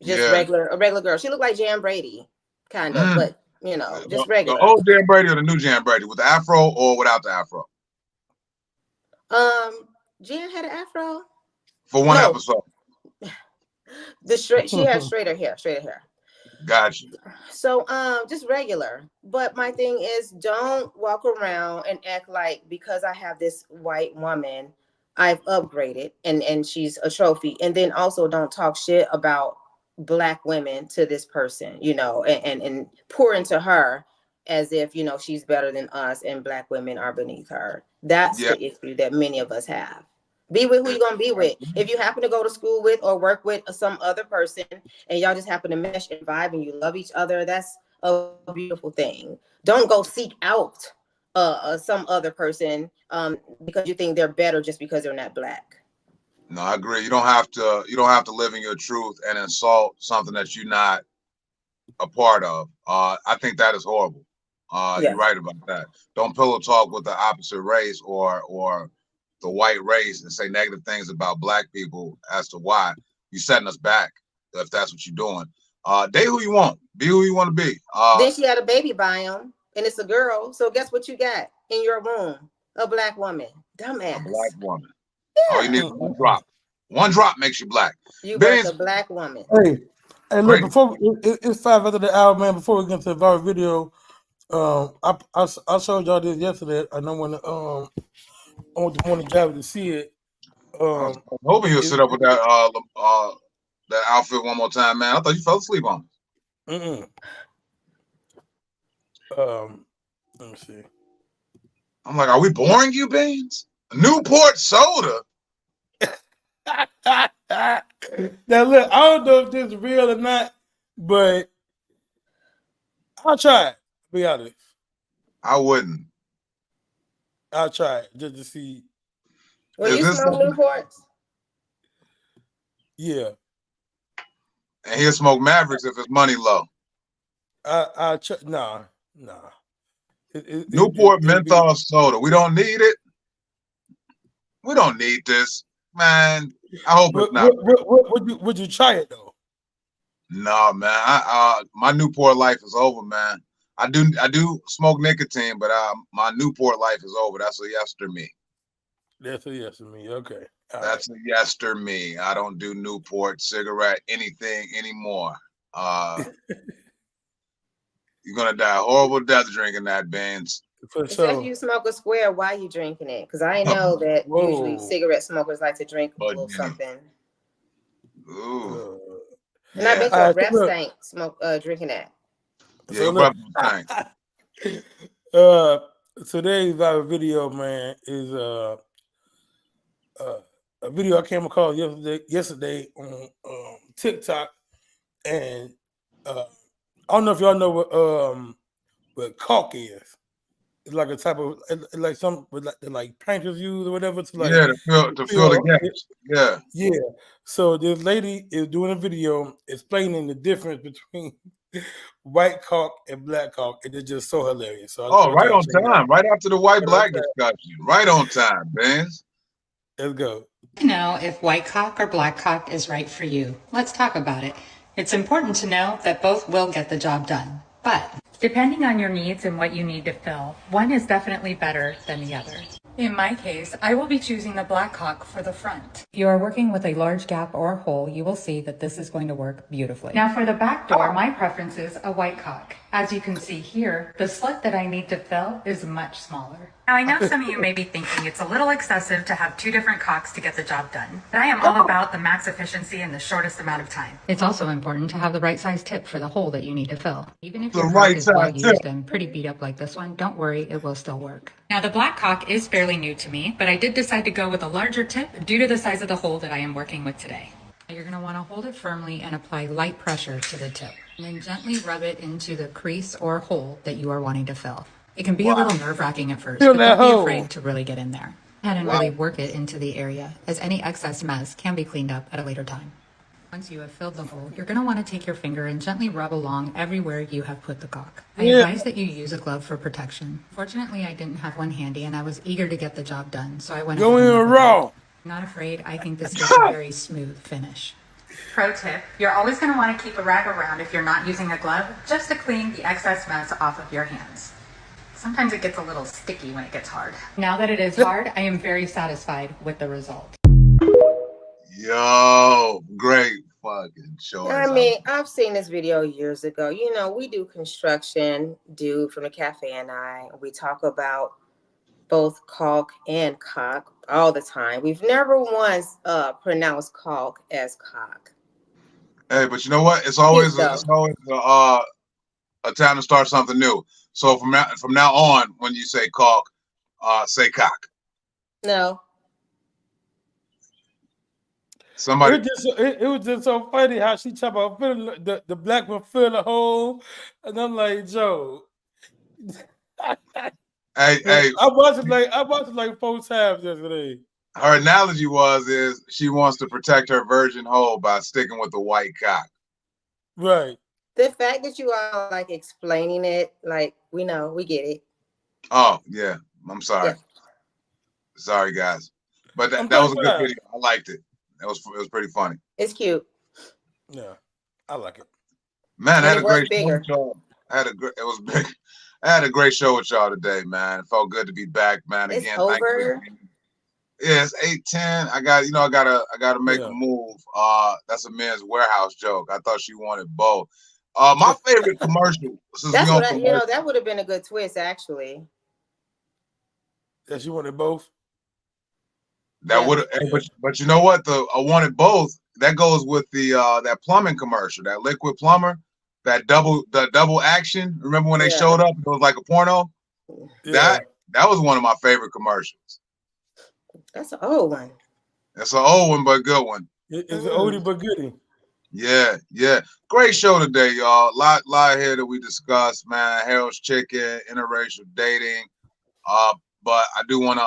Just a regular girl. She looked like Jan Brady, kind of, but you know, just regular. The old Jan Brady or the new Jan Brady, with the afro or without the afro? Jan had an afro for one episode. She had straighter hair. Gotcha. So just regular. But my thing is, don't walk around and act like because I have this white woman, I've upgraded and she's a trophy. And then also don't talk shit about black women to this person, you know, and pour into her as if, you know, she's better than us and black women are beneath her. That's the issue that many of us have. Be with who you're going to be with. If you happen to go to school with or work with some other person and y'all just happen to mesh and vibe and you love each other, that's a beautiful thing. Don't go seek out some other person because you think they're better just because they're not black. No, I agree. You don't have to live in your truth and insult something that you're not a part of. I think that is horrible. You're right about that. Don't pillow talk with the opposite race or the white race and say negative things about black people as to why. You're setting us back if that's what you're doing. Date who you want. Be who you want to be. Then she had a baby by him, and it's a girl. So guess what you got in your room? A black woman. Dumbass. A black woman. Yeah. All you need is one drop. One drop makes you black. You birthed a black woman. Hey, look, before it's 5 after the hour, man. Before we get to the viral video, I showed y'all this yesterday. I know when on the morning drive to see it. I was hoping you'll sit up with that outfit one more time, man. I thought you fell asleep on it. Let me see. I'm like, are we boring you, Beans? Newport soda. Now look, I don't know if this is real or not, but I'll try it. Be honest. I wouldn't. I'll try it just to see. Well, you smoke Newports? Yeah. And he'll smoke Mavericks if his money low. I'll try. Nah. Newport menthol soda. We don't need it. We don't need this, man. I hope it's not. Would you try it though? No, man. My Newport life is over, man. I do smoke nicotine, but my Newport life is over. That's a yes to me. That's a yes to me. Okay. All That's a yes to me. I don't do Newport, cigarette, anything anymore. You're gonna die a horrible death drinking that, Benz. For Except sure. you smoke a square, why you drinking it? Because I know that usually Whoa. cigarette smokers like to drink a Oh, little yeah. something. Ooh. And I bet All your right, breath so look. stank drinking that. Yeah, So your look. breath was stank. Today's our video, man, is a video I came across yesterday on TikTok, and I don't know if y'all know what caulk is. It's like a type of like some like painters use or whatever to like Yeah, to fill the gaps. Yeah. Yeah. So this lady is doing a video explaining the difference between white caulk and black caulk, and it's just so hilarious. So Right on time. Right after the white-black discussion. Right on time, Benz. Let's go. To know if white caulk or black caulk is right for you. Let's talk about it. It's important to know that both will get the job done, but depending on your needs and what you need to fill, one is definitely better than the other. In my case, I will be choosing the black caulk for the front. If you are working with a large gap or hole, you will see that this is going to work beautifully. Now for the back door, my preference is a white caulk. As you can see here, the slit that I need to fill is much smaller. Now I know some of you may be thinking it's a little excessive to have two different caulks to get the job done, but I am all about the max efficiency in the shortest amount of time. It's also important to have the right size tip for the hole that you need to fill. Even if your caulk is well used and pretty beat up like this one, don't worry, it will still work. Now the black caulk is fairly new to me, but I did decide to go with a larger tip due to the size of the hole that I am working with today. You're going to want to hold it firmly and apply light pressure to the tip, and then gently rub it into the crease or hole that you are wanting to fill. It can be a little nerve-wracking at first, but don't be afraid to really get in there and really work it into the area, as any excess mess can be cleaned up at a later time. Once you have filled the hole, you're going to want to take your finger and gently rub along everywhere you have put the caulk. I advise that you use a glove for protection. Fortunately, I didn't have one handy and I was eager to get the job done, so I went ahead and went with it. Not afraid, I think this gives a very smooth finish. Pro tip, you're always going to want to keep a rag around if you're not using a glove, just to clean the excess mess off of your hands. Sometimes it gets a little sticky when it gets hard. Now that it is hard, I am very satisfied with the result. Yo, great fucking choice. I mean, I've seen this video years ago. You know, we do construction, dude from the cafe and I. We talk about both caulk and caulk all the time. We've never once pronounced caulk as caulk. Hey, but you know what? It's always a time to start something new. So from now on, when you say caulk, say cock. No. Somebody. It was just so funny how she talked about the black one fill the hole, and I'm like, Joe. Hey, I watched it like 4 times yesterday. Her analogy is she wants to protect her virgin hole by sticking with the white cock. Right. The fact that you are like explaining it, like we know, we get it. Oh yeah, I'm sorry. Yeah. Sorry guys, but that was a good video. I liked it. It was pretty funny. It's cute. Yeah, I like it. Man, I had a great show with y'all. It was big. I had a great show with y'all today, man. It felt good to be back, man. It's again, over. Yeah, it's 8:10. I gotta make a move. That's a Men's Warehouse joke. I thought she wanted both. My favorite commercial. That's what that would have been a good twist, actually. That she wanted both. That would have, but you know what? I wanted both. That goes with the that plumbing commercial, that Liquid Plumber, that double action. Remember when they showed up? It was like a porno. Yeah. That was one of my favorite commercials. That's an old one. That's an old one, but a good one. It's an oldie but goodie. Yeah. Great show today, y'all. Lot here that we discussed, man. Harold's Chicken, interracial dating. But I do want to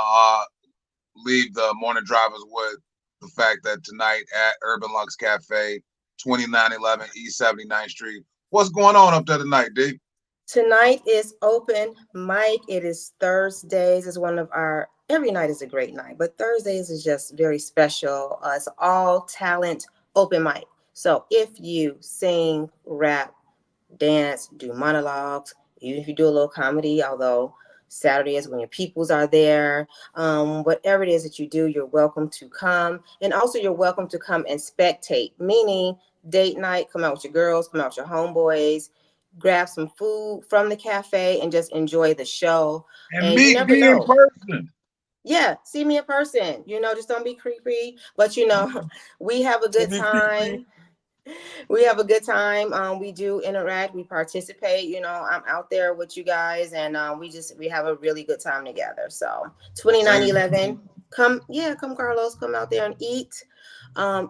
leave the morning drivers with the fact that tonight at Urban Lux Cafe, 2911 East 79th Street. What's going on up there tonight, D? Tonight is open mic. It is Thursdays. It's one of our, every night is a great night, but Thursdays is just very special. It's all talent open mic. So if you sing, rap, dance, do monologues, even if you do a little comedy, although Saturday is when your peoples are there. Whatever it is that you do, you're welcome to come. And also you're welcome to come and spectate, meaning date night, come out with your girls, come out with your homeboys, grab some food from the cafe and just enjoy the show. And meet me in person. Yeah, see me in person. Just don't be creepy. But we have a good time. We have a good time. We do interact. We participate. I'm out there with you guys, and we have a really good time together. So 2911, come Carlos, come out there and eat and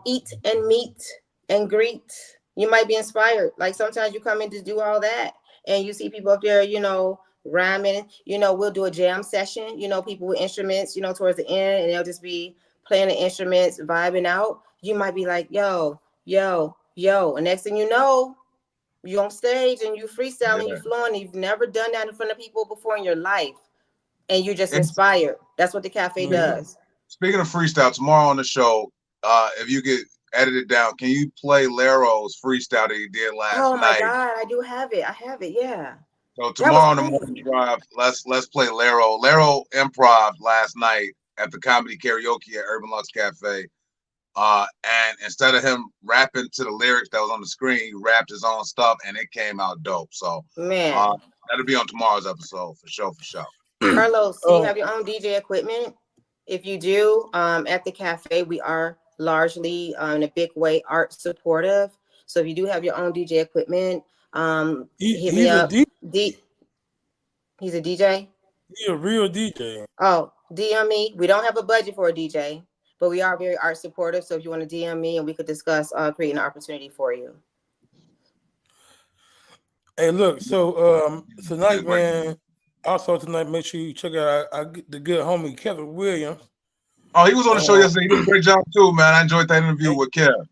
meet and greet. You might be inspired. Like sometimes you come in to do all that, and you see people up there, rhyming. We'll do a jam session. People with instruments. Towards the end, and they'll just be playing the instruments, vibing out. You might be like, yo. And next thing you know, you on stage and you freestyling, you flowing. You've never done that in front of people before in your life, and you're just inspired. That's what the cafe does. Speaking of freestyle, tomorrow on the show, if you get edited down, can you play Laro's freestyle that he did last night? Oh my God, I do have it. I have it. Yeah. So tomorrow on the morning drive, let's play Laro. Laro improv last night at the comedy karaoke at Urban Lux Cafe. And instead of him rapping to the lyrics that was on the screen, he rapped his own stuff, and it came out dope. So man, that'll be on tomorrow's episode for sure. Carlos, do you have your own DJ equipment? If you do, at the cafe, we are largely in a big way art supportive. So if you do have your own DJ equipment, hit me up. He's a DJ? He's a real DJ. Oh, DM me. We don't have a budget for a DJ, but we are very art supportive. So if you want to DM me and we could discuss creating an opportunity for you. Hey, look, so tonight, man, also tonight, make sure you check out the good homie Kevin Williams. Oh, he was on the show yesterday. He did a great job too, man. I enjoyed that interview with Kev.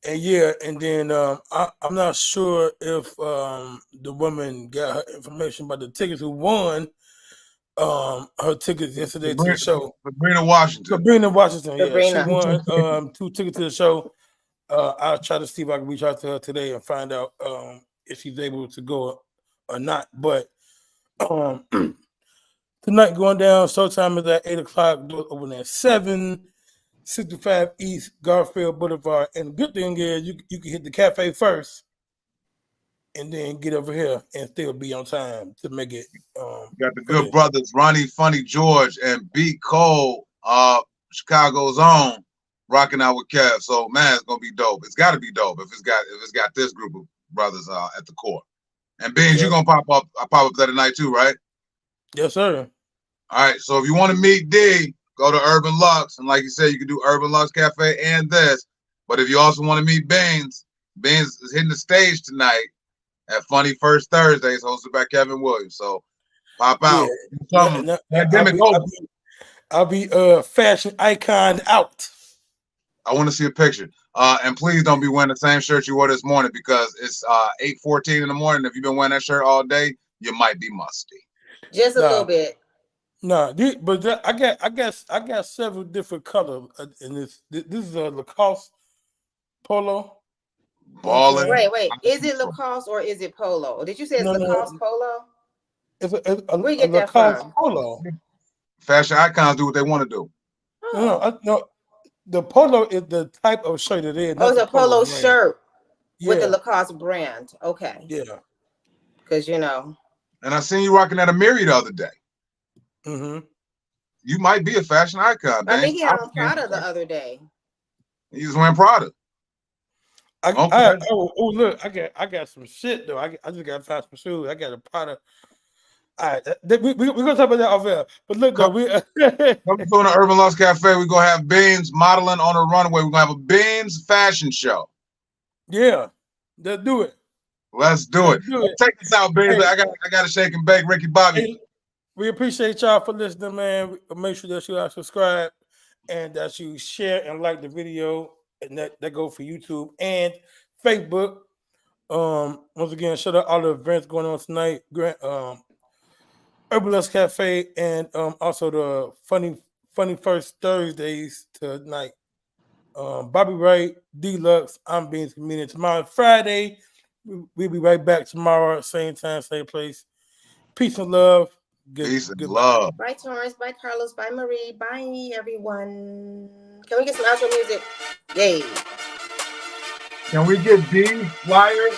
And and then I'm not sure if the woman got her information about the tickets who won her tickets yesterday to the show. Sabrina Washington. Yeah, she won 2 tickets to the show. I'll try to see if I can reach out to her today and find out if she's able to go or not. But tonight going down, showtime is at 8 o'clock, doors open at 7. 65 East Garfield Boulevard. And the good thing is you can hit the cafe first and then get over here and still be on time to make it. Got the good brothers, Ronnie Funny George and B. Cole, Chicago's own, rocking out with Kev. So man, it's gonna be dope. It's gotta be dope if it's got this group of brothers at the core. And Beans, you gonna pop up there tonight too, right? Yes, sir. All right. So if you want to meet D, go to Urban Lux, and like you said, you can do Urban Lux Cafe and this. But if you also want to meet Beans is hitting the stage tonight at Funny First Thursdays, hosted by Kevin Williams. So pop out. I'll be fashion icon out. I want to see a picture. And please don't be wearing the same shirt you wore this morning because it's 8:14 in the morning. If you've been wearing that shirt all day, you might be musty. Just a little bit. No, but I got several different colors in this. This is a Lacoste polo. Ballin'. Wait. Is it Lacoste or is it polo? Did you say it's Lacoste polo? It's Where you get a Lacoste that from? polo. Fashion icons do what they want to do. No, the polo is the type of shirt it is. Oh, it's a polo shirt with the Yeah. Lacoste brand. Okay. Yeah. Because And I seen you rocking at Amiri the other day. Mm-hmm. You might be a fashion icon, man. I think he had on Prada the other day. He was wearing Prada. Look, I got some shit though. I just got to find some shoes. I got a Prada. All right, we're gonna talk about that off air. But look, though, Come to the Urban Lux Cafe. We're gonna have Beans modeling on a runway. We're gonna have a Beans fashion show. Yeah, let's do it. Let's do it. Take this out, Beans. Hey. I got to shake and bake, Ricky Bobby. Hey, we appreciate y'all for listening, man. Make sure that you are subscribed and that you share and like the video, and that go for YouTube and Facebook. Once again, shout out all the events going on tonight. Urban Lux Cafe and also the Funny First Thursdays tonight. Bobby Wright, Deluxe, I'm Beans Comedian. Tomorrow, Friday, we'll be right back tomorrow, same time, same place. Peace and love. Peace and love. Bye, Torrance. Bye, Carlos. Bye, Marie. Bye, everyone. Can we get some outro music? Yay. Can we get D Wire